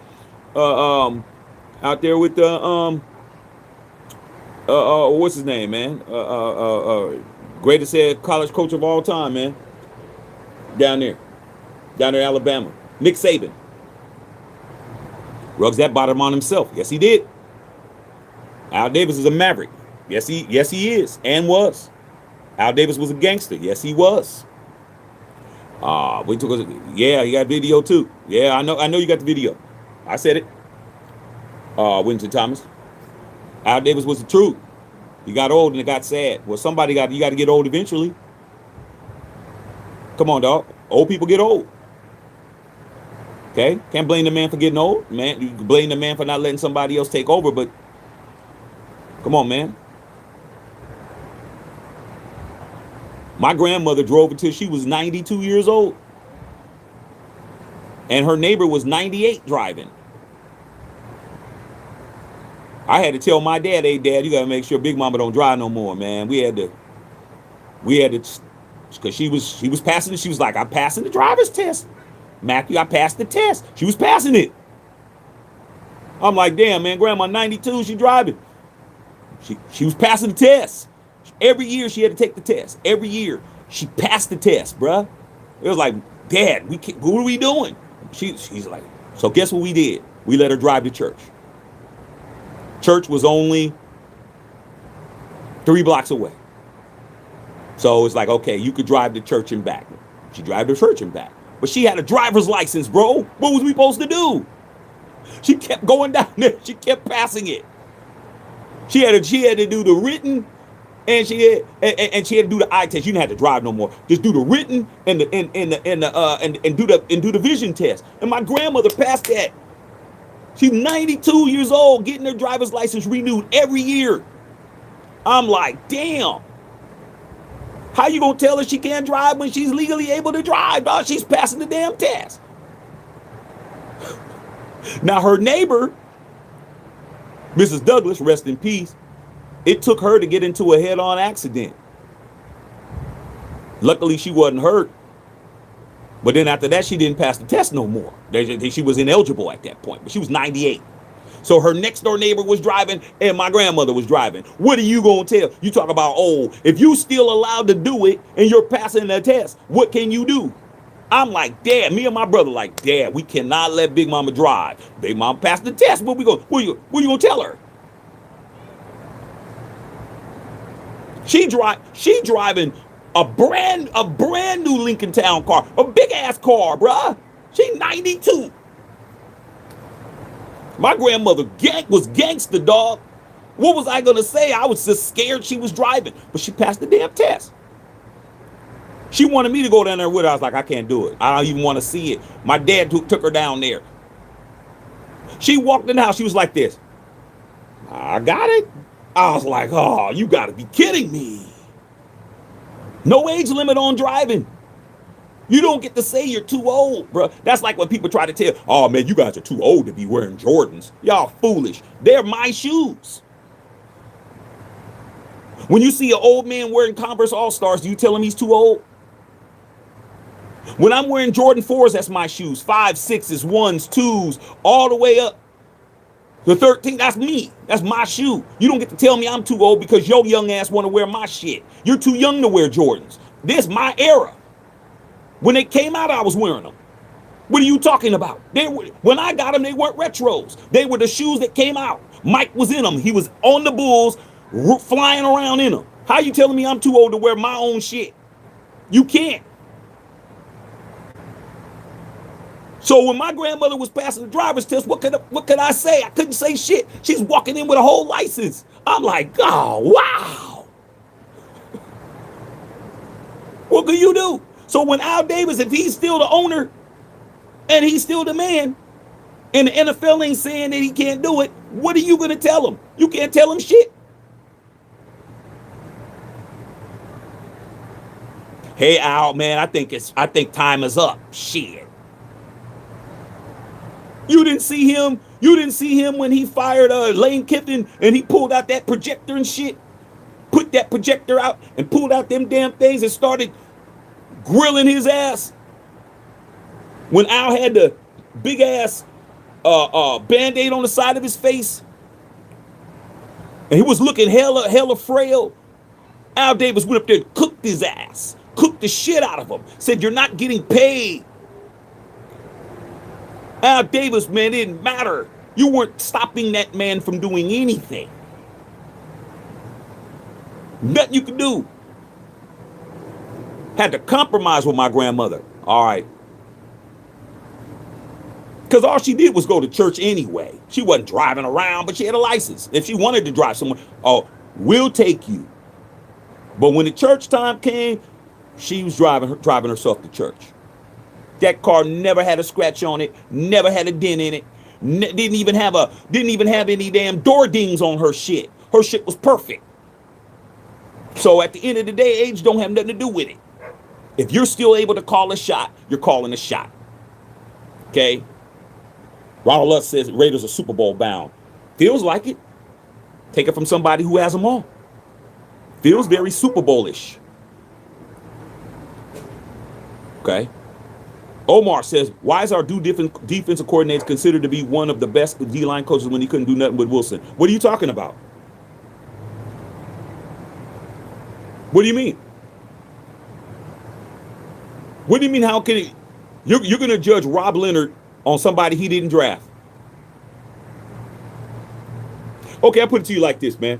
there with what's his name, man? Greatest head college coach of all time, man. Down there in Alabama, Nick Saban. Ruggs that bottom on himself. Yes, he did. Al Davis is a maverick. Yes, he is and was. Al Davis was a gangster. Yes, he was. Yeah, he got video too. Yeah, I know you got the video. I said it. Winston Thomas. Al Davis was the truth. He got old and it got sad. Well, you got to get old eventually. Come on, dog. Old people get old. Okay? Can't blame the man for getting old. Man, you can blame the man for not letting somebody else take over, but come on, man. My grandmother drove until she was 92 years old. And her neighbor was 98 driving. I had to tell my dad, hey, Dad, you got to make sure Big Mama don't drive no more, man. We had to, because she was passing it. She was like, I'm passing the driver's test. Matthew, I passed the test. She was passing it. I'm like, damn, man, Grandma 92, she driving. She was passing the test. Every year she had to take the test. Every year she passed the test, bruh. It was like, Dad, what are we doing? She's like, so guess what we did? We let her drive to church. Church was only 3 blocks away. So it's like, okay, you could drive to church and back. She drive to church and back. But she had a driver's license, bro. What was we supposed to do? She kept going down there. She kept passing it. She had to do the written, and she had to do the eye test. You didn't have to drive no more. Just do the written and do the vision test. And my grandmother passed that. She's 92 years old, getting her driver's license renewed every year. I'm like, damn. How you gonna tell her she can't drive when she's legally able to drive, dog? She's passing the damn test. Now her neighbor, Mrs. Douglas, rest in peace, it took her to get into a head-on accident. Luckily, she wasn't hurt. But then after that, she didn't pass the test no more. She was ineligible at that point, but she was 98. So her next door neighbor was driving and my grandmother was driving. What are you going to tell? You talk about, oh, if you still allowed to do it and you're passing the test, what can you do? I'm like, Dad, me and my brother like, Dad, we cannot let Big Mama drive. Big Mama passed the test. What you going to tell her? She driving a brand new Lincoln Town car, a big ass car, bruh. She 92. My grandmother was gangster, dog. What was I gonna say? I was just scared she was driving, but she passed the damn test. She wanted me to go down there with her. I was like, I can't do it. I don't even want to see it. My dad took her down there. She walked in the house. She was like this. I got it. I was like, oh, you gotta be kidding me. No age limit on driving. You don't get to say you're too old, bro. That's like when people try to tell, oh man, you guys are too old to be wearing Jordans. Y'all foolish. They're my shoes. When you see an old man wearing Converse All-Stars, do you tell him he's too old? When I'm wearing Jordan 4s, that's my shoes. 5, 6s, 1s, 2s, all the way up. The 13, that's me. That's my shoe. You don't get to tell me I'm too old because your young ass want to wear my shit. You're too young to wear Jordans. This my era. When they came out, I was wearing them. What are you talking about? When I got them, they weren't retros. They were the shoes that came out. Mike was in them. He was on the Bulls, flying around in them. How you telling me I'm too old to wear my own shit? You can't. So when my grandmother was passing the driver's test, what could I say? I couldn't say shit. She's walking in with a whole license. I'm like, oh, wow. What can you do? So when Al Davis, if he's still the owner and he's still the man, and the NFL ain't saying that he can't do it, what are you going to tell him? You can't tell him shit. Hey, Al, man, I think time is up. Shit. You didn't see him when he fired Lane Kiffin and he pulled out that projector and shit. Put that projector out and pulled out them damn things and started grilling his ass. When Al had the big ass Band-Aid on the side of his face and he was looking hella frail, Al Davis went up there and cooked his ass, cooked the shit out of him, said you're not getting paid. Al Davis, man, it didn't matter. You weren't stopping that man from doing anything. Nothing you could do. Had to compromise with my grandmother. All right. Because all she did was go to church anyway. She wasn't driving around, but she had a license. If she wanted to drive somewhere, oh, we'll take you. But when the church time came, she was driving herself to church. That car never had a scratch on it, never had a dent in it, didn't even have any damn door dings on her shit. Her shit was perfect. So at the end of the day, age don't have nothing to do with it. If you're still able to call a shot, you're calling a shot. Okay? Ronald Lutz says Raiders are Super Bowl bound. Feels like it. Take it from somebody who has them all. Feels very Super Bowl-ish. Okay? Omar says, why is our defensive coordinator considered to be one of the best D-line coaches when he couldn't do nothing with Wilson? What are you talking about? What do you mean? What do you mean, how can he? You're going to judge Rob Leonard on somebody he didn't draft? Okay, I'll put it to you like this, man.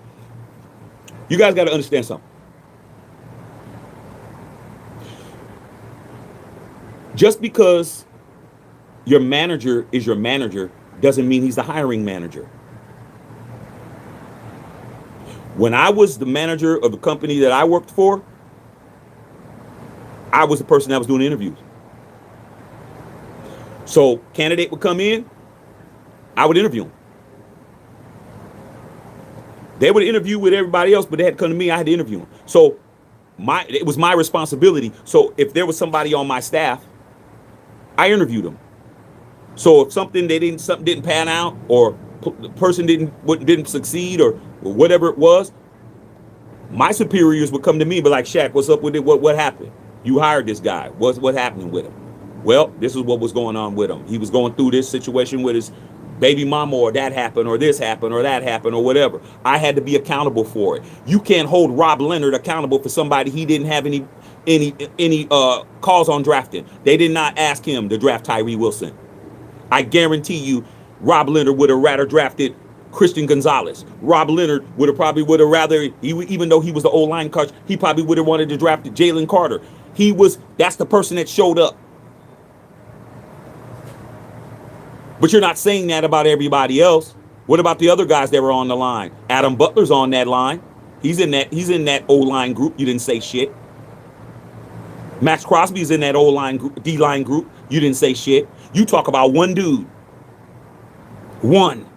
You guys got to understand something. Just because your manager is your manager doesn't mean he's the hiring manager. When I was the manager of the company that I worked for, I was the person that was doing the interviews. So candidate would come in, I would interview them. They would interview with everybody else, but they had to come to me. I had to interview them. So it was my responsibility. So if there was somebody on my staff, I interviewed them. So if something didn't pan out, or the person didn't succeed, or whatever it was, my superiors would come to me and be like, Shaq, what's up with it? What happened? You hired this guy. What's happening with him? Well, this is what was going on with him. He was going through this situation with his baby mama, or that happened, or this happened, or that happened, or whatever. I had to be accountable for it. You can't hold Rob Leonard accountable for somebody he didn't have any calls on drafting. They did not ask him to draft Tyree Wilson. I guarantee you, Rob Leonard would have rather drafted Christian Gonzalez. Rob Leonard would have rather, even though he was the O-line coach, he probably would have wanted to draft Jalen Carter. That's the person that showed up. But you're not saying that about everybody else. What about the other guys that were on the line? Adam Butler's on that line. He's in that O-line group. You didn't say shit. Max Crosby's in that O-line group, D-line group. You didn't say shit. You talk about one dude. One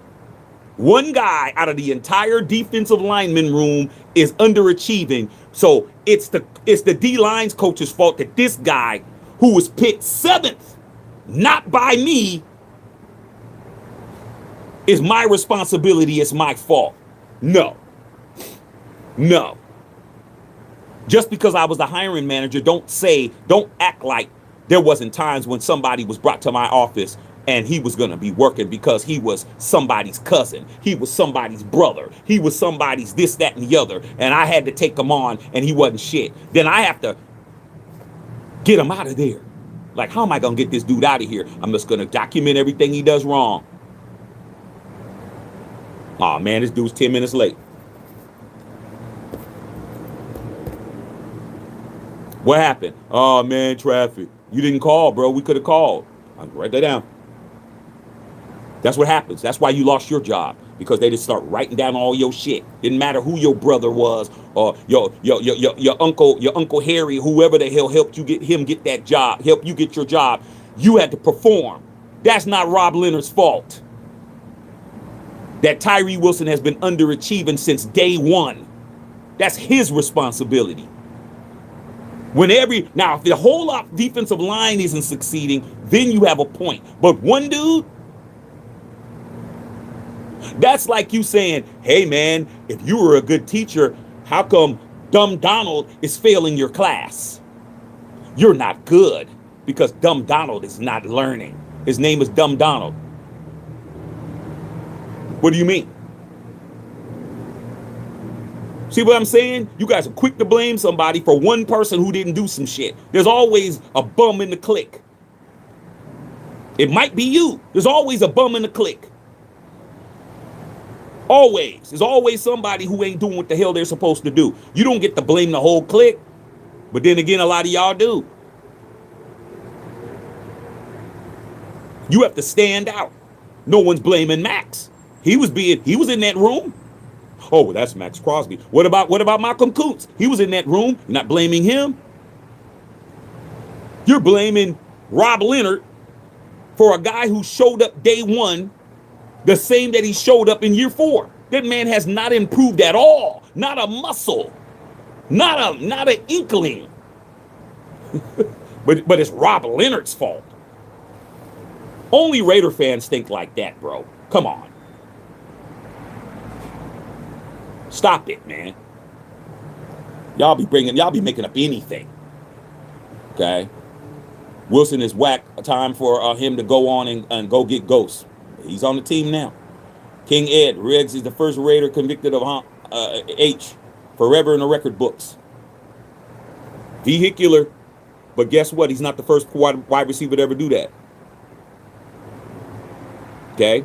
guy out of the entire defensive lineman room is underachieving. So it's the D-line's coach's fault that this guy, who was picked 7th, not by me, is my responsibility. It's my fault. No. Just because I was the hiring manager, don't act like there wasn't times when somebody was brought to my office and he was going to be working because he was somebody's cousin. He was somebody's brother. He was somebody's this, that, and the other. And I had to take him on and he wasn't shit. Then I have to get him out of there. Like, how am I going to get this dude out of here? I'm just going to document everything he does wrong. Oh man, this dude's 10 minutes late. What happened? Oh man, traffic. You didn't call, bro. We could have called. I'll write that down. That's what happens. That's why you lost your job, because they just start writing down all your shit. Didn't matter who your brother was, or your uncle Harry, whoever the hell helped you get that job, help you get your job. You had to perform. That's not Rob Leonard's fault. That Tyree Wilson has been underachieving since day one. That's his responsibility. Now, if the whole defensive line isn't succeeding, then you have a point. But one dude, that's like you saying, hey man, if you were a good teacher, how come Dumb Donald is failing your class? You're not good because Dumb Donald is not learning. His name is Dumb Donald. What do you mean? See what I'm saying? You guys are quick to blame somebody for one person who didn't do some shit. There's always a bum in the clique. It might be you. There's always a bum in the clique. Always. There's always somebody who ain't doing what the hell they're supposed to do. You don't get to blame the whole clique. But then again, a lot of y'all do. You have to stand out. No one's blaming Max. He was in that room. Oh, well, that's Max Crosby. What about Malcolm Kuntz? He was in that room. You're not blaming him. You're blaming Rob Leonard for a guy who showed up day one the same that he showed up in year 4. That man has not improved at all. Not a muscle. Not an inkling. But it's Rob Leonard's fault. Only Raider fans think like that, bro. Come on. Stop it, man. Y'all be making up anything. Okay? Wilson is whack. Time for him to go on and go get Ghost. He's on the team now. King Ed Riggs is the first Raider convicted of H. Forever in the record books. Vehicular. But guess what? He's not the first wide receiver to ever do that. Okay?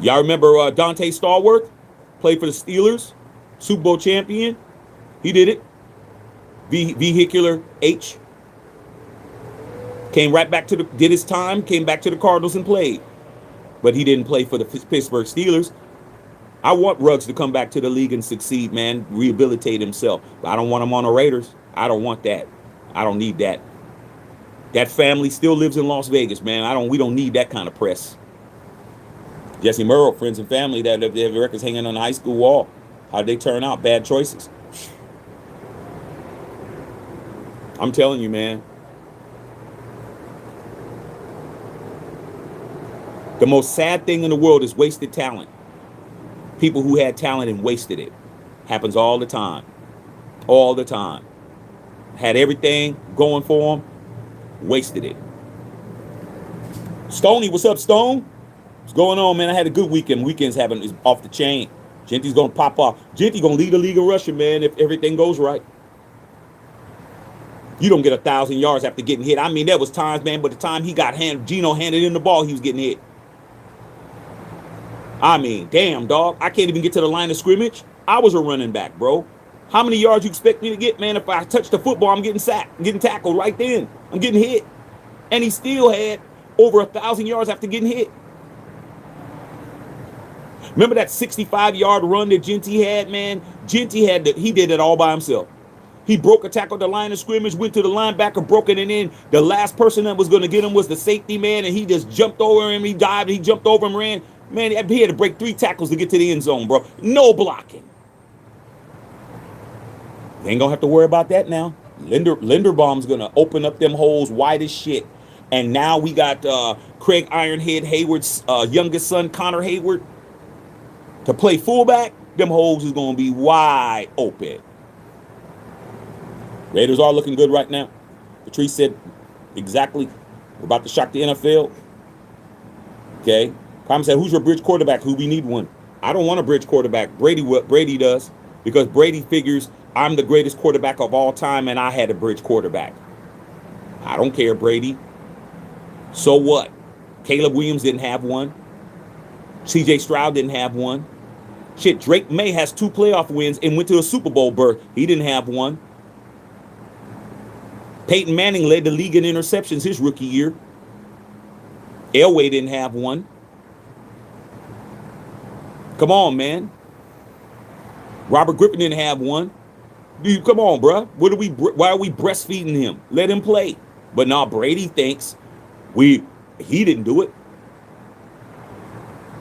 Y'all remember Dante Stallworth? Played for the Steelers. Super Bowl champion. He did it. Vehicular H. Came right back did his time, came back to the Cardinals and played. But he didn't play for the Pittsburgh Steelers. I want Ruggs to come back to the league and succeed, man. Rehabilitate himself. But I don't want him on the Raiders. I don't want that. I don't need that. That family still lives in Las Vegas, man. We don't need that kind of press. Jesse Merrill, friends and family that have their records hanging on the high school wall. How'd they turn out? Bad choices. I'm telling you, man. The most sad thing in the world is wasted talent. People who had talent and wasted it. Happens all the time. All the time. Had everything going for them. Wasted it. Stoney, what's up, Stone? What's going on, man? I had a good weekend. Weekends is off the chain. Genty's going to pop off. Genty going to lead the league in rushing, man, if everything goes right. You don't get 1,000 yards after getting hit. I mean, there was times, man, but the time Geno handed in the ball, he was getting hit. I mean, damn, dog. I can't even get to the line of scrimmage. I was a running back, bro. How many yards you expect me to get, man? If I touch the football, I'm getting sacked. I'm getting tackled right then. I'm getting hit. And he still had over 1,000 yards after getting hit. Remember that 65-yard run that Genty had, man? Genty he did it all by himself. He broke a tackle at the line of scrimmage, went to the linebacker, broke it, and then the last person that was going to get him was the safety man, and he just jumped over him. He dived, he jumped over him, ran. Man, he had to break 3 tackles to get to the end zone, bro. No blocking. You ain't going to have to worry about that now. Linderbaum's going to open up them holes wide as shit. And now we got Craig Ironhead Hayward's youngest son, Connor Hayward, to play fullback. Them holes is going to be wide open. Raiders are looking good right now. Patrice said exactly. We're about to shock the NFL. Okay. Prime said, who's your bridge quarterback? Who we need one? I don't want a bridge quarterback. Brady does. Because Brady figures I'm the greatest quarterback of all time and I had a bridge quarterback. I don't care, Brady. So what? Caleb Williams didn't have one. CJ Stroud didn't have one. Shit, Drake May has 2 playoff wins and went to a Super Bowl berth. He didn't have one. Peyton Manning led the league in interceptions his rookie year. Elway didn't have one. Come on, man. Robert Griffin didn't have one. Dude, come on, bro. Why are we breastfeeding him? Let him play. But now Brady thinks he didn't do it.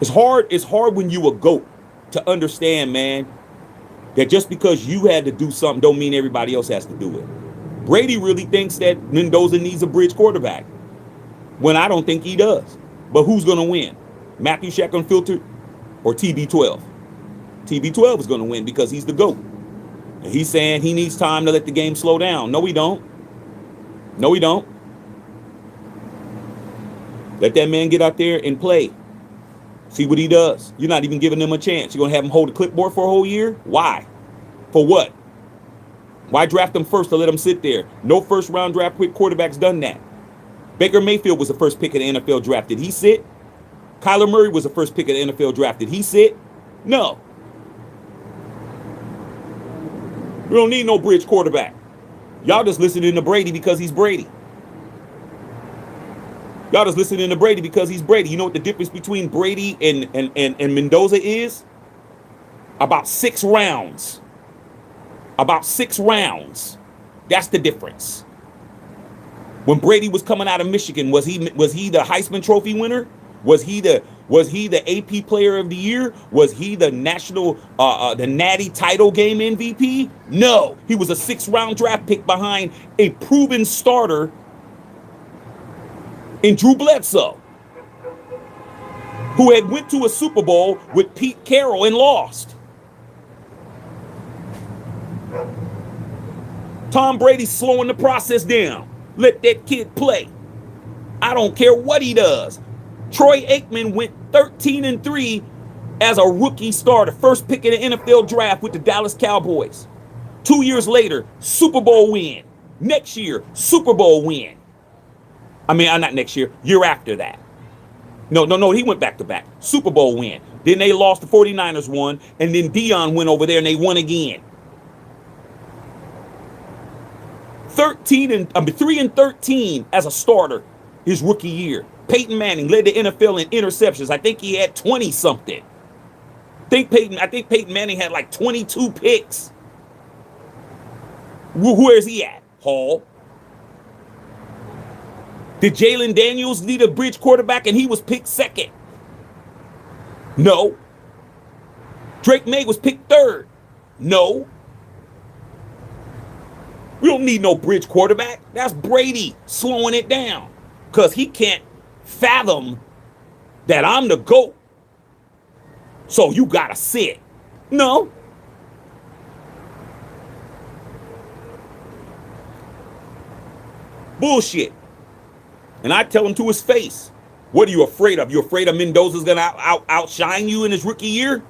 It's hard when you a GOAT to understand, man, that just because you had to do something don't mean everybody else has to do it. Brady really thinks that Mendoza needs a bridge quarterback when I don't think he does. But who's going to win? Matthew Shack Unfiltered or TB12? TB12 is going to win because he's the GOAT. And he's saying he needs time to let the game slow down. No, we don't. No, we don't. Let that man get out there and play. See what he does. You're not even giving him a chance. You're going to have him hold a clipboard for a whole year? Why? For what? Why draft him first to let him sit there? No first-round draft pick quarterback's done that. Baker Mayfield was the first pick of the NFL draft. Did he sit? Kyler Murray was the first pick of the NFL draft. Did he sit? No. We don't need no bridge quarterback. Y'all just listening to Brady because he's Brady. Y'all just listening to Brady because he's Brady. You know what the difference between Brady and Mendoza is? About 6 rounds. About 6 rounds. That's the difference. When Brady was coming out of Michigan, was he the Heisman Trophy winner? Was he the AP Player of the Year? Was he the the Natty title game MVP? No, he was a 6th-round draft pick behind a proven starter in Drew Bledsoe, who had went to a Super Bowl with Pete Carroll and lost. Tom Brady's slowing the process down. Let that kid play. I don't care what he does. Troy Aikman went 13-3 as a rookie starter, first pick in the NFL draft with the Dallas Cowboys. 2 years later, Super Bowl win. Next year, Super Bowl win. I mean, not next year, year after that. No, he went back to back. Super Bowl win. Then they lost, the 49ers won, and then Dion went over there and they won again. 3-13 as a starter his rookie year. Peyton Manning led the NFL in interceptions. I think he had 20 something. I think Peyton Manning had like 22 picks. Where's he at? Hall. Did Jalen Daniels lead a bridge quarterback and he was picked 2nd? No. Drake May was picked 3rd? No. We don't need no bridge quarterback. That's Brady slowing it down because he can't fathom that I'm the GOAT. So you gotta sit. No. Bullshit. And I tell him to his face, what are you afraid of? You afraid of Mendoza's gonna outshine you in his rookie year?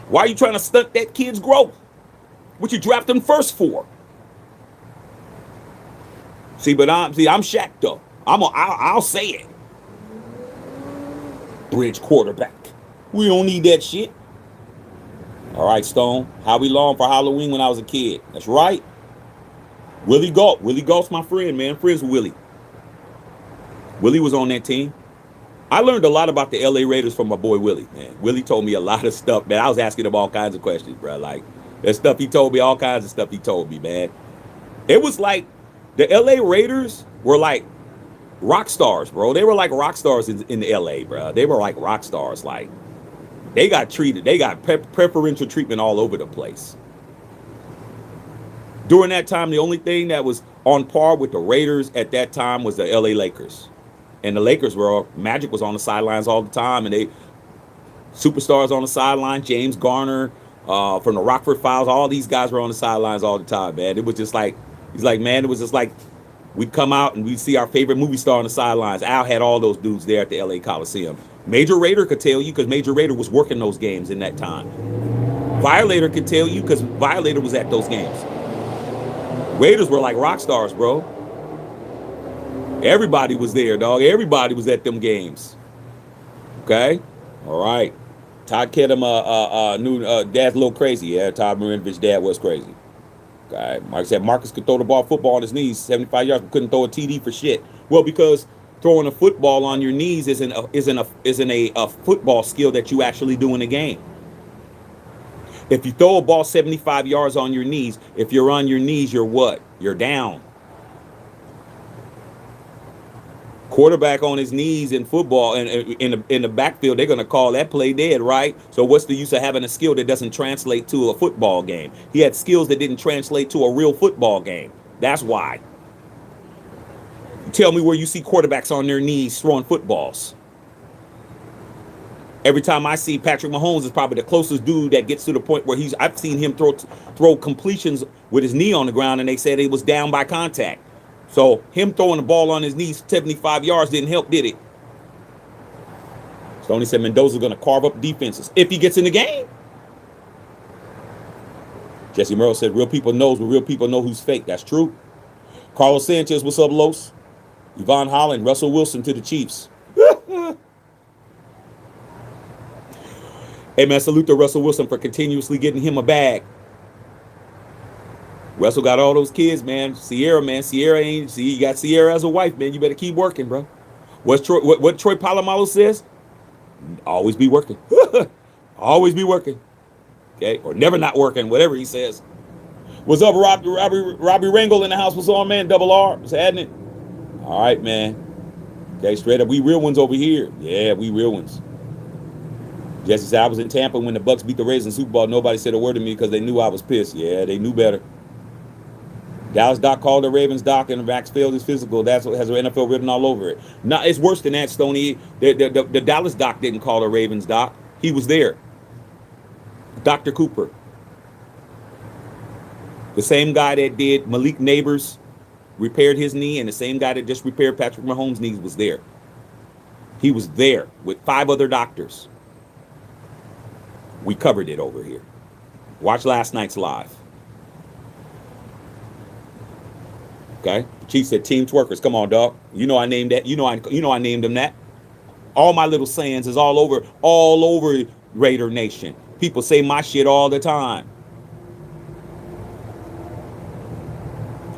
Why are you trying to stunt that kid's growth? What you draft him first for? See, but I'm Shaq though. I'll say it. Bridge quarterback. We don't need that shit. All right, Stone. Howie Long for Halloween when I was a kid. That's right. Willie Gault. Willie Gault's my friend, man. Friends with Willie. Willie was on that team. I learned a lot about the LA Raiders from my boy Willie, man. Willie told me a lot of stuff, man. I was asking him all kinds of questions, bro. Like, that stuff he told me, all kinds of stuff he told me, man. It was like the LA Raiders were like rock stars, bro. They were like rock stars in LA, bro. They were like rock stars. Like, they got preferential treatment all over the place. During that time, the only thing that was on par with the Raiders at that time was the LA Lakers. And the Lakers Magic was on the sidelines all the time, and they superstars on the sideline, James Garner, from the Rockford Files, all these guys were on the sidelines all the time, man. It was just like, it was just like we'd come out and we'd see our favorite movie star on the sidelines. Al had all those dudes there at the LA Coliseum. Major Raider could tell you because Major Raider was working those games in that time. Violator could tell you because Violator was at those games. Raiders were like rock stars, bro. Everybody was there, dog. Everybody was at them games. Okay? All right. Todd Kedem knew dad's a little crazy. Yeah, Todd Marinovic's dad was crazy. Okay. Mike said Marcus could throw the ball football on his knees, 75 yards, but couldn't throw a TD for shit. Well, because throwing a football on your knees isn't a football skill that you actually do in a game. If you throw a ball 75 yards on your knees, if you're on your knees, you're what? You're down. Quarterback on his knees in football and in the backfield, they're going to call that play dead, right? So what's the use of having a skill that doesn't translate to a football game? He had skills that didn't translate to a real football game. That's why. Tell me where you see quarterbacks on their knees throwing footballs. Every time I see Patrick Mahomes is probably the closest dude that gets to the point where I've seen him throw completions with his knee on the ground, and they said it was down by contact. So him throwing the ball on his knees 75 yards didn't help, did it? Stoney said Mendoza's going to carve up defenses if he gets in the game. Jesse Merrill said real people knows, but real people know who's fake. That's true. Carlos Sanchez, what's up, Los? Yvonne Holland, Russell Wilson to the Chiefs. Hey, man, salute to Russell Wilson for continuously getting him a bag. Russell got all those kids, man. Sierra, man. You got Sierra as a wife, man. You better keep working, bro. What Troy Polamalu says? Always be working. Always be working. Okay? Or never not working, whatever he says. What's up, Robbie Ringle in the house? What's on, man? Double R. What's happening? All right, man. Okay, straight up. We real ones over here. Yeah, we real ones. Jesse said, I was in Tampa when the Bucks beat the Rays in the Super Bowl. Nobody said a word to me because they knew I was pissed. Yeah, they knew better. Dallas Doc called the Ravens Doc, and Vax failed his physical. That's what has the NFL written all over it. No, it's worse than that, Stoney. The Dallas Doc didn't call the Ravens Doc. He was there. Dr. Cooper. The same guy that did Malik Neighbors, repaired his knee, and the same guy that just repaired Patrick Mahomes' knees was there. He was there with 5 other doctors. We covered it over here. Watch last night's live. Okay. Chief said team twerkers. Come on, dog. You know I named that. You know I named them that. All my little sayings is all over Raider Nation. People say my shit all the time.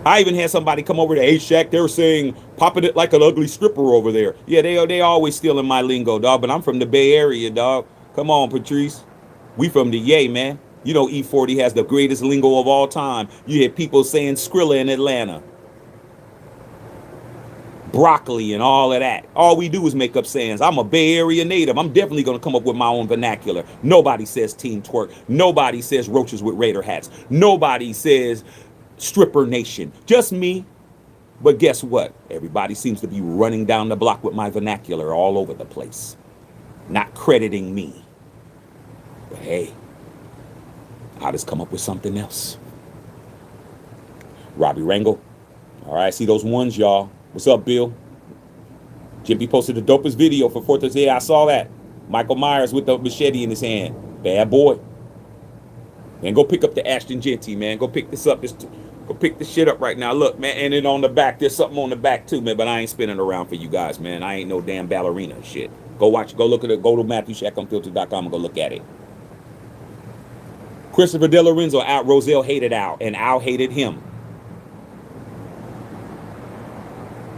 I even had somebody come over to A-Shack. They were saying, popping it like an ugly stripper over there. Yeah, they always stealing my lingo, dog. But I'm from the Bay Area, dog. Come on, Patrice. We from the Yay, man. You know E40 has the greatest lingo of all time. You hear people saying Skrilla in Atlanta. Broccoli and all of that. All we do is make up sayings. I'm a Bay Area native. I'm definitely going to come up with my own vernacular. Nobody says team twerk. Nobody says roaches with Raider hats. Nobody says stripper nation. Just me. But guess what? Everybody seems to be running down the block with my vernacular all over the place. Not crediting me. But hey, I'll just come up with something else. Robbie Rangel. All right, see those ones, y'all. What's up, Bill? Jimpy posted the dopest video for 4th of July. I saw that. Michael Myers with the machete in his hand. Bad boy. Man, go pick up the Ashton Genty, man. Go pick this up. Go pick this shit up right now. Look, man, and then on the back, there's something on the back too, man. But I ain't spinning around for you guys, man. I ain't no damn ballerina and shit. Go watch, go look at it. Go to MatthewShackUnfiltered.com and go look at it. Christopher De Lorenzo out. Roselle hated Al, and Al hated him.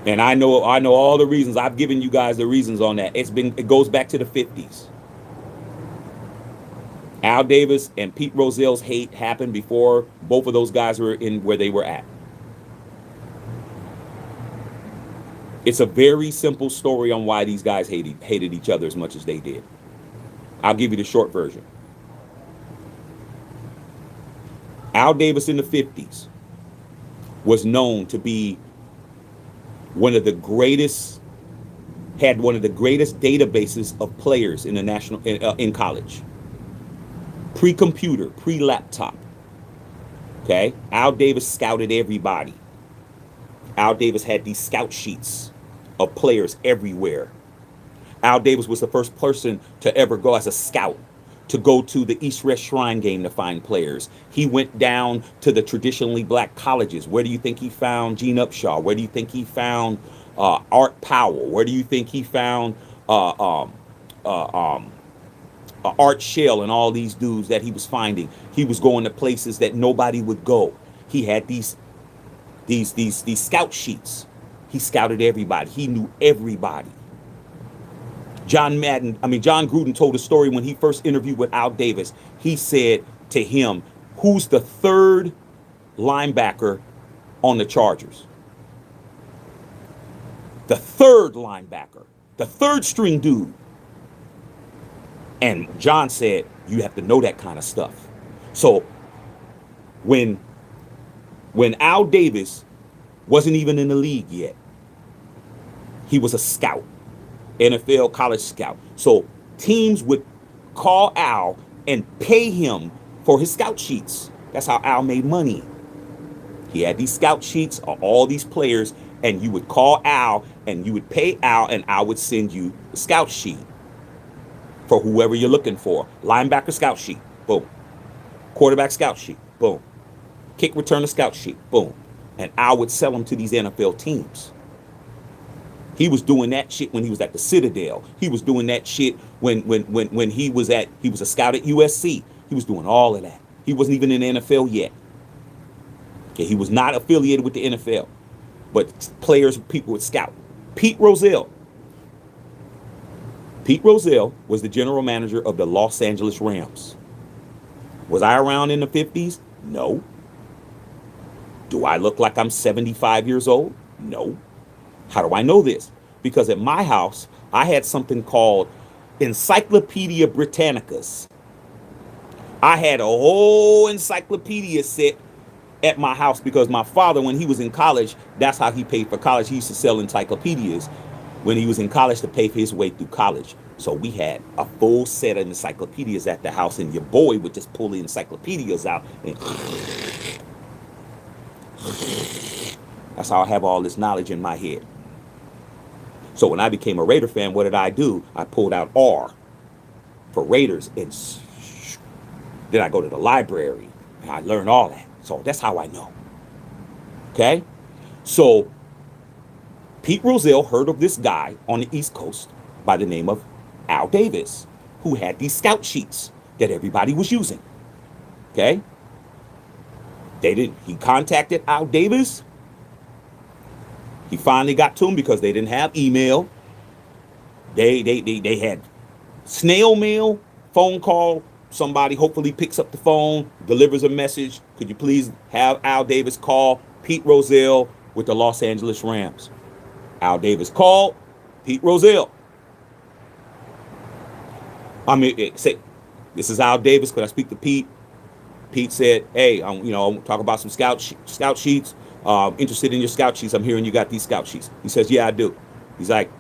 And I know all the reasons. I've given you guys the reasons on that. It goes back to the 50s. Al Davis and Pete Rozelle's hate happened before both of those guys were in where they were at. It's a very simple story on why these guys hated each other as much as they did. I'll give you the short version. Al Davis in the 50s was known to be had one of the greatest databases of players in the national in college. Pre-computer, pre-laptop. Okay? Al Davis scouted everybody. Al Davis had these scout sheets of players everywhere. Al Davis was the first person to ever go as a scout to go to the East-West Shrine game to find players. He went down to the traditionally black colleges. Where do you think he found Gene Upshaw? Where do you think he found Art Powell? Where do you think he found Art Shell and all these dudes that he was finding? He was going to places that nobody would go. He had these scout sheets. He scouted everybody. He knew everybody. John Gruden told a story when he first interviewed with Al Davis. He said to him, who's the third linebacker on the Chargers? The third linebacker, the third string dude. And John said, you have to know that kind of stuff. So when Al Davis wasn't even in the league yet, he was a scout. NFL college scout. So teams would call Al and pay him for his scout sheets. That's how Al made money. He had these scout sheets of all these players, and you would call Al and you would pay Al, and Al would send you the scout sheet for whoever you're looking for. Linebacker scout sheet, boom. Quarterback scout sheet, boom. Kick returner scout sheet, boom. And Al would sell them to these NFL teams. He was doing that shit when he was at the Citadel. He was doing that shit when he was a scout at USC. He was doing all of that. He wasn't even in the NFL yet. Okay, he was not affiliated with the NFL. But players, people would scout. Pete Rozelle was the general manager of the Los Angeles Rams. Was I around in the 50s? No. Do I look like I'm 75 years old? No. How do I know this? Because at my house, I had something called Encyclopedia Britannicas. I had a whole encyclopedia set at my house because my father, when he was in college, that's how he paid for college. He used to sell encyclopedias when he was in college to pay for his way through college. So we had a full set of encyclopedias at the house, and your boy would just pull the encyclopedias out. And that's how I have all this knowledge in my head. So when I became a Raider fan, what did I do? I pulled out R for Raiders, and then I go to the library, and I learn all that. So that's how I know. Okay? So Pete Rozelle heard of this guy on the East Coast by the name of Al Davis, who had these scout sheets that everybody was using. Okay? He contacted Al Davis. He finally got to him because they didn't have email. They had snail mail, phone call. Somebody hopefully picks up the phone, delivers a message. Could you please have Al Davis call Pete Rozelle with the Los Angeles Rams? Al Davis called Pete Rozelle. Say, this is Al Davis. Could I speak to Pete? Pete said, hey, talk about some scout sheets. Interested in your scout sheets. I'm hearing you got these scout sheets. He says, yeah, I do. He's like,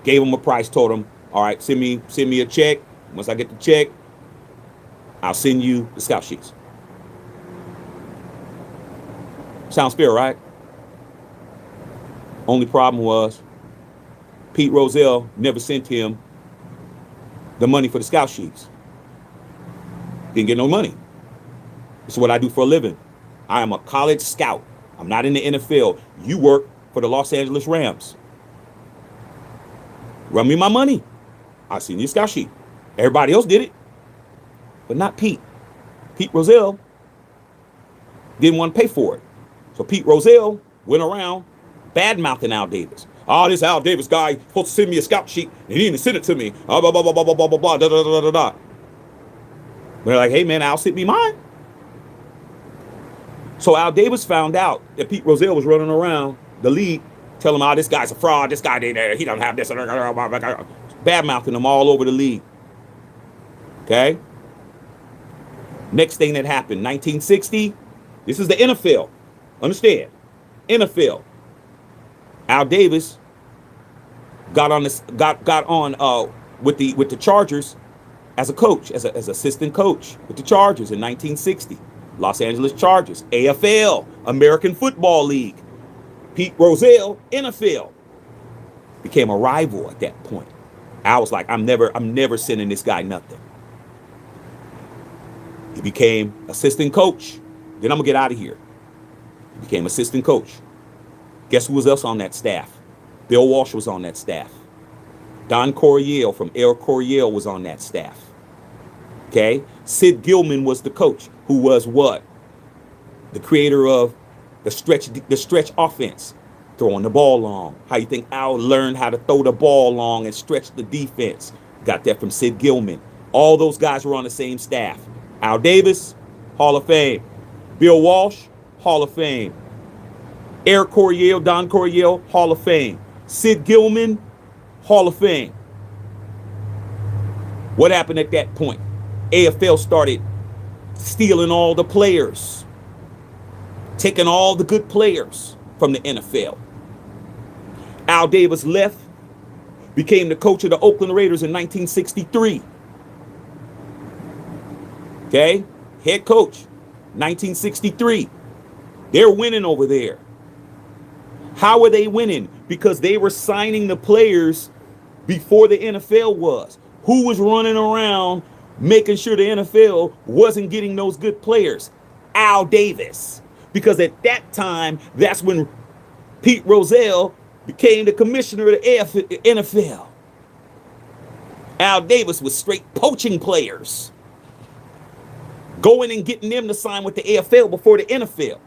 gave him a price, told him, all right, send me a check. Once I get the check, I'll send you the scout sheets. Sounds fair, right? Only problem was Pete Rozelle never sent him the money for the scout sheets. Didn't get no money. This is what I do for a living. I am a college scout. I'm not in the NFL. You work for the Los Angeles Rams. Run me my money. I'll send you a scout sheet. Everybody else did it, but not Pete. Pete Rozelle didn't want to pay for it. So Pete Rozelle went around bad-mouthing Al Davis. Oh, this Al Davis guy supposed to send me a scout sheet, and he didn't even send it to me. Blah, blah, blah, blah, blah, blah, blah, blah, da, da, da, da, da. They're like, hey, man, Al sent me mine. So Al Davis found out that Pete Rozelle was running around the league telling him, oh, this guy's a fraud. This guy, he don't have this. Bad-mouthing him all over the league. Okay? Next thing that happened, 1960, this is the NFL. Understand? NFL. Al Davis got on with the Chargers as a coach, as assistant coach with the Chargers in 1960. Los Angeles Chargers, AFL, American Football League. Pete Rozelle, NFL. Became a rival at that point. Al was like, I'm never sending this guy nothing. He became assistant coach. Then I'm going to get out of here. He became assistant coach. Guess who was else on that staff? Bill Walsh was on that staff. Don Coryell from Air Coryell was on that staff. Okay? Sid Gilman was the coach, who was what? The creator of the stretch offense. Throwing the ball long. How you think Al learned how to throw the ball long and stretch the defense? Got that from Sid Gilman. All those guys were on the same staff. Al Davis, Hall of Fame. Bill Walsh, Hall of Fame. Air Coryell, Don Coryell, Hall of Fame. Sid Gilman, Hall of Fame. What happened at that point? AFL started stealing all the players. Taking all the good players from the NFL. Al Davis left, became the coach of the Oakland Raiders in 1963. Okay? Head coach, 1963. They're winning over there. How are they winning? Because they were signing the players before the NFL was. Who was running around making sure the NFL wasn't getting those good players? Al Davis. Because at that time, that's when Pete Rozelle became the commissioner of the NFL. Al Davis was straight poaching players. Going and getting them to sign with the AFL before the NFL.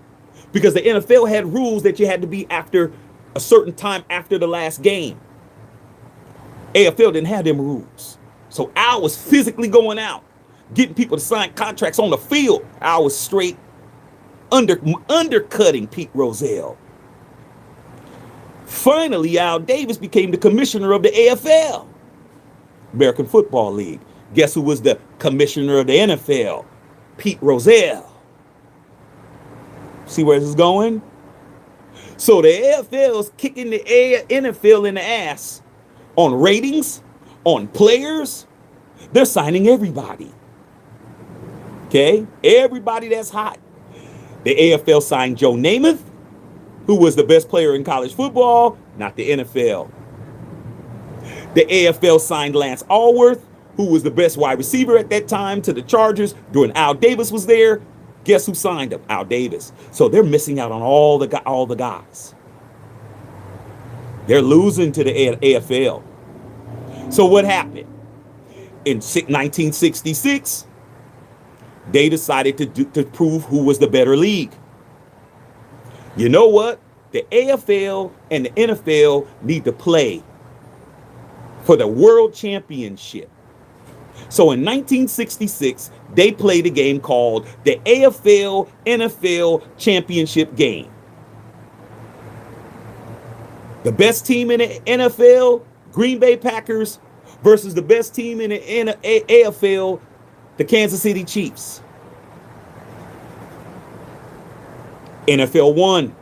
Because the NFL had rules that you had to be after a certain time after the last game. AFL didn't have them rules. So Al was physically going out, getting people to sign contracts on the field. Al was straight undercutting Pete Rozelle. Finally, Al Davis became the commissioner of the AFL, American Football League. Guess who was the commissioner of the NFL? Pete Rozelle. See where this is going? So the AFL is kicking the NFL in the ass on ratings, on players. They're signing everybody. Okay? Everybody that's hot. The AFL signed Joe Namath, who was the best player in college football, not the NFL. The AFL signed Lance Allworth, who was the best wide receiver at that time, to the Chargers during Al Davis was there. Guess who signed him? Al Davis. So they're missing out on all the guys. They're losing to the AFL. So what happened? In 1966, they decided to prove who was the better league. You know what? The AFL and the NFL need to play for the world championship. So in 1966, they played a game called the AFL NFL Championship Game. The best team in the NFL, Green Bay Packers, versus the best team in the AFL, the Kansas City Chiefs. NFL won,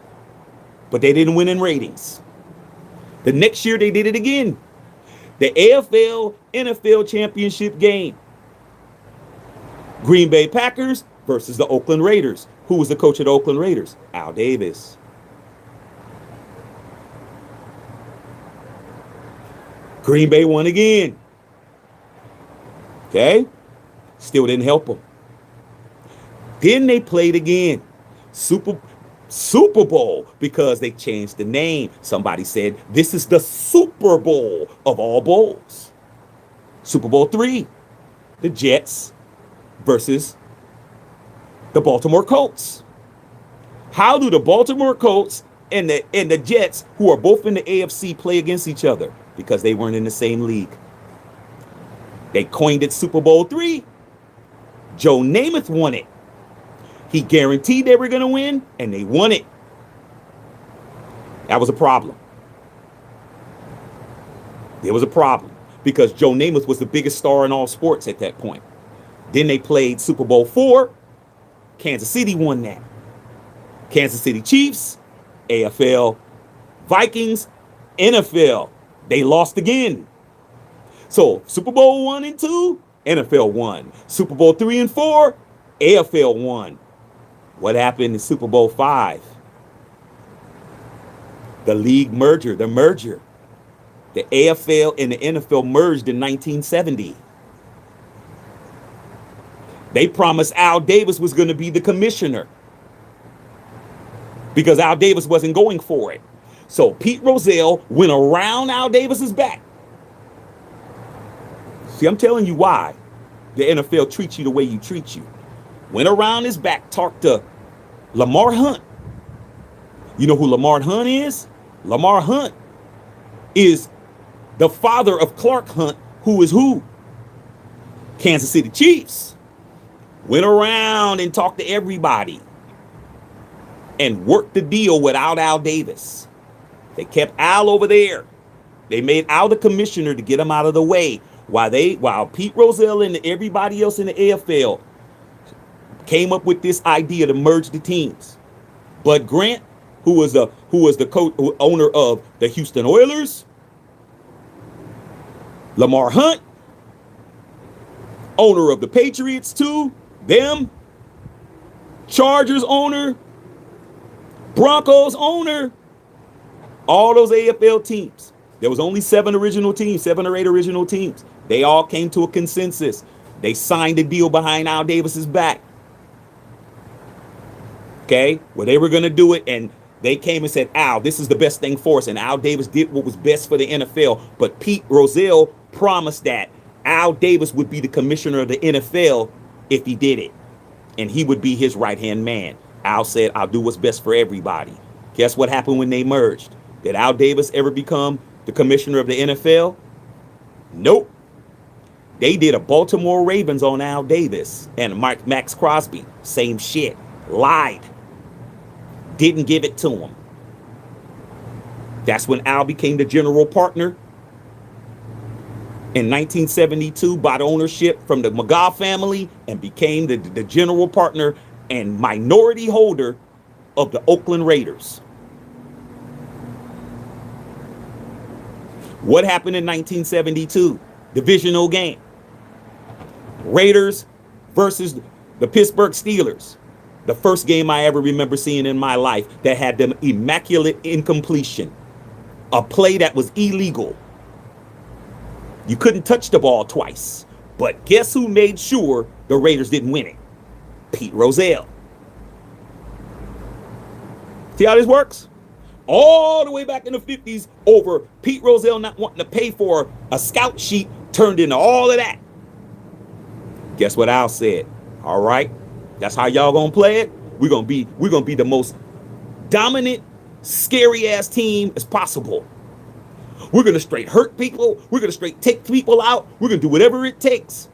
but they didn't win in ratings. The next year they did it again. The AFL NFL Championship Game. Green Bay Packers versus the Oakland Raiders. Who was the coach of the Oakland Raiders? Al Davis. Green Bay won again. Okay? Still didn't help them. Then they played again. Super Bowl, because they changed the name. Somebody said, this is the Super Bowl of all bowls. Super Bowl III, the Jets versus the Baltimore Colts. How do the Baltimore Colts and the Jets, who are both in the AFC, play against each other? Because they weren't in the same league. They coined it Super Bowl III. Joe Namath won it. He guaranteed they were going to win, and they won it. That was a problem. There was a problem because Joe Namath was the biggest star in all sports at that point. Then they played Super Bowl IV. Kansas City won that. Kansas City Chiefs, AFL, Vikings, NFL. They lost again. So Super Bowl I and II, NFL won. Super Bowl III and IV, AFL won. What happened in Super Bowl V? The league merger, the merger. The AFL and the NFL merged in 1970. They promised Al Davis was going to be the commissioner because Al Davis wasn't going for it. So Pete Rozelle went around Al Davis's back. See, I'm telling you why the NFL treats you the way you treat you. Went around his back, talked to Lamar Hunt. You know who Lamar Hunt is? Lamar Hunt is the father of Clark Hunt, who is who? Kansas City Chiefs. Went around and talked to everybody and worked the deal without Al Davis. They kept Al over there. They made Al the commissioner to get him out of the way while Pete Rozelle and everybody else in the AFL came up with this idea to merge the teams. Bud Grant, who was the owner of the Houston Oilers, Lamar Hunt, owner of the Patriots too, them, Chargers owner, Broncos owner, all those AFL teams. There was only 7 or 8 original teams. They all came to a consensus. They signed a deal behind Al Davis's back. Okay, well, they were going to do it, and they came and said, Al, this is the best thing for us. And Al Davis did what was best for the NFL. But Pete Rozelle promised that Al Davis would be the commissioner of the NFL if he did it. And he would be his right-hand man. Al said, I'll do what's best for everybody. Guess what happened when they merged? Did Al Davis ever become the commissioner of the NFL? Nope. They did a Baltimore Ravens on Al Davis and Max Crosby. Same shit. Lied. didn't give it to him. That's when Al became the general partner. In 1972, bought ownership from the McGaw family and became the general partner and minority holder of the Oakland Raiders. What happened in 1972? Divisional game. Raiders versus the Pittsburgh Steelers. The first game I ever remember seeing in my life that had them immaculate incompletion. A play that was illegal. You couldn't touch the ball twice. But guess who made sure the Raiders didn't win it? Pete Rozelle. See how this works? All the way back in the 50s over Pete Rozelle not wanting to pay for a scout sheet turned into all of that. Guess what Al said? All right, that's how y'all gonna play it. We're gonna be the most dominant, scary ass team as possible. We're gonna straight hurt people. We're gonna straight take people out. We're gonna do whatever it takes.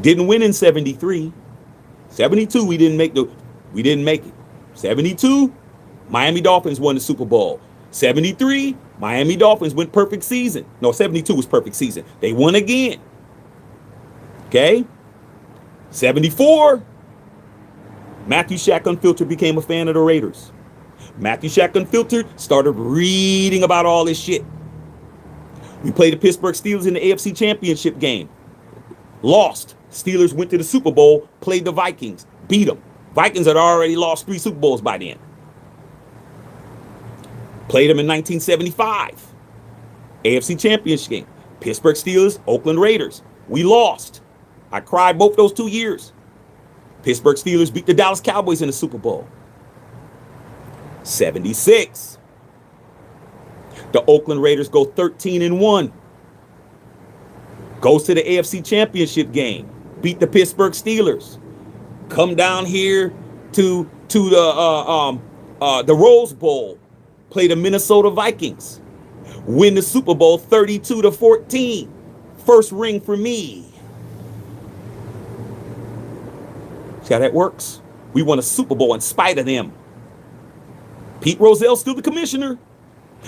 Didn't win in 73. 72, we didn't make it. 72, Miami Dolphins won the Super Bowl. 73, Miami Dolphins went perfect season. No, 72 was perfect season. They won again. Okay? 74, Matthew Shack Unfiltered became a fan of the Raiders. Matthew Shack Unfiltered started reading about all this shit. We played the Pittsburgh Steelers in the AFC Championship game. Lost. Steelers went to the Super Bowl, played the Vikings, beat them. Vikings had already lost 3 Super Bowls by then. Played them in 1975. AFC Championship game. Pittsburgh Steelers, Oakland Raiders. We lost. I cried both those 2 years. Pittsburgh Steelers beat the Dallas Cowboys in the Super Bowl. 76. The Oakland Raiders go 13-1. Goes to the AFC Championship game. Beat the Pittsburgh Steelers. Come down here to the Rose Bowl. Play the Minnesota Vikings. Win the Super Bowl 32-14. First ring for me. See how that works? We won a Super Bowl in spite of them. Pete Rozelle still the commissioner.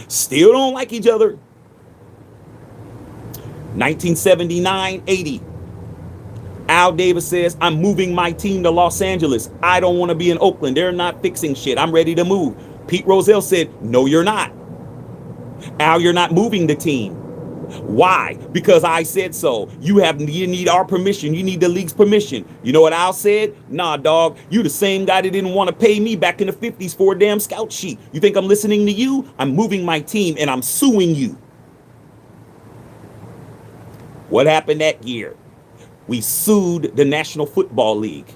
Still don't like each other. 1979-80. Al Davis says, I'm moving my team to Los Angeles. I don't want to be in Oakland. They're not fixing shit. I'm ready to move. Pete Rozelle said, no, you're not. Al, you're not moving the team. Why? Because I said so. You need our permission. You need the league's permission. You know what Al said? Nah, dog. You the same guy that didn't want to pay me back in the 50s for a damn scout sheet. You think I'm listening to you? I'm moving my team and I'm suing you. What happened that year? We sued the National Football League.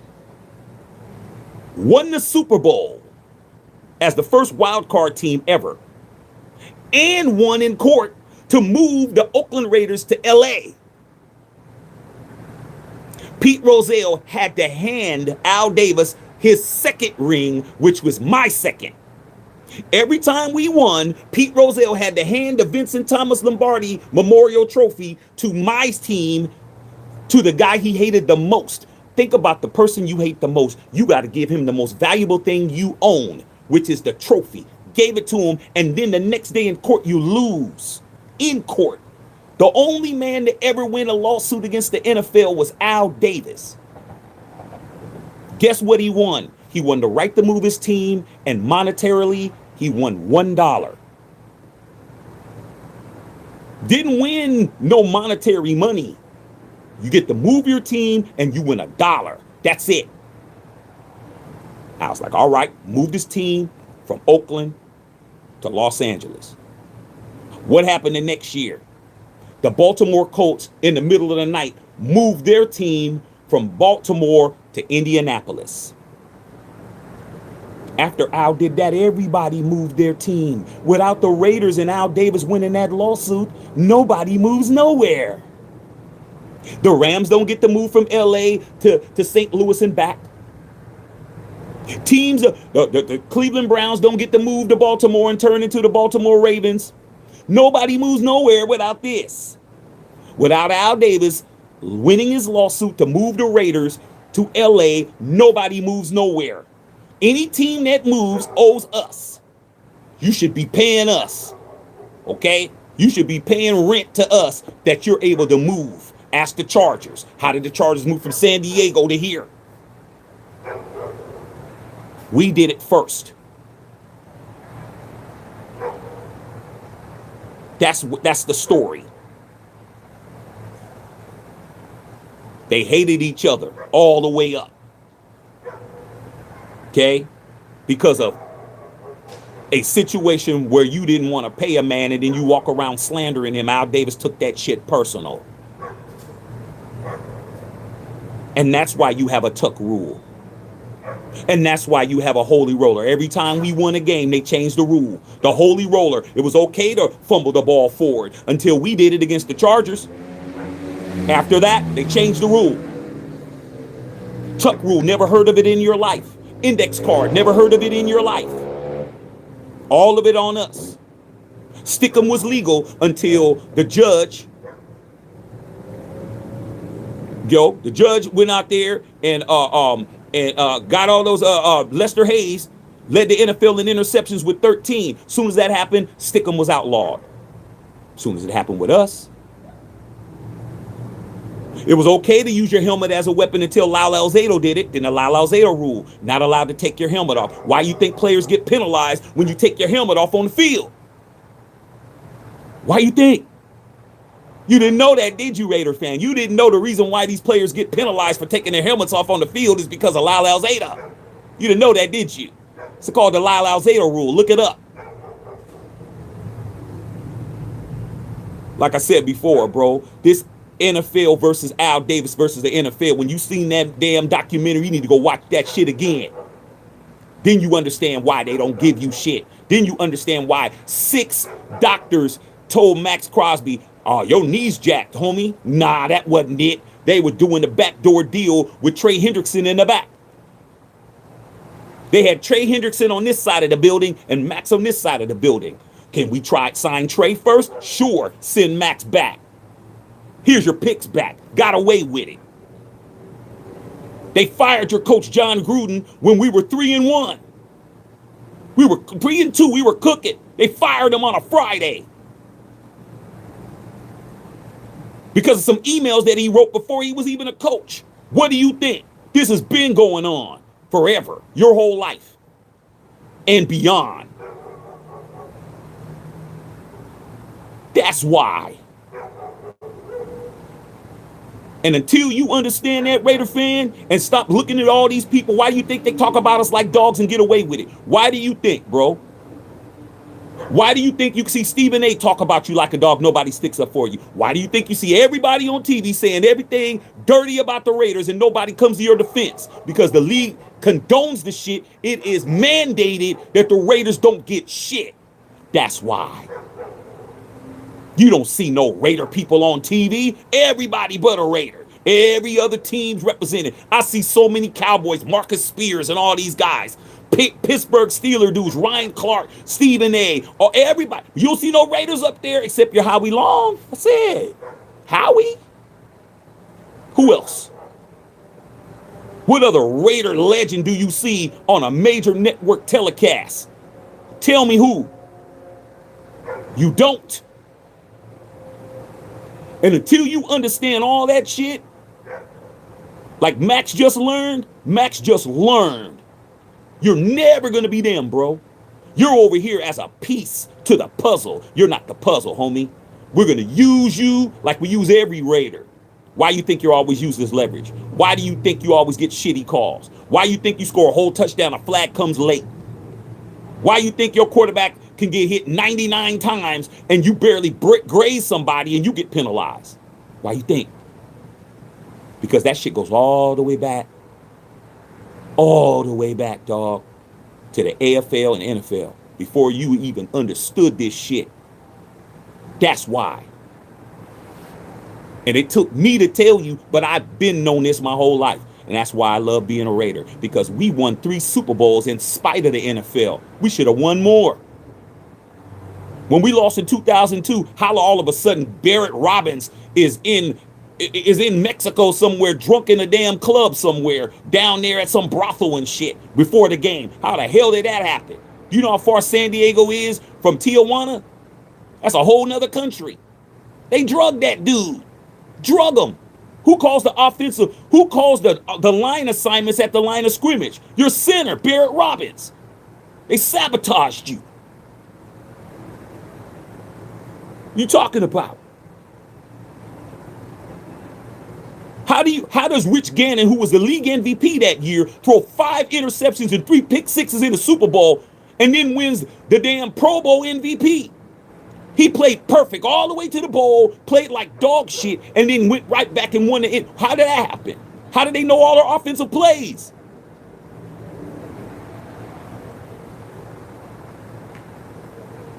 Won the Super Bowl as the first wild card team ever. And won in court to move the Oakland Raiders to LA. Pete Rozelle had to hand Al Davis his second ring, which was my second. Every time we won, Pete Rozelle had to hand the Vincent Thomas Lombardi Memorial Trophy to my team, to the guy he hated the most. Think about the person you hate the most. You got to give him the most valuable thing you own, which is the trophy. Gave it to him, and then the next day in court, you lose. In court. The only man to ever win a lawsuit against the NFL was Al Davis. Guess what he won? He won the right to move his team, and monetarily, he won $1. Didn't win no monetary money. You get to move your team, and you win $1. That's it. I was like, all right, move this team from Oakland to Los Angeles. What happened the next year? The Baltimore Colts, in the middle of the night, moved their team from Baltimore to Indianapolis. After Al did that, everybody moved their team. Without the Raiders and Al Davis winning that lawsuit, nobody moves nowhere. The Rams don't get to move from LA to St. Louis and back. Teams, the Cleveland Browns don't get to move to Baltimore and turn into the Baltimore Ravens. Nobody moves nowhere without this. Without Al Davis winning his lawsuit to move the Raiders, to LA, nobody moves nowhere. Any team that moves owes us. You should be paying us, okay? You should be paying rent to us that you're able to move. Ask the Chargers. How did the Chargers move from San Diego to here? We did it first. That's the story. They hated each other all the way up. Okay? Because of a situation where you didn't want to pay a man and then you walk around slandering him. Al Davis took that shit personal. And that's why you have a tuck rule. And that's why you have a holy roller. Every time we won a game, they changed the rule. The holy roller. It was okay to fumble the ball forward until we did it against the Chargers. After that, they changed the rule. Tuck rule, never heard of it in your life. Index card, never heard of it in your life. All of it on us. Stickum was legal until the judge, the judge went out there and got all those Lester Hayes led the NFL in interceptions with 13. As soon as that happened, Stickum was outlawed. As soon as it happened with us, it was okay to use your helmet as a weapon until Lyle Alzado did it. Then the Lyle Alzado rule, not allowed to take your helmet off. Why you think players get penalized when you take your helmet off on the field? Why you think? You didn't know that, did you, Raider fan? You didn't know the reason why these players get penalized for taking their helmets off on the field is because of Lyle Alzado. You didn't know that, did you? It's called the Lyle Alzado rule. Look it up. Like I said before, bro, this NFL versus Al Davis versus the NFL. When you seen that damn documentary, you need to go watch that shit again. Then you understand why they don't give you shit. Then you understand why 6 doctors told Max Crosby, "Oh, your knee's jacked, homie." Nah, that wasn't it. They were doing the backdoor deal with Trey Hendrickson in the back. They had Trey Hendrickson on this side of the building and Max on this side of the building. Can we try sign Trey first? Sure. Send Max back. Here's your picks back. Got away with it. They fired your coach John Gruden when we were 3-1. We were 3-2. We were cooking. They fired him on a Friday because of some emails that he wrote before he was even a coach. What do you think? This has been going on forever, your whole life and beyond. That's why. And until you understand that, Raider fan, and stop looking at all these people, why do you think they talk about us like dogs and get away with it? Why do you think, bro? Why do you think you see Stephen A. talk about you like a dog, nobody sticks up for you? Why do you think you see everybody on TV saying everything dirty about the Raiders and nobody comes to your defense? Because the league condones the shit. It is mandated that the Raiders don't get shit. That's why. You don't see no Raider people on TV. Everybody but a Raider. Every other team's represented. I see so many Cowboys, Marcus Spears and all these guys. Pittsburgh Steelers dudes, Ryan Clark, Stephen A. Or everybody. You don't see no Raiders up there except your Howie Long. That's it. Howie? Who else? What other Raider legend do you see on a major network telecast? Tell me who. You don't. And until you understand all that shit, like Max just learned, you're never going to be them, bro. You're over here as a piece to the puzzle. You're not the puzzle, homie. We're going to use you like we use every Raider. Why you think you're always used as leverage? Why do you think you always get shitty calls? Why you think you score a whole touchdown, a flag comes late? Why you think your quarterback can get hit 99 times and you barely graze somebody and you get penalized? Why you think? Because that shit goes all the way back, dog, to the AFL and NFL before you even understood this shit. That's why. And it took me to tell you, but I've been known this my whole life. And that's why I love being a Raider, because we won 3 Super Bowls in spite of the NFL. We should have won more. When we lost in 2002, how all of a sudden Barrett Robbins is in is in Mexico somewhere, drunk in a damn club somewhere, down there at some brothel and shit before the game. How the hell did that happen? You know how far San Diego is from Tijuana? That's a whole nother country. They drugged that dude. Drug him. Who calls the offensive? Who calls the line assignments at the line of scrimmage? Your center, Barrett Robbins. They sabotaged you. You talking about? How does Rich Gannon, who was the league MVP that year, throw 5 interceptions and 3 pick sixes in the Super Bowl and then wins the damn Pro Bowl MVP? He played perfect all the way to the bowl, played like dog shit, and then went right back and won the. How did that happen? How did they know all their offensive plays?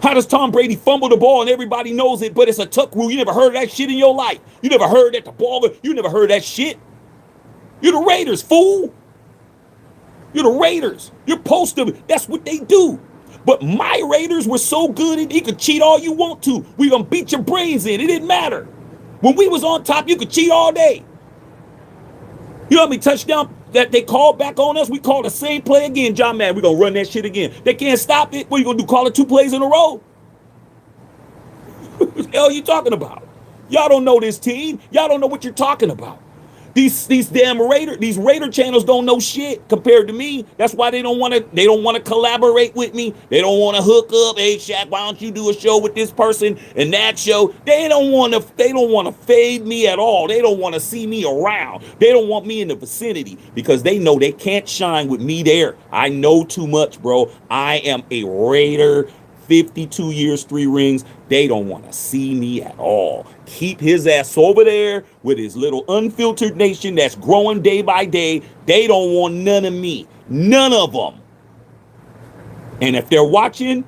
How does Tom Brady fumble the ball and everybody knows it, but it's a tuck rule? You never heard of that shit in your life. You never heard that the ball, you never heard that shit. You're the Raiders, fool. You're the Raiders. You're supposed to, that's what they do. But my Raiders were so good and you could cheat all you want to. We gonna beat your brains in. It didn't matter. When we was on top, you could cheat all day. You know how many touchdowns that they called back on us? We called the same play again. John Madden, we're going to run that shit again. They can't stop it. What are you going to do, call it 2 plays in a row? What the hell are you talking about? Y'all don't know this team. Y'all don't know what you're talking about. These Raider channels don't know shit compared to me. That's why they don't want to collaborate with me. They don't want to hook up. Hey Shaq, why don't you do a show with this person and that show? They don't want to fade me at all. They don't want to see me around. They don't want me in the vicinity because they know they can't shine with me there. I know too much, bro. I am a Raider. 52 years, 3 rings. They don't want to see me at all. Keep his ass over there with his little unfiltered nation that's growing day by day. They don't want none of me. None of them. And if they're watching,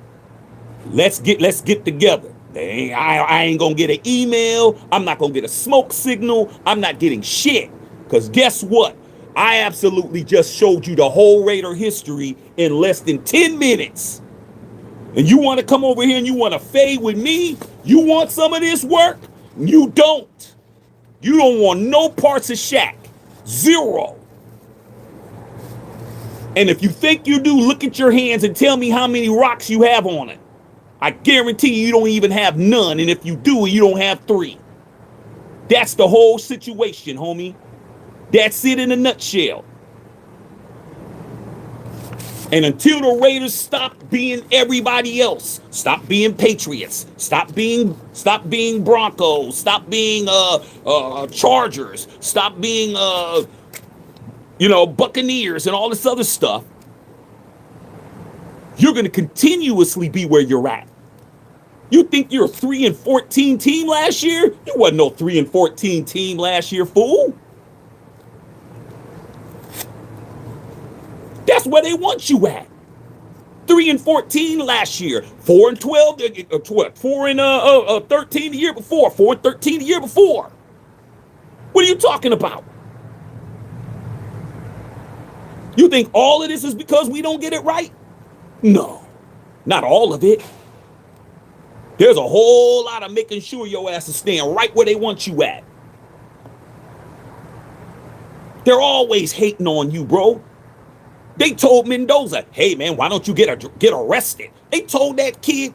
let's get together. I ain't gonna get an email. I'm not gonna get a smoke signal. I'm not getting shit. Because guess what? I absolutely just showed you the whole Raider history in less than 10 minutes. And you want to come over here and you want to fade with me? You want some of this work? You don't. You don't want no parts of Shaq. 0. And if you think you do, look at your hands and tell me how many rocks you have on it. I guarantee you don't even have none. And if you do, you don't have 3. That's the whole situation, homie. That's it in a nutshell. And until the Raiders stop being everybody else, stop being Patriots, stop being Broncos, stop being Chargers, stop being Buccaneers and all this other stuff, you're going to continuously be where you're at. You think you're a 3-14 team last year? You wasn't no 3-14 team last year, fool. That's where they want you at. 3-14 last year, 4-12, 4-13 the year before, 4-13 the year before. What are you talking about? You think all of this is because we don't get it right? No, not all of it. There's a whole lot of making sure your ass is staying right where they want you at. They're always hating on you, bro. They told Mendoza, hey, man, why don't you get arrested? They told that kid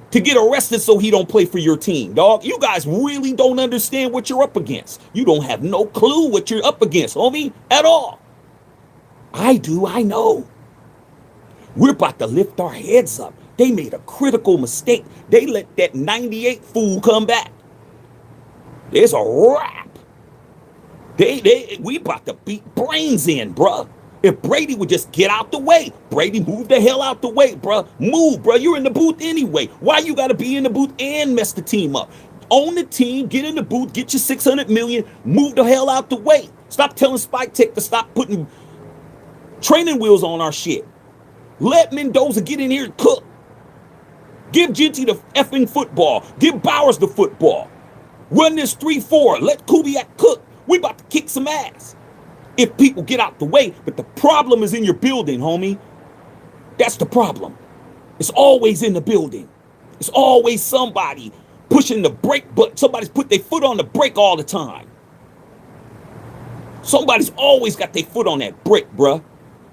to get arrested so he don't play for your team, dog. You guys really don't understand what you're up against. You don't have no clue what you're up against, homie, at all. I do, I know. We're about to lift our heads up. They made a critical mistake. They let that 98 fool come back. There's a wrap. We about to beat brains in, bruh. If Brady would just get out the way. Brady, move the hell out the way, bruh. Move, bruh. You're in the booth anyway. Why you got to be in the booth and mess the team up? Own the team, get in the booth, get your $600 million, move the hell out the way. Stop telling Spike Tech to stop putting training wheels on our shit. Let Mendoza get in here and cook. Give Genty the effing football. Give Bowers the football. Run this 3-4. Let Kubiak cook. We about to kick some ass. If people get out the way, but the problem is in your building, homie. That's the problem. It's always in the building. It's always somebody pushing the brake button. Somebody's put their foot on the brake all the time. Somebody's always got their foot on that brake, bruh.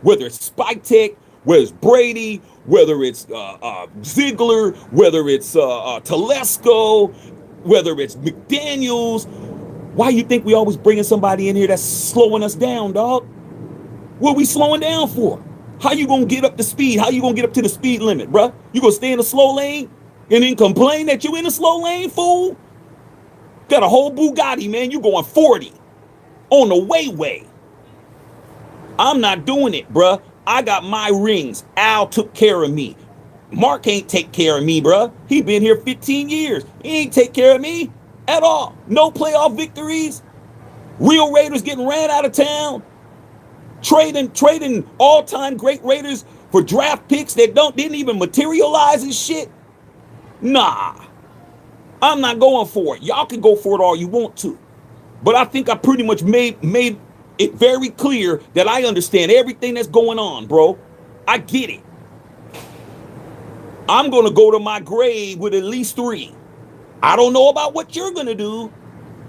Whether it's Spike Tech, whether it's Brady, whether it's Ziegler, whether it's Telesco, whether it's McDaniels. Why you think we always bringing somebody in here that's slowing us down, dog? What are we slowing down for? How you gonna get up to speed? How you gonna get up to the speed limit, bruh? You gonna stay in the slow lane and then complain that you in the slow lane, fool? Got a whole Bugatti, man. You going 40 on the way. I'm not doing it, bruh. I got my rings. Al took care of me. Mark ain't take care of me, bruh. He been here 15 years. He ain't take care of me at all. No playoff victories. Real Raiders getting ran out of town. Trading all-time great Raiders for draft picks that didn't even materialize and shit. Nah. I'm not going for it. Y'all can go for it all you want to. But I think I pretty much made it very clear that I understand everything that's going on, bro. I get it. I'm going to go to my grave with at least 3. I don't know about what you're going to do,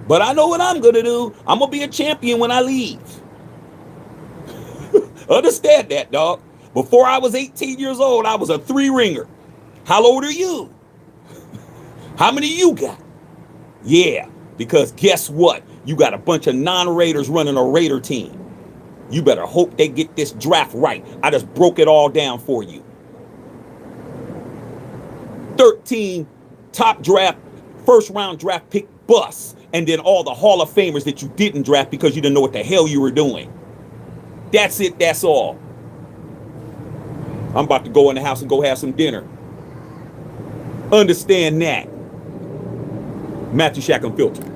but I know what I'm going to do. I'm going to be a champion when I leave. Understand that, dog. Before I was 18 years old, I was a 3-ringer. How old are you? How many you got? Yeah, because guess what? You got a bunch of non-Raiders running a Raider team. You better hope they get this draft right. I just broke it all down for you. 13 top draft, first-round draft pick busts, and then all the Hall of Famers that you didn't draft because you didn't know what the hell you were doing. That's it. That's all. I'm about to go in the house and go have some dinner. Understand that. Matthew Shack Unfiltered.